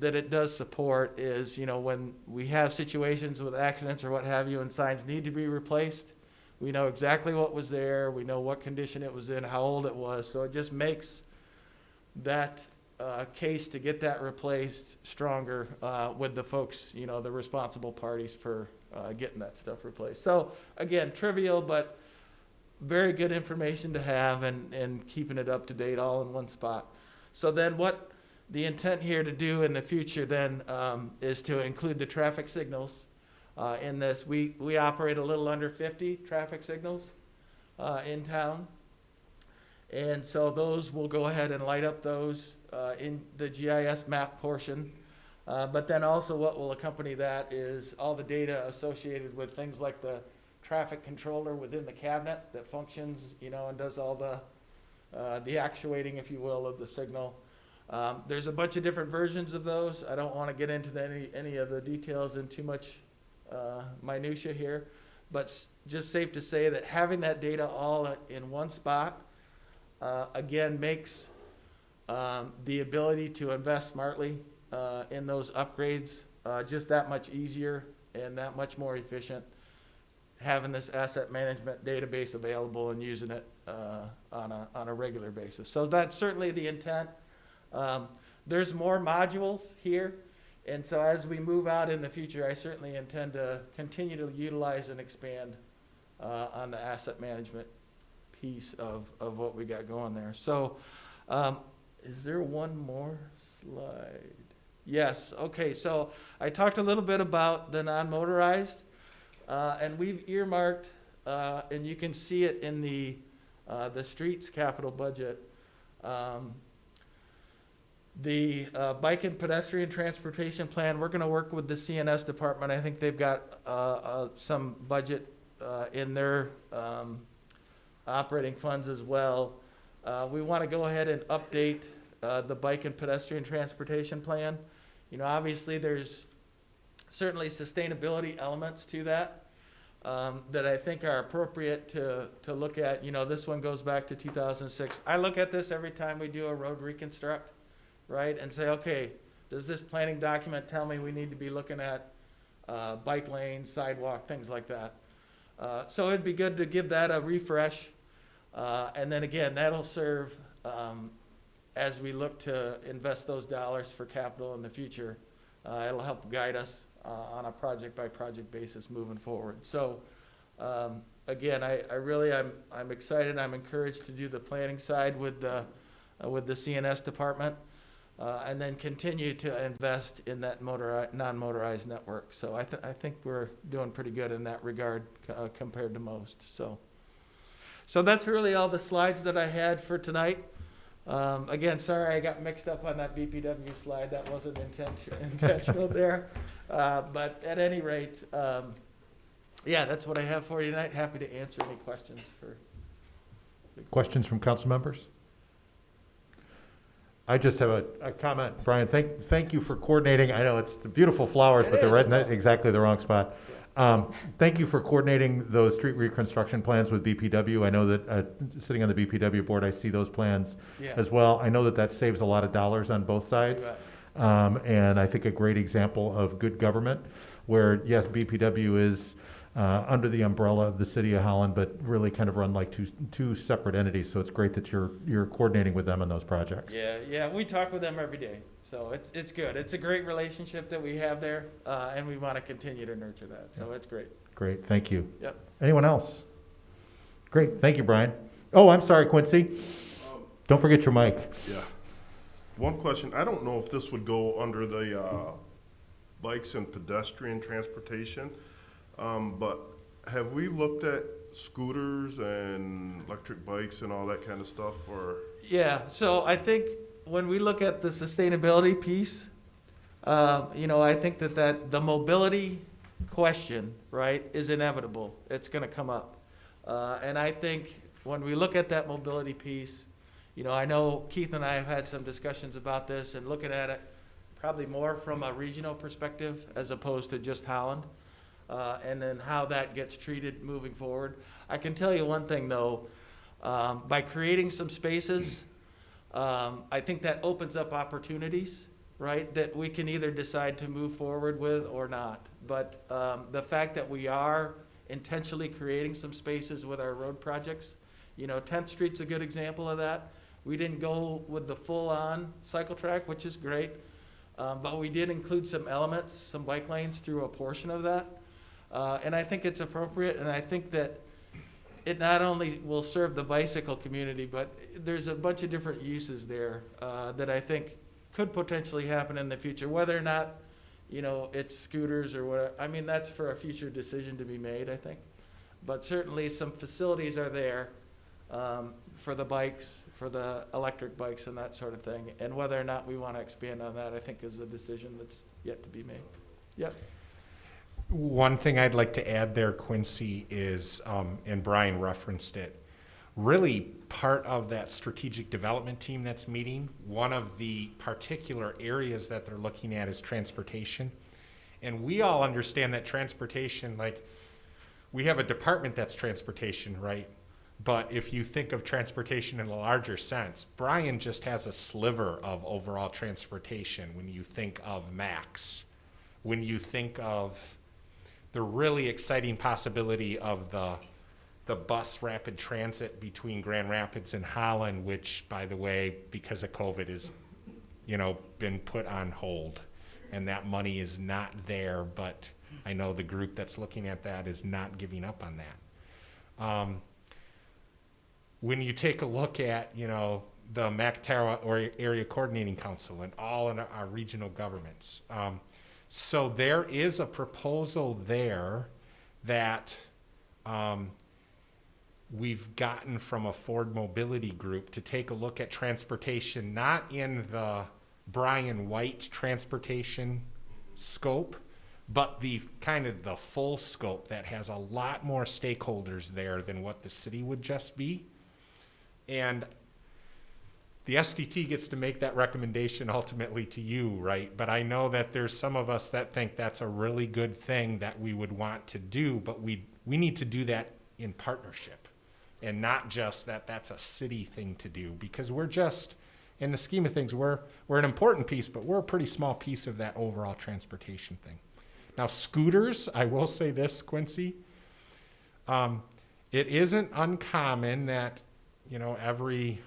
Speaker 17: it does support is, you know, when we have situations with accidents or what have you and signs need to be replaced, We know exactly what was there. We know what condition it was in, how old it was. So it just makes that case to get that replaced stronger with the folks, you know, the responsible parties for getting that stuff replaced. So again, trivial, but very good information to have, and keeping it up to date all in one spot. So then what the intent here to do in the future then is to include the traffic signals in this. We operate a little under 50 traffic signals in town. And so those, we'll go ahead and light up those in the GIS map portion. But then also what will accompany that is all the data associated with things like the traffic controller within the cabinet that functions, you know, and does all the actuating, if you will, of the signal. There's a bunch of different versions of those. I don't want to get into any of the details in too much minutia here, but just safe to say that having that data all in one spot, again, makes the ability to invest smartly in those upgrades just that much easier and that much more efficient, having this asset management database available and using it on a regular basis. So that's certainly the intent. There's more modules here, and so as we move out in the future, I certainly intend to continue to utilize and expand on the asset management piece of what we got going there. So is there one more slide? Yes. Okay, so I talked a little bit about the non-motorized, and we've earmarked, and you can see it in the streets capital budget, the bike and pedestrian transportation plan. We're going to work with the CNS department. I think they've got some budget in their operating funds as well. We want to go ahead and update the bike and pedestrian transportation plan. You know, obviously there's certainly sustainability elements to that that I think are appropriate to look at. You know, this one goes back to 2006. I look at this every time we do a road reconstruct, right, and say, okay, does this planning document tell me we need to be looking at bike lanes, sidewalk, things like that? So it'd be good to give that a refresh. And then again, that'll serve as we look to invest those dollars for capital in the future. It'll help guide us on a project-by-project basis moving forward. So again, I'm excited. I'm encouraged to do the planning side with the CNS department, and then continue to invest in that non-motorized network. So I think we're doing pretty good in that regard compared to most. So that's really all the slides that I had for tonight. Again, sorry I got mixed up on that BPW slide. That wasn't intentional there. But at any rate, yeah, that's what I have for you tonight. Happy to answer any questions.
Speaker 1: Questions from council members? I just have a comment. Brian, thank you for coordinating. I know it's the beautiful flowers, but they're right in exactly the wrong spot. Thank you for coordinating those street reconstruction plans with BPW. I know that sitting on the BPW board, I see those plans as well. I know that saves a lot of dollars on both sides. And I think a great example of good government where, yes, BPW is under the umbrella of the city of Holland, but really kind of run like two separate entities. So it's great that you're coordinating with them on those projects.
Speaker 17: Yeah, we talk with them every day. So it's good. It's a great relationship that we have there, and we want to continue to nurture that. So it's great.
Speaker 1: Great, thank you.
Speaker 17: Yep.
Speaker 1: Anyone else? Great, thank you, Brian. Oh, I'm sorry, Quincy. Don't forget your mic.
Speaker 16: Yeah. One question. I don't know if this would go under the bikes and pedestrian transportation, but have we looked at scooters and electric bikes and all that kind of stuff? Or
Speaker 17: yeah, so I think when we look at the sustainability piece, I think that the mobility question, right, is inevitable. It's going to come up. And I think when we look at that mobility piece, I know Keith and I have had some discussions about this and looking at it probably more from a regional perspective as opposed to just Holland, and then how that gets treated moving forward. I can tell you one thing, though, by creating some spaces, I think that opens up opportunities, right, that we can either decide to move forward with or not. But the fact that we are intentionally creating some spaces with our road projects. You know, 10th Street's a good example of that. We didn't go with the full-on cycle track, which is great, but we did include some elements, some bike lanes through a portion of that. And I think it's appropriate, and I think that it not only will serve the bicycle community, but there's a bunch of different uses there that I think could potentially happen in the future, whether or not, you know, it's scooters or whatever. I mean, that's for a future decision to be made, I think. But certainly some facilities are there for the bikes, for the electric bikes and that sort of thing. And whether or not we want to expand on that, I think is a decision that's yet to be made. Yep.
Speaker 13: One thing I'd like to add there, Quincy, is, and Brian referenced it, really part of that strategic development team that's meeting, one of the particular areas that they're looking at is transportation. And we all understand that transportation, like, we have a department that's transportation, right? But if you think of transportation in a larger sense, Brian just has a sliver of overall transportation when you think of MAX, when you think of the really exciting possibility of the bus rapid transit between Grand Rapids and Holland, which, by the way, because of COVID is, you know, been put on hold. And that money is not there, but I know the group that's looking at that is not giving up on that. When you take a look at, you know, the McTarra or Area Coordinating Council and all in our regional governments, so there is a proposal there that we've gotten from a Ford Mobility Group to take a look at transportation, not in the Brian White transportation scope, but the kind of the full scope that has a lot more stakeholders there than what the city would just be. And the SDT gets to make that recommendation ultimately to you, right? But I know that there's some of us that think that's a really good thing that we would want to do, but we need to do that in partnership and not just that that's a city thing to do, because we're just, in the scheme of things, we're an important piece, but we're a pretty small piece of that overall transportation thing. Now, scooters, I will say this, Quincy, it isn't uncommon that, you know, every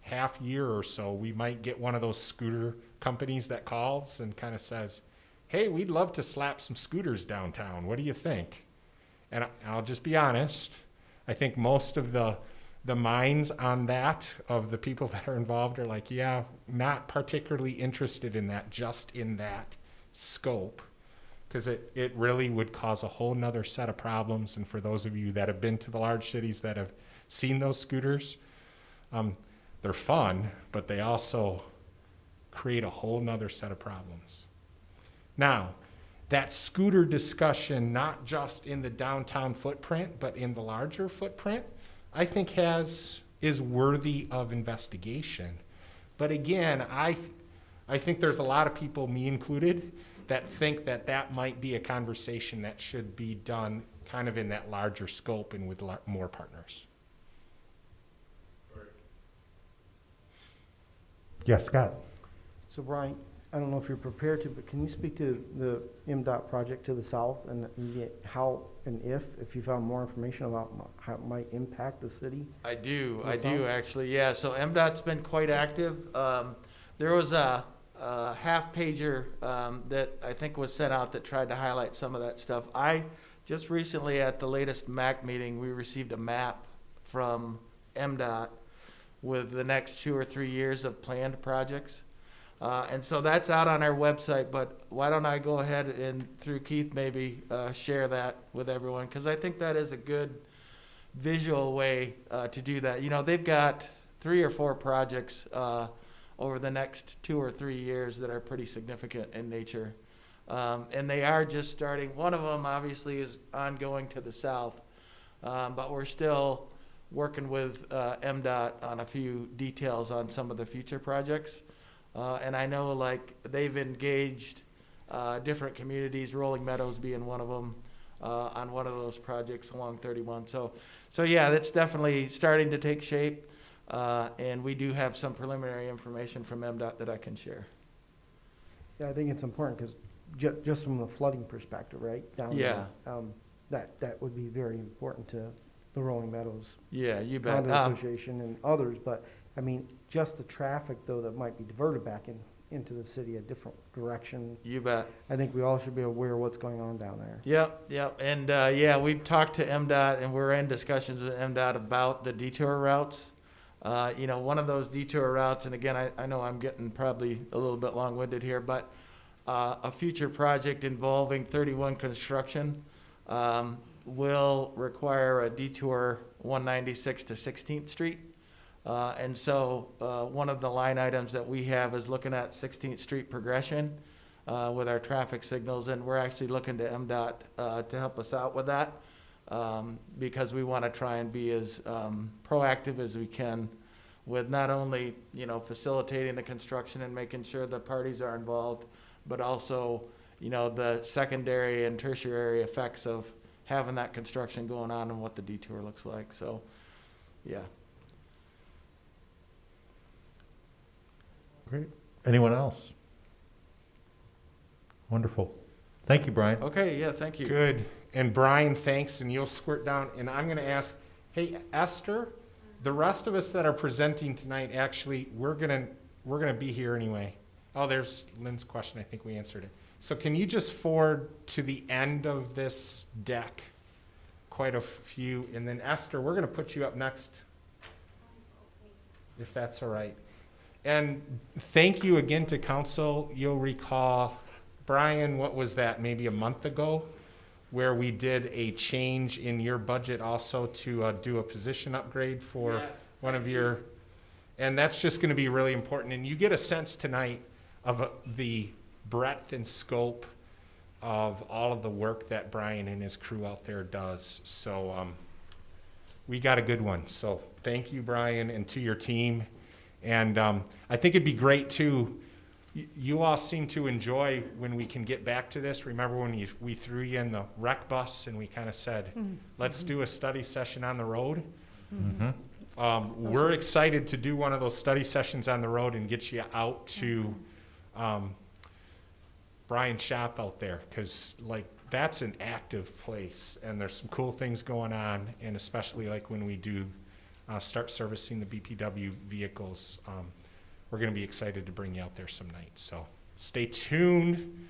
Speaker 13: half year or so, we might get one of those scooter companies that calls and kind of says, hey, we'd love to slap some scooters downtown. What do you think? And I'll just be honest. I think most of the minds on that, of the people that are involved, are like, yeah, not particularly interested in that, just in that scope, because it really would cause a whole nother set of problems. And for those of you that have been to the large cities that have seen those scooters, they're fun, but they also create a whole nother set of problems. Now, that scooter discussion, not just in the downtown footprint, but in the larger footprint, I think is worthy of investigation. But again, I think there's a lot of people, me included, that think that might be a conversation that should be done kind of in that larger scope and with more partners.
Speaker 1: Yes, Scott.
Speaker 20: So Brian, I don't know if you're prepared to, but can you speak to the MDOT project to the south and how and if you found more information about how it might impact the city?
Speaker 17: I do actually, yeah. So MDOT's been quite active. There was a half pager that I think was sent out that tried to highlight some of that stuff. I just recently at the latest MAC meeting, we received a map from MDOT with the next 2 or 3 years of planned projects. And so that's out on our website, but why don't I go ahead and, through Keith, maybe share that with everyone, because I think that is a good visual way to do that. You know, they've got 3 or 4 projects over the next 2 or 3 years that are pretty significant in nature. And they are just starting. One of them obviously is ongoing to the south, but we're still working with MDOT on a few details on some of the future projects. And I know, like, they've engaged different communities, Rolling Meadows being one of them, on one of those projects along 31. So yeah, that's definitely starting to take shape. And we do have some preliminary information from MDOT that I can share.
Speaker 20: Yeah, I think it's important because just from the flooding perspective, right? Down
Speaker 17: Yeah.
Speaker 20: there, that would be very important to the Rolling Meadows
Speaker 17: Yeah, you bet.
Speaker 20: Condo Association and others, but, I mean, just the traffic, though, that might be diverted back into the city a different direction.
Speaker 17: You bet.
Speaker 20: I think we all should be aware of what's going on down there.
Speaker 17: Yep. And, yeah, we've talked to MDOT, and we're in discussions with MDOT about the detour routes. One of those detour routes, and again, I know I'm getting probably a little bit long-winded here, but a future project involving 31 construction will require a detour 196 to 16th Street. And so one of the line items that we have is looking at 16th Street progression with our traffic signals, and we're actually looking to MDOT to help us out with that because we want to try and be as proactive as we can with not only, facilitating the construction and making sure the parties are involved, but also, the secondary and tertiary effects of having that construction going on and what the detour looks like. So, yeah.
Speaker 1: Great. Anyone else? Wonderful. Thank you, Brian.
Speaker 17: Okay, yeah, thank you.
Speaker 13: Good. And Brian, thanks, and you'll squirt down. And I'm going to ask, hey, Esther, the rest of us that are presenting tonight, actually, we're gonna be here anyway. Oh, there's Lynn's question. I think we answered it. So can you just forward to the end of this deck quite a few? And then Esther, we're going to put you up next, if that's all right. And thank you again to council. You'll recall, Brian, what was that, maybe a month ago, where we did a change in your budget also to do a position upgrade for one of your, and that's just going to be really important. And you get a sense tonight of the breadth and scope of all of the work that Brian and his crew out there does. So we got a good one. So thank you, Brian, and to your team. And I think it'd be great too. You all seem to enjoy when we can get back to this. Remember when we threw you in the rec bus and we kind of said, let's do a study session on the road? We're excited to do one of those study sessions on the road and get you out to Brian's shop out there, because that's an active place and there's some cool things going on, and especially when we do start servicing the BPW vehicles, we're going to be excited to bring you out there some nights. So stay tuned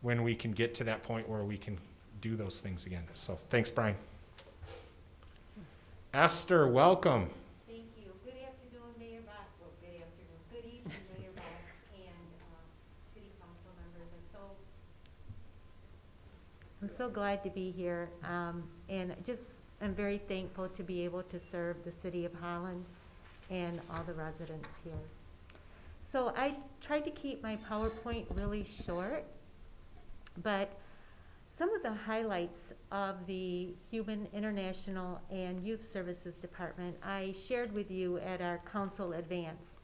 Speaker 13: when we can get to that point where we can do those things again. So thanks, Brian. Esther, welcome.
Speaker 16: Thank you. Good afternoon, Mayor Box. Well, good afternoon. Good evening, Mayor Box and City Council members. I'm so glad to be here, and I'm very thankful to be able to serve the City of Holland and all the residents here. So I tried to keep my PowerPoint really short, but some of the highlights of the Human, International, and Youth Services Department I shared with you at our council advance.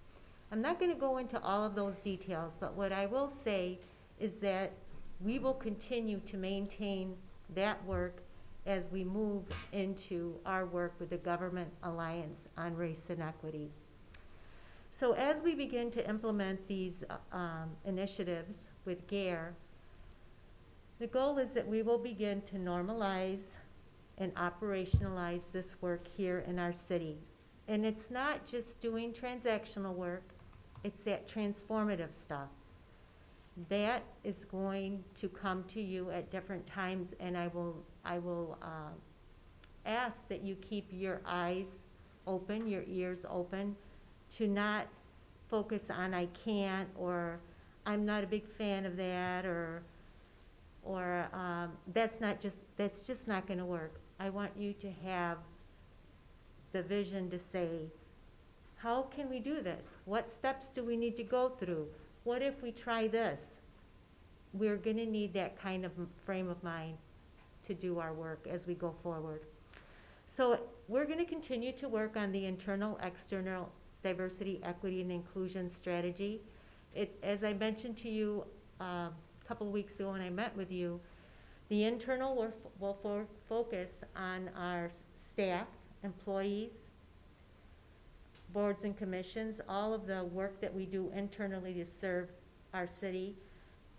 Speaker 16: I'm not going to go into all of those details, but what I will say is that we will continue to maintain that work as we move into our work with the Government Alliance on Race and Equity. So as we begin to implement these initiatives with GARE, the goal is that we will begin to normalize and operationalize this work here in our city. And it's not just doing transactional work, it's that transformative stuff. That is going to come to you at different times, and I will ask that you keep your eyes open, your ears open, to not focus on I can't, or I'm not a big fan of that, or that's just not going to work. I want you to have the vision to say, how can we do this? What steps do we need to go through? What if we try this? We're going to need that kind of frame of mind to do our work as we go forward. So we're going to continue to work on the internal, external diversity, equity, and inclusion strategy. As I mentioned to you a couple of weeks ago when I met with you, the internal will focus on our staff, employees, boards and commissions, all of the work that we do internally to serve our city.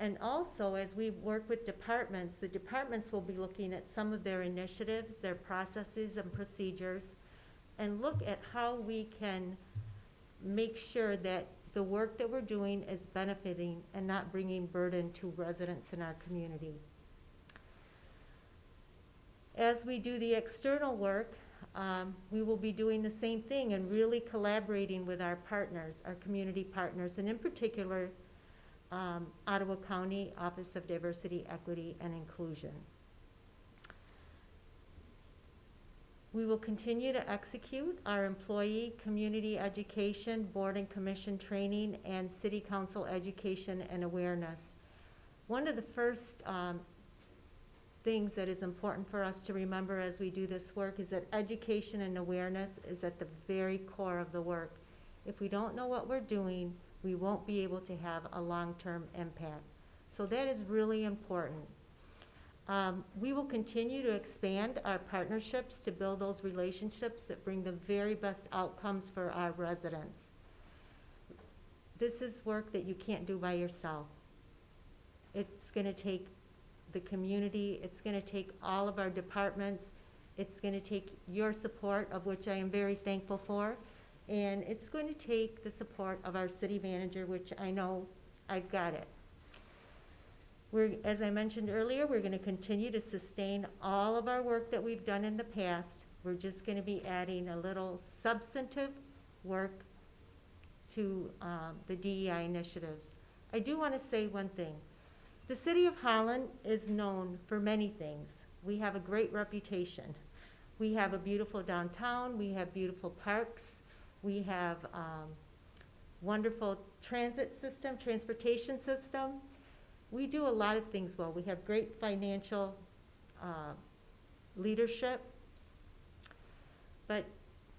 Speaker 17: And also, as we work with departments, the departments will be looking at some of their initiatives, their processes and procedures, and look at how we can make sure that the work that we're doing is benefiting and not bringing burden to residents in our community. As we do the external work, we will be doing the same thing and really collaborating with our partners, our community partners, and in particular, Ottawa County Office of Diversity, Equity, and Inclusion. We will continue to execute our employee community education, board and commission training, and city council education and awareness. One of the first things that is important for us to remember as we do this work is that education and awareness is at the very core of the work. If we don't know what we're doing, we won't be able to have a long-term impact. So that is really important. We will continue to expand our partnerships to build those relationships that bring the very best outcomes for our residents. This is work that you can't do by yourself. It's going to take the community, it's going to take all of our departments, it's going to take your support, of which I am very thankful for, and it's going to take the support of our city manager, which I know I've got it. As I mentioned earlier, we're going to continue to sustain all of our work that we've done in the past. We're just going to be adding a little substantive work to the DEI initiatives. I do want to say one thing. The City of Holland is known for many things. We have a great reputation. We have a beautiful downtown. We have beautiful parks. We have wonderful transportation system. We do a lot of things well. We have great financial leadership. But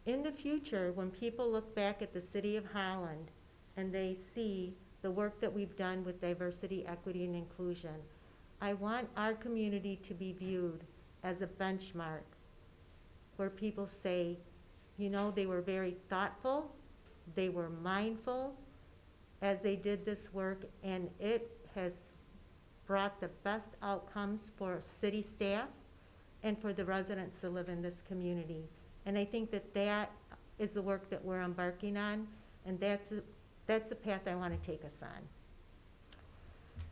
Speaker 17: in the future, when people look back at the City of Holland and they see the work that we've done with diversity, equity, and inclusion, I want our community to be viewed as a benchmark where people say, you know, they were very thoughtful, they were mindful as they did this work, and it has brought the best outcomes for city staff and for the residents that live in this community. And I think that that is the work that we're embarking on, and that's the path I want to take us on.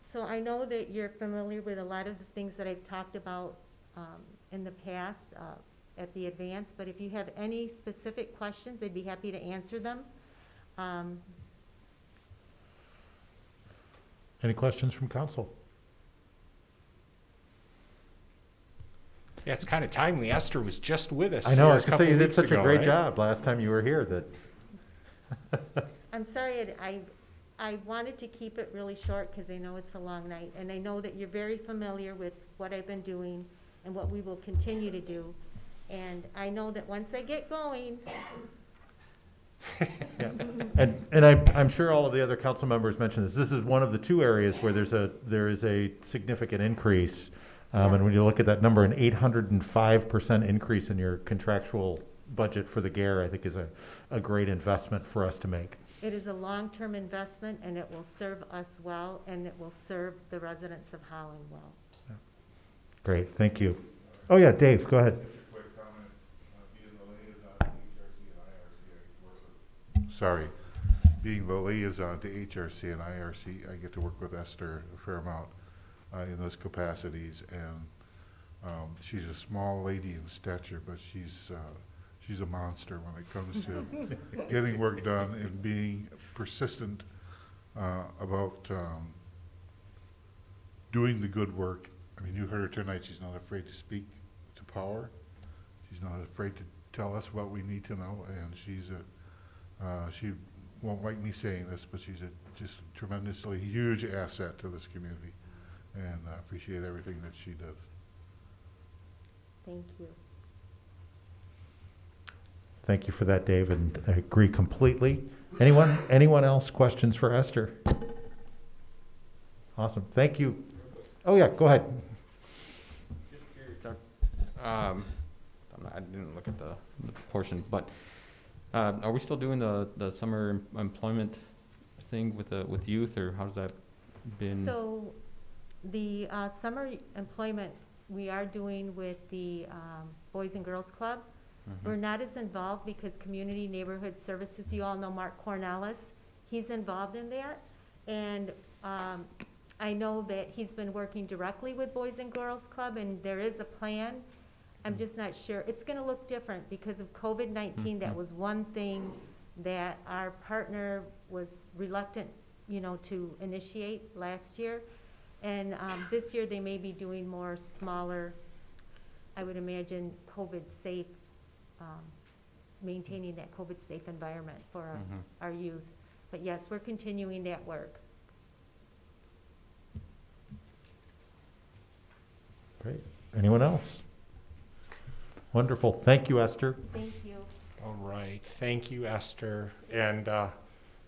Speaker 17: So I know that you're familiar with a lot of the things that I've talked about in the past at the advance, but if you have any specific questions, I'd be happy to answer them.
Speaker 1: Any questions from council?
Speaker 13: Yeah, it's kind of timely. Esther was just with us.
Speaker 1: I know, I
Speaker 13: here
Speaker 1: was going to say, you did
Speaker 13: weeks
Speaker 1: such a
Speaker 13: ago,
Speaker 1: great
Speaker 13: right?
Speaker 1: job last time you were here that.
Speaker 17: I'm sorry, I wanted to keep it really short because I know it's a long night, and I know that you're very familiar with what I've been doing and what we will continue to do. And I know that once I get going,
Speaker 1: Yeah. And I'm sure all of the other council members mentioned this. This is one of the two areas where there is a significant increase. And when you look at that number, an 805% increase in your contractual budget for the GARE, I think is a great investment for us to make.
Speaker 17: it is a long-term investment, and it will serve us well, and it will serve the residents of Holland well.
Speaker 1: Great, thank you. Oh yeah, Dave, go ahead.
Speaker 15: Sorry. Being the liaison to HRC and IRC, I get to work with Esther a fair amount in those capacities. And she's a small lady in stature, but she's a monster when it comes to getting work done and being persistent about doing the good work. I mean, you heard her tonight. She's not afraid to speak to power. She's not afraid to tell us what we need to know. And she's she won't like me saying this, but she's just a tremendously huge asset to this community. And I appreciate everything that she does.
Speaker 17: Thank you.
Speaker 1: Thank you for that, Dave, and I agree completely. Anyone else questions for Esther? Awesome, thank you. Oh yeah, go ahead.
Speaker 16: I didn't look at the portion, but are we still doing the summer employment thing with youth, or how does that
Speaker 1: been?
Speaker 17: So the summer employment we are doing with the Boys and Girls Club. We're not as involved because Community Neighborhood Services, you all know Mark Cornelis, he's involved in that. And I know that he's been working directly with Boys and Girls Club, and there is a plan. I'm just not sure. It's gonna look different because of COVID-19. That was one thing that our partner was reluctant, you know, to initiate last year. And this year they may be doing more smaller, I would imagine, COVID-safe, maintaining that COVID-safe environment for our youth. But yes, we're continuing that work.
Speaker 1: Great. Anyone else? Wonderful. Thank you, Esther.
Speaker 17: Thank you.
Speaker 13: All right, thank you, Esther. And I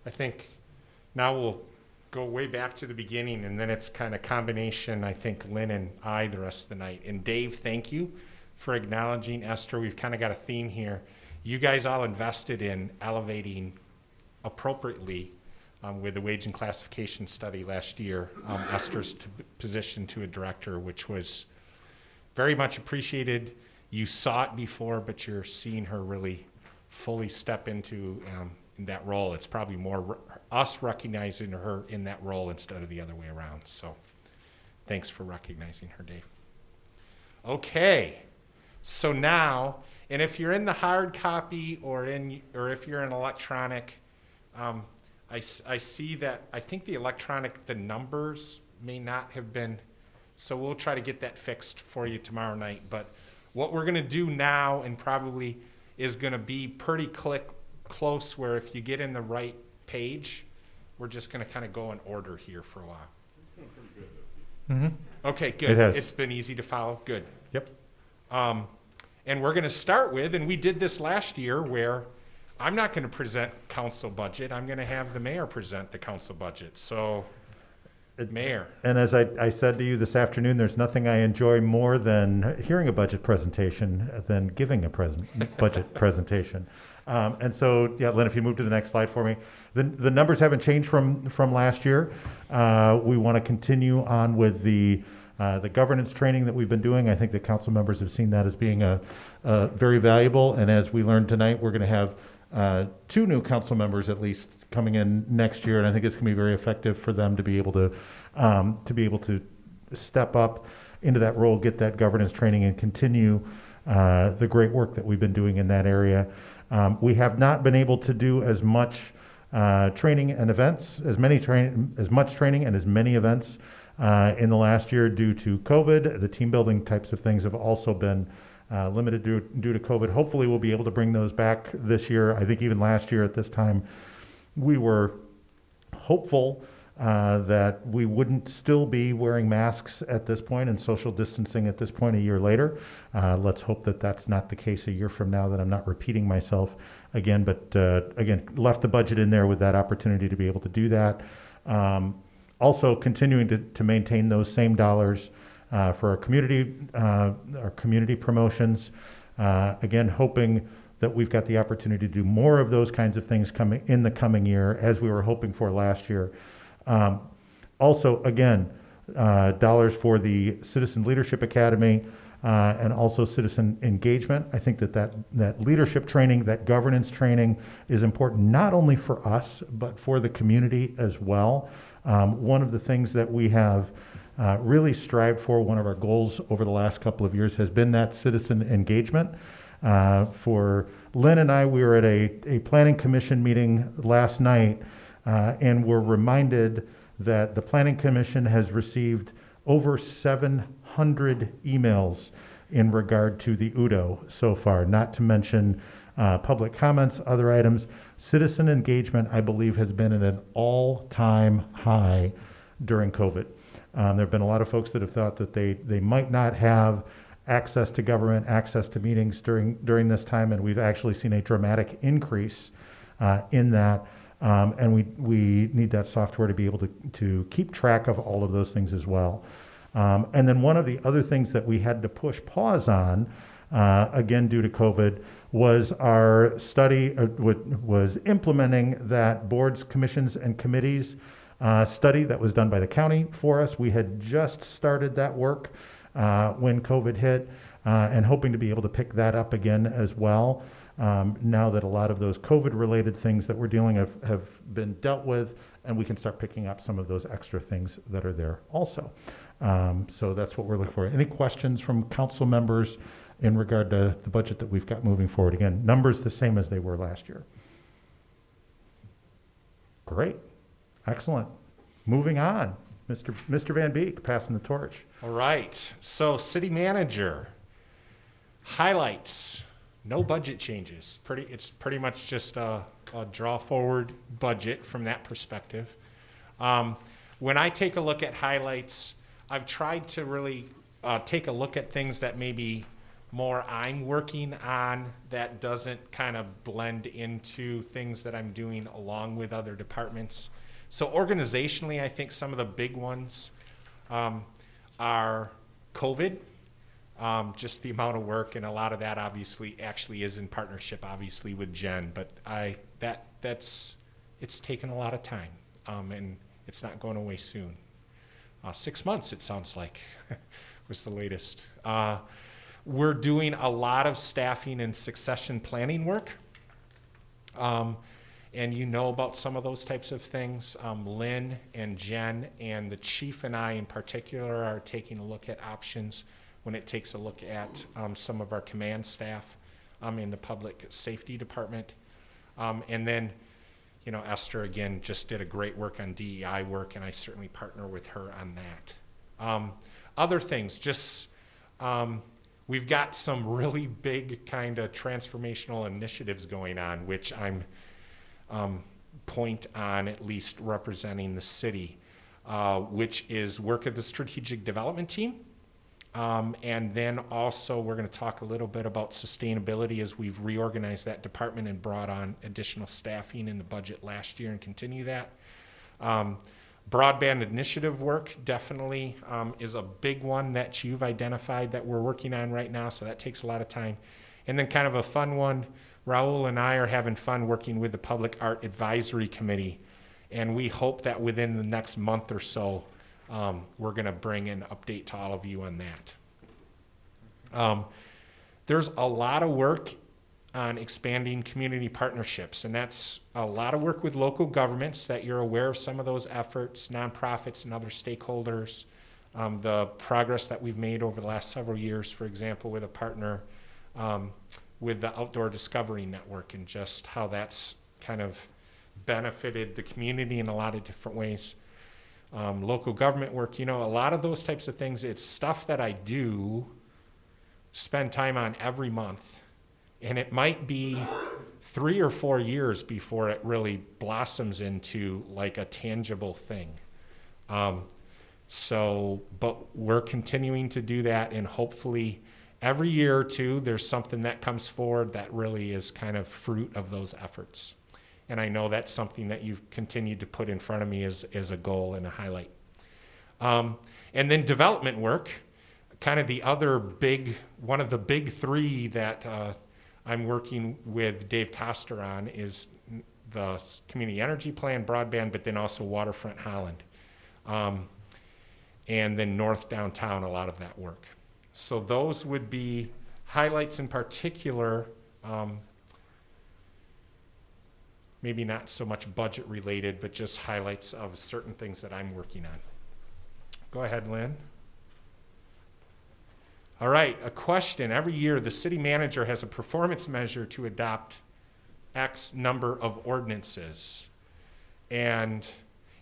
Speaker 13: think now we'll go way back to the beginning, and then it's kind of combination, I think, Lynn and I the rest of the night. And Dave, thank you for acknowledging Esther. We've kind of got a theme here. You guys all invested in elevating appropriately with the wage and classification study last year, Esther's position to a director, which was very much appreciated. You saw it before, but you're seeing her really fully step into that role. It's probably more us recognizing her in that role instead of the other way around. So thanks for recognizing her, Dave. Okay, so now, and if you're in the hard copy or if you're in electronic, I see that I think the numbers may not have been, so we'll try to get that fixed for you tomorrow night. But what we're gonna do now and probably is gonna be pretty close where if you get in the right page, we're just gonna kind of go in order here for a while. Okay, good.
Speaker 1: It has.
Speaker 13: It's been easy to follow. Good.
Speaker 1: Yep.
Speaker 13: And we're gonna start with, and we did this last year where I'm not gonna present council budget. I'm gonna have the mayor present the council budget. So, Mayor.
Speaker 1: And as I said to you this afternoon, there's nothing I enjoy more than hearing a budget presentation than giving a budget presentation. And so, yeah, Lynn, if you move to the next slide for me. The numbers haven't changed from last year. We want to continue on with the governance training that we've been doing. I think the council members have seen that as being very valuable. And as we learned tonight, we're going to have 2 new council members at least coming in next year, and I think it's going to be very effective for them to be able to step up into that role, get that governance training, and continue the great work that we've been doing in that area. We have not been able to do as much training and events, as much training and as many events in the last year due to COVID. The team building types of things have also been limited due to COVID. Hopefully, we'll be able to bring those back this year. I think even last year at this time, we were hopeful that we wouldn't still be wearing masks at this point and social distancing at this point a year later. Let's hope that that's not the case a year from now, that I'm not repeating myself again, but again, left the budget in there with that opportunity to be able to do that. Also continuing to maintain those same dollars for our community promotions. Again, hoping that we've got the opportunity to do more of those kinds of things coming in the coming year, as we were hoping for last year. Also, again, dollars for the Citizen Leadership Academy and also citizen engagement. I think that leadership training, that governance training is important not only for us, but for the community as well. One of the things that we have really strived for, one of our goals over the last couple of years, has been that citizen engagement. For Lynn and I, we were at a planning commission meeting last night, and we're reminded that the planning commission has received over 700 emails in regard to the UDO so far, not to mention public comments, other items. Citizen engagement, I believe, has been at an all-time high during COVID. There have been a lot of folks that have thought that they might not have access to government, access to meetings during this time, and we've actually seen a dramatic increase in that. And we need that software to be able to keep track of all of those things as well. And then one of the other things that we had to push pause on, again due to COVID, was our study, was implementing that boards, commissions, and committees study that was done by the county for us. We had just started that work when COVID hit, and hoping to be able to pick that up again as well. Now that a lot of those COVID-related things that we're dealing have been dealt with, and we can start picking up some of those extra things that are there also. So that's what we're looking for. Any questions from council members in regard to the budget that we've got moving forward? Again, numbers the same as they were last year. Great. Excellent. Moving on. Mr. Van Beek, passing the torch.
Speaker 13: All right. So city manager, highlights, no budget changes. It's pretty much just a draw forward budget from that perspective. When I take a look at highlights, I've tried to really take a look at things that maybe more I'm working on that doesn't kind of blend into things that I'm doing along with other departments. So organizationally, I think some of the big ones are COVID, just the amount of work, and a lot of that obviously actually is in partnership, obviously, with Jen. But it's taken a lot of time, and it's not going away soon. 6 months, it sounds like, was the latest. We're doing a lot of staffing and succession planning work. And you know about some of those types of things. Lynn and Jen and the chief and I in particular are taking a look at options when it takes a look at some of our command staff in the public safety department. And then, you know, Esther, again, just did a great work on DEI work, and I certainly partner with her on that. Other things, just we've got some really big kind of transformational initiatives going on, which I'm point on at least representing the city, which is work of the strategic development team. And then also we're going to talk a little bit about sustainability as we've reorganized that department and brought on additional staffing in the budget last year and continue that. Broadband initiative work definitely is a big one that you've identified that we're working on right now, so that takes a lot of time. And then kind of a fun one, Raul and I are having fun working with the Public Art Advisory Committee, and we hope that within the next month or so, we're going to bring an update to all of you on that. There's a lot of work on expanding community partnerships, and that's a lot of work with local governments that you're aware of some of those efforts, nonprofits and other stakeholders, the progress that we've made over the last several years, for example, with a partner with the Outdoor Discovery Network, and just how that's kind of benefited the community in a lot of different ways. Local government work, you know, a lot of those types of things, it's stuff that I do spend time on every month. And it might be 3 or 4 years before it really blossoms into like a tangible thing. But we're continuing to do that, and hopefully every year or two, there's something that comes forward that really is kind of fruit of those efforts. And I know that's something that you've continued to put in front of me as a goal and a highlight. And then development work, kind of the other one of the big three that I'm working with Dave Koster on is the community energy plan, broadband, but then also Waterfront Holland. And then North Downtown, a lot of that work. So those would be highlights in particular, maybe not so much budget related, but just highlights of certain things that I'm working on. Go ahead, Lynn. All right, a question. Every year, the city manager has a performance measure to adopt X number of ordinances. And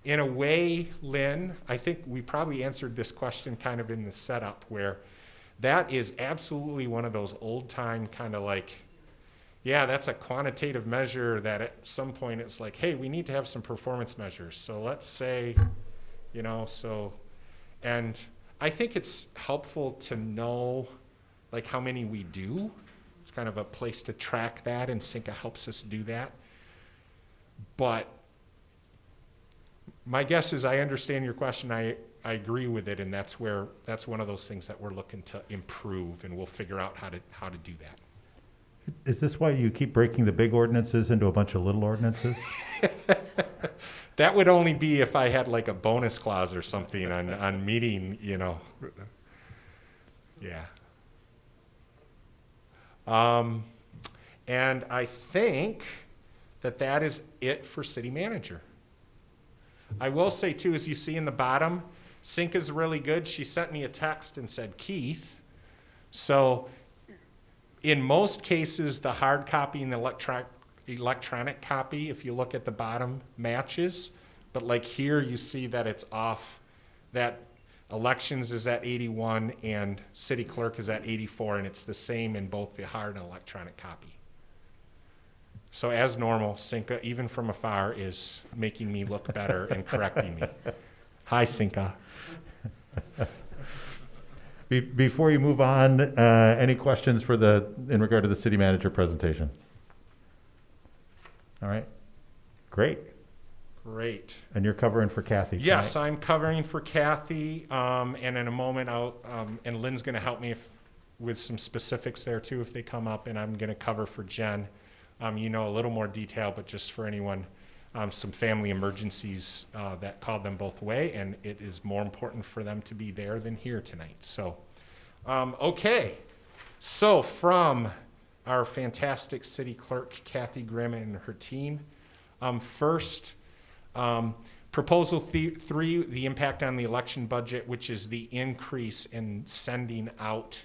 Speaker 13: in a way, Lynn, I think we probably answered this question kind of in the setup, where that is absolutely one of those old time kind of like, yeah, that's a quantitative measure that at some point it's like, hey, we need to have some performance measures. So let's say, you know, and I think it's helpful to know like how many we do. It's kind of a place to track that, and Cinca helps us do that. But my guess is I understand your question. I agree with it, and that's one of those things that we're looking to improve, and we'll figure out how to do that.
Speaker 1: Is this why you keep breaking the big ordinances into a bunch of little ordinances?
Speaker 13: That would only be if I had like a bonus clause or something on meeting, Yeah. And I think that is it for city manager. I will say too, as you see in the bottom, Cinca's really good. She sent me a text and said, Keith. So in most cases, the hard copy and the electronic copy, if you look at the bottom, matches. But like here, you see that it's off, that elections is at 81 and city clerk is at 84, and it's the same in both the hard and electronic copy. So as normal, Cinca, even from afar, is making me look better and correcting me. Hi, Cinca.
Speaker 1: Before you move on, any questions in regard to the city manager presentation? All right, great.
Speaker 13: Great.
Speaker 1: And you're covering for Kathy tonight?
Speaker 13: Yes, I'm covering for Kathy, and in a moment, and Lynn's going to help me with some specifics there too if they come up, and I'm going to cover for Jen. A little more detail, but just for anyone, some family emergencies that called them both away, and it is more important for them to be there than here tonight. So, okay. So from our fantastic city clerk, Kathy Grimm, and her team, first, proposal 3, the impact on the election budget, which is the increase in sending out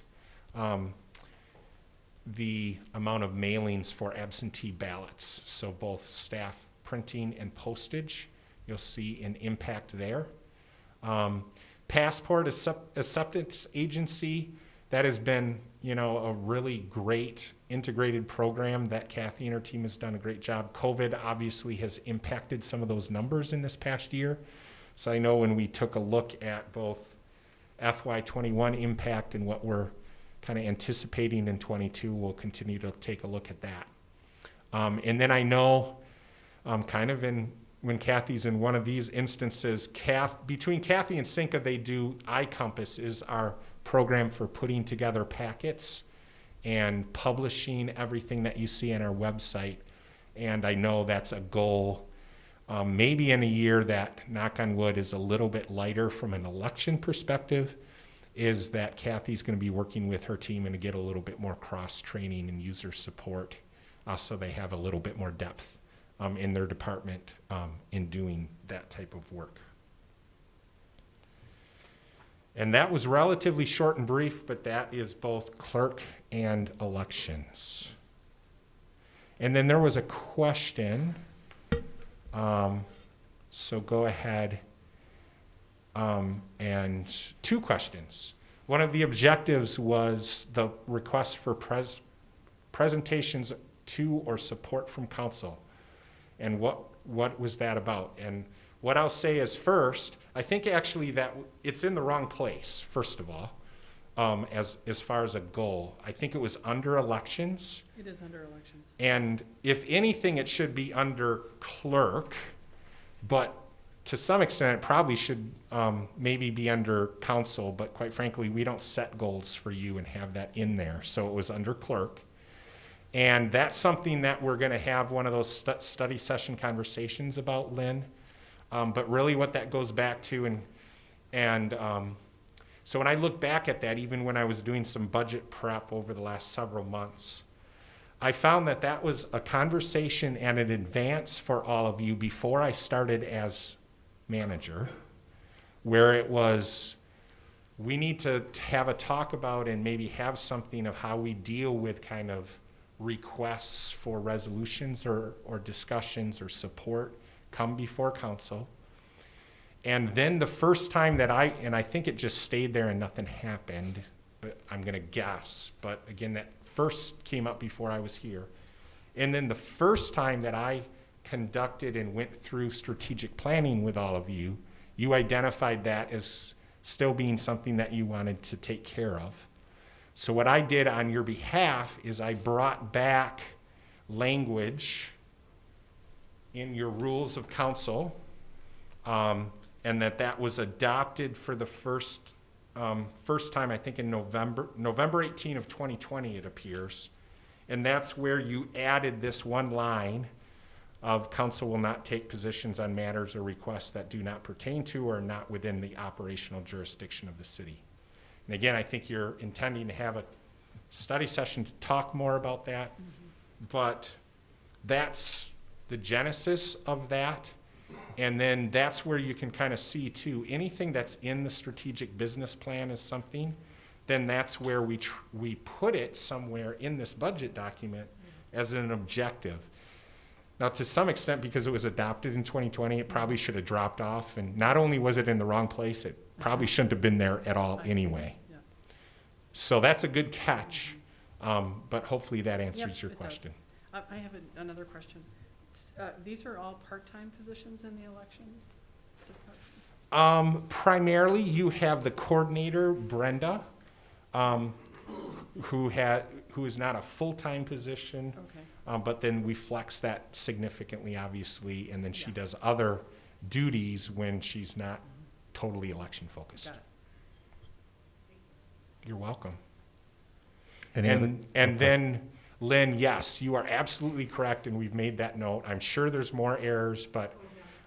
Speaker 13: the amount of mailings for absentee ballots. So both staff printing and postage, you'll see an impact there. Passport acceptance agency, that has been, a really great integrated program that Kathy and her team has done a great job. COVID obviously has impacted some of those numbers in this past year. So I know when we took a look at both FY21 impact and what we're kind of anticipating in 22, we'll continue to take a look at that. And then I know when Kathy's in one of these instances, between Kathy and Cinca, they do iCompass is our program for putting together packets and publishing everything that you see on our website. And I know that's a goal, maybe in a year that, knock on wood, is a little bit lighter from an election perspective, is that Kathy's going to be working with her team and to get a little bit more cross-training and user support so they have a little bit more depth in their department in doing that type of work. And that was relatively short and brief, but that is both clerk and elections. And then there was a question, so go ahead. And 2 questions. One of the objectives was the request for presentations to or support from council. And what was that about? And what I'll say is, first, I think actually that it's in the wrong place, first of all, as far as a goal. I think it was under elections.
Speaker 18: It is under elections.
Speaker 13: And if anything, it should be under clerk, but to some extent, it probably should maybe be under council, but quite frankly, we don't set goals for you and have that in there. So it was under clerk. And that's something that we're going to have one of those study session conversations about, Lynn. But really what that goes back to, so when I look back at that, even when I was doing some budget prep over the last several months, I found that was a conversation and an advance for all of you before I started as manager, where it was, we need to have a talk about and maybe have something of how we deal with kind of requests for resolutions or discussions or support come before council. And then the first time that I think it just stayed there and nothing happened, I'm gonna guess, but again, that first came up before I was here. And then the first time that I conducted and went through strategic planning with all of you, you identified that as still being something that you wanted to take care of. So what I did on your behalf is I brought back language in your rules of council, and that was adopted for the first time, I think in November 18 of 2020 it appears. And that's where you added this one line of council will not take positions on matters or requests that do not pertain to or are not within the operational jurisdiction of the city. And again, I think you're intending to have a study session to talk more about that, but that's the genesis of that. And then that's where you can kind of see too, anything that's in the strategic business plan is something, then that's where we put it somewhere in this budget document as an objective. Now, to some extent, because it was adopted in 2020, it probably should have dropped off. And not only was it in the wrong place, it probably shouldn't have been there at all anyway.
Speaker 18: Yeah.
Speaker 13: So that's a good catch, but hopefully that answers your
Speaker 18: It does.
Speaker 13: question.
Speaker 18: I have another question. These are all part-time positions in the elections department?
Speaker 13: Primarily, you have the coordinator, Brenda, who is not a full-time position.
Speaker 18: Okay.
Speaker 13: But then we flex that significantly, obviously, and then she
Speaker 18: Yeah.
Speaker 13: does other duties when she's not totally election focused.
Speaker 18: Got it.
Speaker 13: You're welcome.
Speaker 1: Any other-
Speaker 13: And then, Lynn, yes, you are absolutely correct, and we've made that note. I'm sure there's more errors, but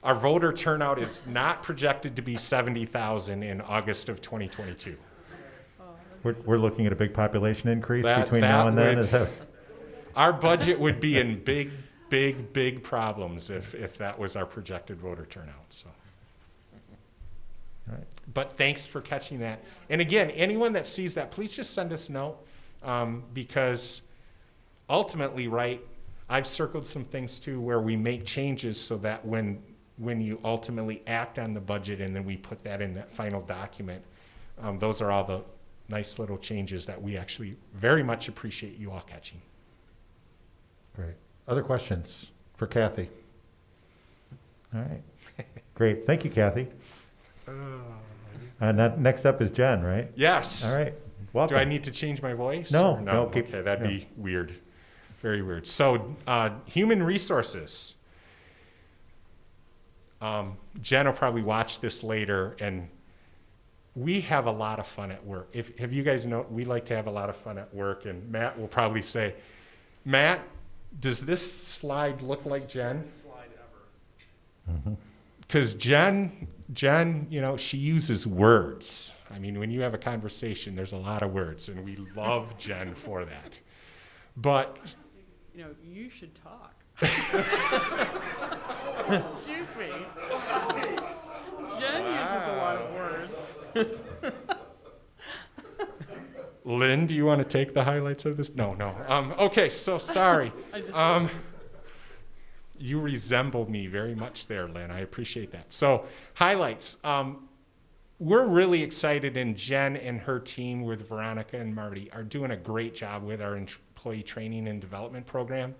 Speaker 13: our voter turnout is not projected to be 70,000 in August of 2022.
Speaker 1: We're looking at a big population increase
Speaker 13: That-
Speaker 1: between
Speaker 13: that
Speaker 1: now and then?
Speaker 13: would-
Speaker 1: Is that-
Speaker 13: Our budget would be in big problems if that was our projected voter turnout, so.
Speaker 1: All right.
Speaker 13: But thanks for catching that. And again, anyone that sees that, please just send us a note, because ultimately, right, I've circled some things too where we make changes so that when you ultimately act on the budget and then we put that in that final document, those are all the nice little changes that we actually very much appreciate you all catching.
Speaker 1: Great. Other questions for Kathy? All right. Great. Thank you, Kathy. And next up is Jen, right?
Speaker 13: Yes.
Speaker 1: All right. Welcome.
Speaker 13: Do I need to change my voice?
Speaker 1: No,
Speaker 13: or
Speaker 1: no, keep-
Speaker 13: Okay, that'd
Speaker 1: no.
Speaker 13: be weird. Very weird. So, human resources. Jen will probably watch this later, and we have a lot of fun at work. If you guys know, we like to have a lot of fun at work, and Matt will probably say, Matt, does this slide look like Jen?
Speaker 2: Slide ever.
Speaker 13: Because Jen, you know, she uses words. I mean, when you have a conversation, there's a lot of words, and we love Jen for that. But
Speaker 18: You know, you should talk. Excuse me. Jen uses a lot of words.
Speaker 13: Lynn, do you want to take the highlights of this? No. Okay, so sorry. You resemble me very much there, Lynn. I appreciate that. So, highlights. We're really excited, and Jen and her team with Veronica and Marty are doing a great job with our employee training and development program.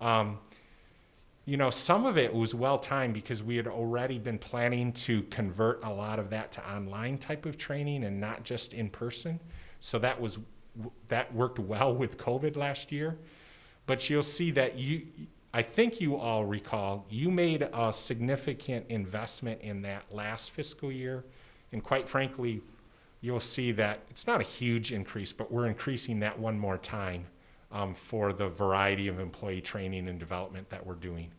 Speaker 13: You know, some of it was well-timed because we had already been planning to convert a lot of that to online type of training and not just in person. So that worked well with COVID last year. But you'll see that I think you all recall, you made a significant investment in that last fiscal year. And quite frankly, you'll see that it's not a huge increase, but we're increasing that one more time for the variety of employee training and development that we're doing.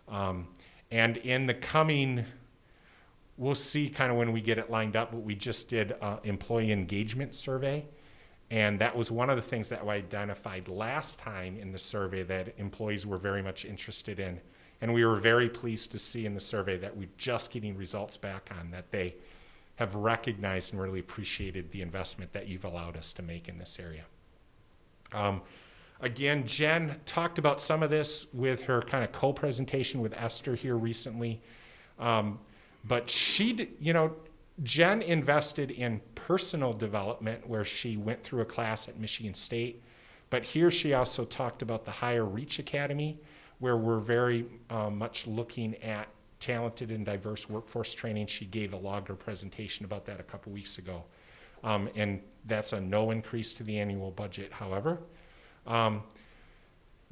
Speaker 13: And in the coming, we'll see kind of when we get it lined up, but we just did an employee engagement survey. And that was one of the things that I identified last time in the survey that employees were very much interested in. And we were very pleased to see in the survey that we're just getting results back on that they have recognized and really appreciated the investment that you've allowed us to make in this area. Again, Jen talked about some of this with her kind of co-presentation with Esther here recently. But Jen invested in personal development where she went through a class at Michigan State. But here she also talked about the Higher Reach Academy, where we're very much looking at talented and diverse workforce training. She gave a longer presentation about that a couple weeks ago. And that's a no increase to the annual budget, however.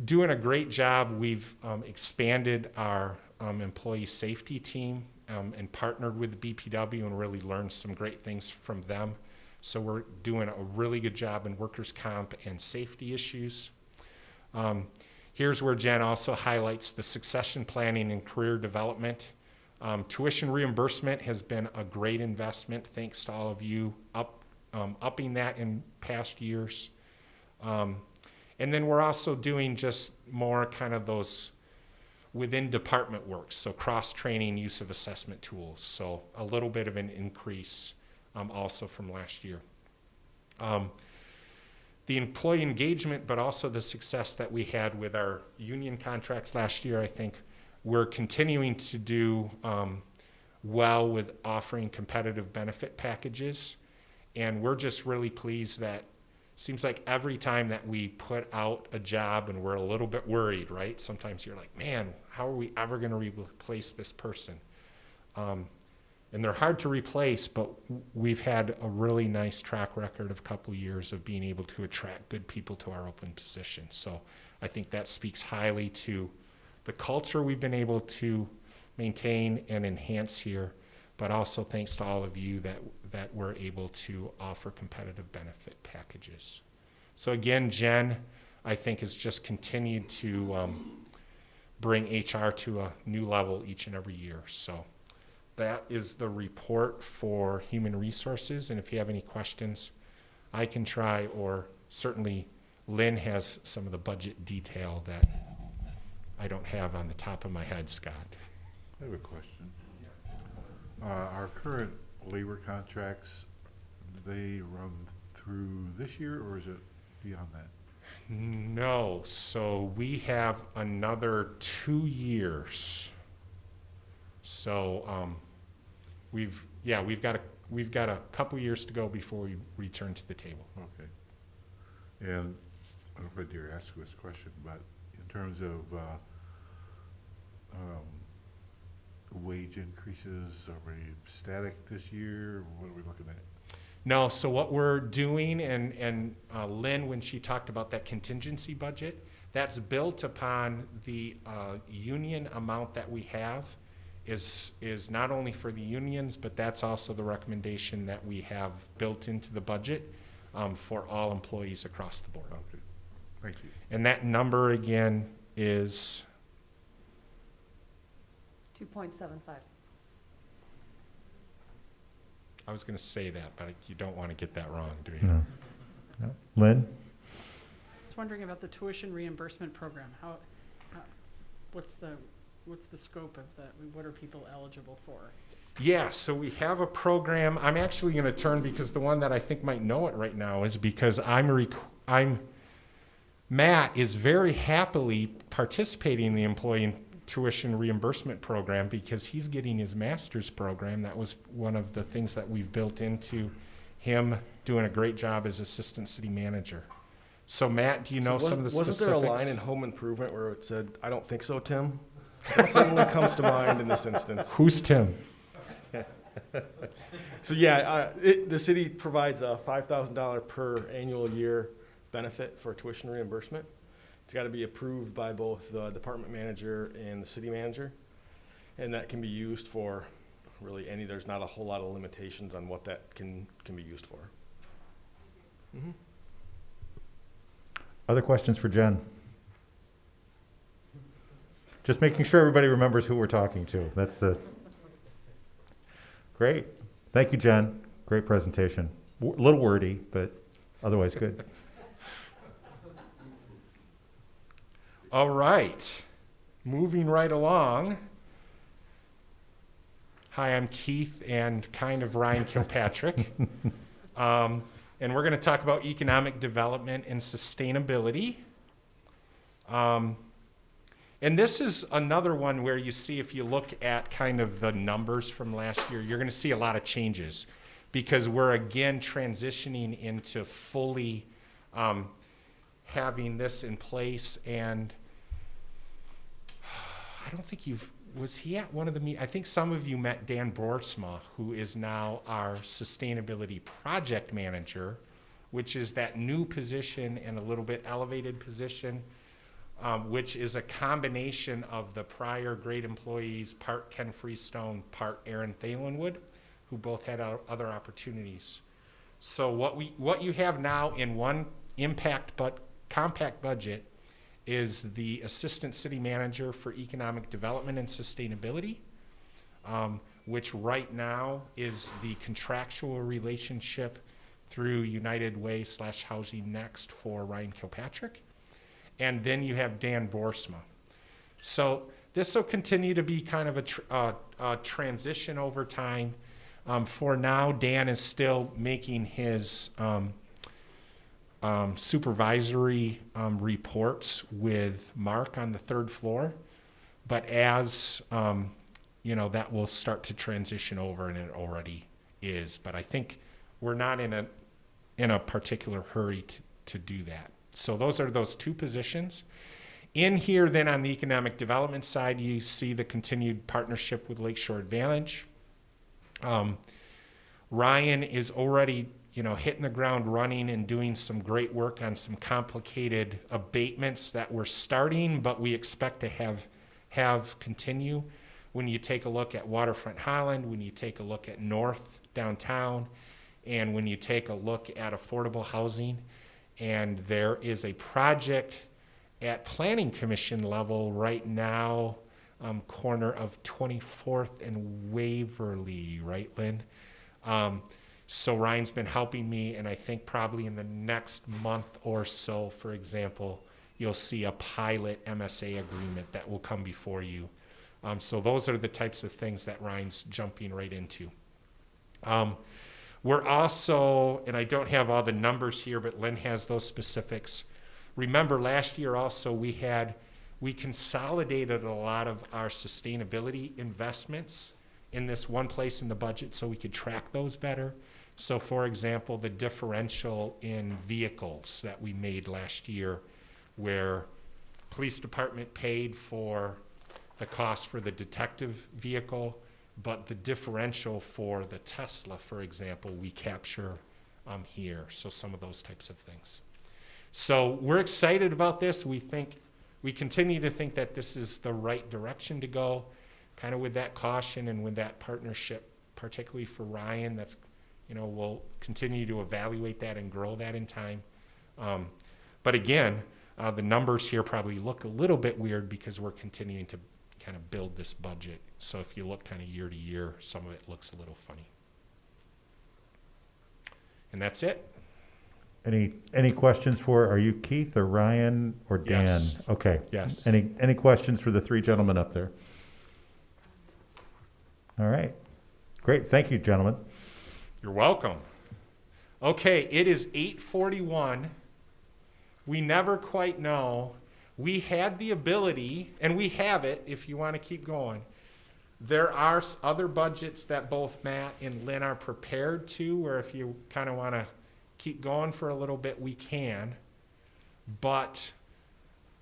Speaker 13: Doing a great job. We've expanded our employee safety team and partnered with the BPW and really learned some great things from them. So we're doing a really good job in workers' comp and safety issues. Here's where Jen also highlights the succession planning and career development. Tuition reimbursement has been a great investment, thanks to all of you upping that in past years. And then we're also doing just more kind of those within department work, so cross-training, use of assessment tools. So a little bit of an increase also from last year. The employee engagement, but also the success that we had with our union contracts last year, I think we're continuing to do well with offering competitive benefit packages. And we're just really pleased that seems like every time that we put out a job and we're a little bit worried, right? Sometimes you're like, man, how are we ever going to replace this person? And they're hard to replace, but we've had a really nice track record of a couple years of being able to attract good people to our open positions. So I think that speaks highly to the culture we've been able to maintain and enhance here, but also thanks to all of you that we're able to offer competitive benefit packages. So again, Jen, I think, has just continued to bring HR to a new level each and every year. So that is the report for Human Resources. And if you have any questions, I can try, or certainly Lynn has some of the budget detail that I don't have on the top of my head, Scott.
Speaker 15: I have a question. Our current labor contracts, do they run through this year, or is it beyond that?
Speaker 13: No, so we have another 2 years. So we've got a couple years to go before we return to the table.
Speaker 15: Okay. And I don't know if I dare ask this question, but in terms of wage increases, are we static this year? What are we looking at?
Speaker 13: No, so what we're doing, and Lynn, when she talked about that contingency budget, that's built upon the union amount that we have is not only for the unions, but that's also the recommendation that we have built into the budget for all employees across the board.
Speaker 15: Okay, thank you.
Speaker 13: And that number again is
Speaker 19: 2.75.
Speaker 13: I was going to say that, but you don't want to get that wrong, do you?
Speaker 1: No. No. Lynn?
Speaker 18: I was wondering about the tuition reimbursement program. What's the scope of that? What are people eligible for?
Speaker 13: Yeah, so we have a program. I'm actually going to turn, because the one that I think might know it right now is because Matt is very happily participating in the employee tuition reimbursement program because he's getting his master's program. That was one of the things that we've built into him doing a great job as assistant city manager. So Matt, do you know some of the specifics?
Speaker 2: Wasn't there a line in home improvement where it said, "I don't think so, Tim"? That suddenly comes to mind in this instance.
Speaker 13: Who's Tim?
Speaker 2: So yeah, the city provides a $5,000 per annual year benefit for tuition reimbursement. It's got to be approved by both the department manager and the city manager, and that can be used for really there's not a whole lot of limitations on what that can be used for. Mm-hmm.
Speaker 1: Other questions for Jen? Just making sure everybody remembers who we're talking to. That's the... Great. Thank you, Jen. Great presentation. A little wordy, but otherwise good.
Speaker 13: All right, moving right along. Hi, I'm Keith and kind of Ryan Kilpatrick. And we're going to talk about economic development and sustainability. And this is another one where you see, if you look at kind of the numbers from last year, you're going to see a lot of changes because we're again transitioning into fully having this in place. And I don't think was he at one of the meetings? I think some of you met Dan Borsma, who is now our sustainability project manager, which is that new position and a little bit elevated position, which is a combination of the prior great employees, part Ken Freestone, part Aaron Thalenwood, who both had other opportunities. So what you have now in one compact budget is the Assistant City Manager for Economic Development and Sustainability, which right now is the contractual relationship through United Way / Housing Next for Ryan Kilpatrick. And then you have Dan Boersma. So this will continue to be kind of a transition over time. For now, Dan is still making his supervisory reports with Mark on the 3rd floor. But as, that will start to transition over, and it already is. But I think we're not in a particular hurry to do that. So those are those two positions. In here, then, on the economic development side, you see the continued partnership with Lakeshore Advantage. Ryan is already, hitting the ground running and doing some great work on some complicated abatements that we're starting, but we expect to have continue. When you take a look at Waterfront Holland, when you take a look at North Downtown, and when you take a look at affordable housing, and there is a project at Planning Commission level right now, corner of 24th and Waverly, right, Lynn? So Ryan's been helping me, and I think probably in the next month or so, for example, you'll see a pilot MSA agreement that will come before you. So those are the types of things that Ryan's jumping right into. We're also, and I don't have all the numbers here, but Lynn has those specifics. Remember, last year also we consolidated a lot of our sustainability investments in this one place in the budget so we could track those better. So for example, the differential in vehicles that we made last year, where police department paid for the cost for the detective vehicle, but the differential for the Tesla, for example, we capture here. So some of those types of things. So we're excited about this. We continue to think that this is the right direction to go, kind of with that caution and with that partnership, particularly for Ryan. That's, we'll continue to evaluate that and grow that in time. But again, the numbers here probably look a little bit weird because we're continuing to kind of build this budget. So if you look kind of year to year, some of it looks a little funny. And that's it.
Speaker 1: Any questions are you Keith or Ryan or Dan?
Speaker 13: Yes.
Speaker 1: Okay.
Speaker 13: Yes.
Speaker 1: Any questions for the three gentlemen up there? All right. Great. Thank you, gentlemen.
Speaker 13: You're welcome. Okay, it is 8:41. We never quite know. We had the ability, and we have it if you want to keep going. There are other budgets that both Matt and Lynn are prepared to, where if you kind of want to keep going for a little bit, we can. But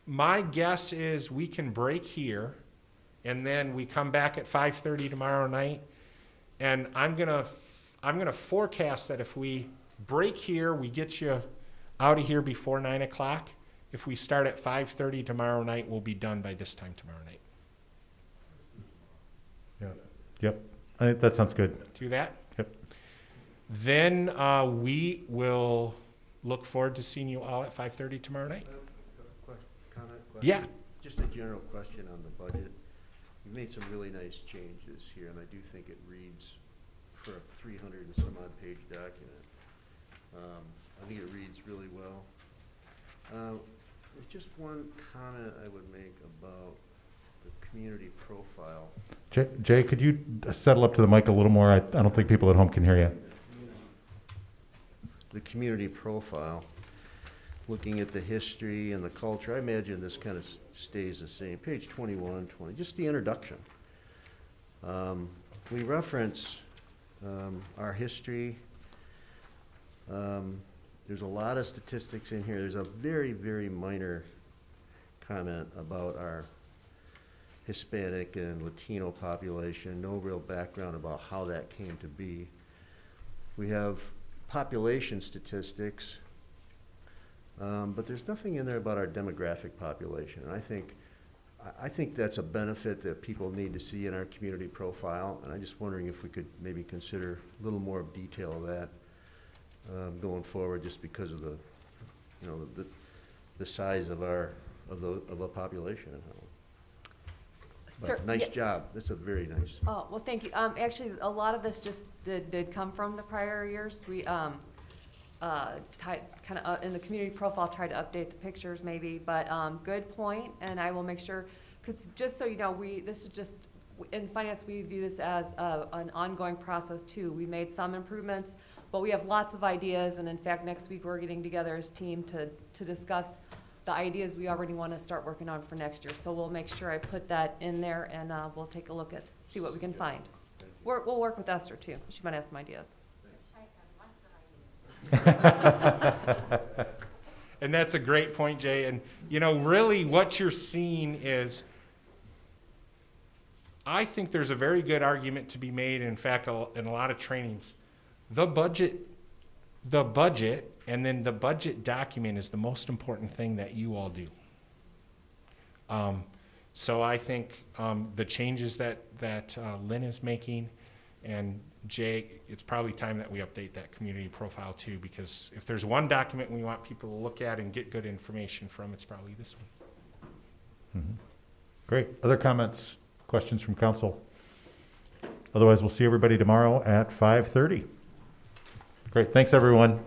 Speaker 13: my guess is we can break here, and then we come back at 5:30 tomorrow night. And I'm gonna forecast that if we break here, we get you out of here before 9 o'clock. If we start at 5:30 tomorrow night, we'll be done by this time tomorrow night.
Speaker 1: Yeah. Yep. I think that sounds good.
Speaker 13: Do that?
Speaker 1: Yep.
Speaker 13: Then we will look forward to seeing you all at 5:30 tomorrow night.
Speaker 16: Comment, question?
Speaker 13: Yeah.
Speaker 16: Just a general question on the budget. You've made some really nice changes here, and I do think it reads, for a 300 and some odd page document, I think it reads really well. There's just one comment I would make about the community profile.
Speaker 1: Jay, could you settle up to the mic a little more? I don't think people at home can hear you.
Speaker 16: The community profile, looking at the history and the culture, I imagine this kind of stays the same. Page 21, 20, just the introduction. We reference our history. There's a lot of statistics in here. There's a very, very minor comment about our Hispanic and Latino population. No real background about how that came to be. We have population statistics, but there's nothing in there about our demographic population. And I think that's a benefit that people need to see in our community profile. And I'm just wondering if we could maybe consider a little more of detail of that going forward, just because of the size of our of a population in Holland.
Speaker 19: Cer-
Speaker 16: But nice
Speaker 19: yeah.
Speaker 16: job. This is very nice.
Speaker 19: Oh, well, thank you. Actually, a lot of this just did come from the prior years. We, kind of, in the community profile, tried to update the pictures maybe, but, good point, and I will make sure, because just so you know, this is just, in finance, we view this as an ongoing process too. We made some improvements, but we have lots of ideas, and in fact, next week, we're getting together as a team to discuss the ideas we already want to start working on for next year. So we'll make sure I put that in there, and we'll take a look at, see what we can find. We'll work with Esther too. She might have some ideas.
Speaker 13: And that's a great point, Jay. And, you know, really what you're seeing is, I think there's a very good argument to be made, in fact, in a lot of trainings. The budget, and then the budget document is the most important thing that you all do. So I think the changes that Lynn is making, and Jay, it's probably time that we update that community profile too, because if there's one document we want people to look at and get good information from, it's probably this one.
Speaker 1: Mhm. Great. Other comments, questions from council? Otherwise, we'll see everybody tomorrow at 5:30. Great. Thanks, everyone.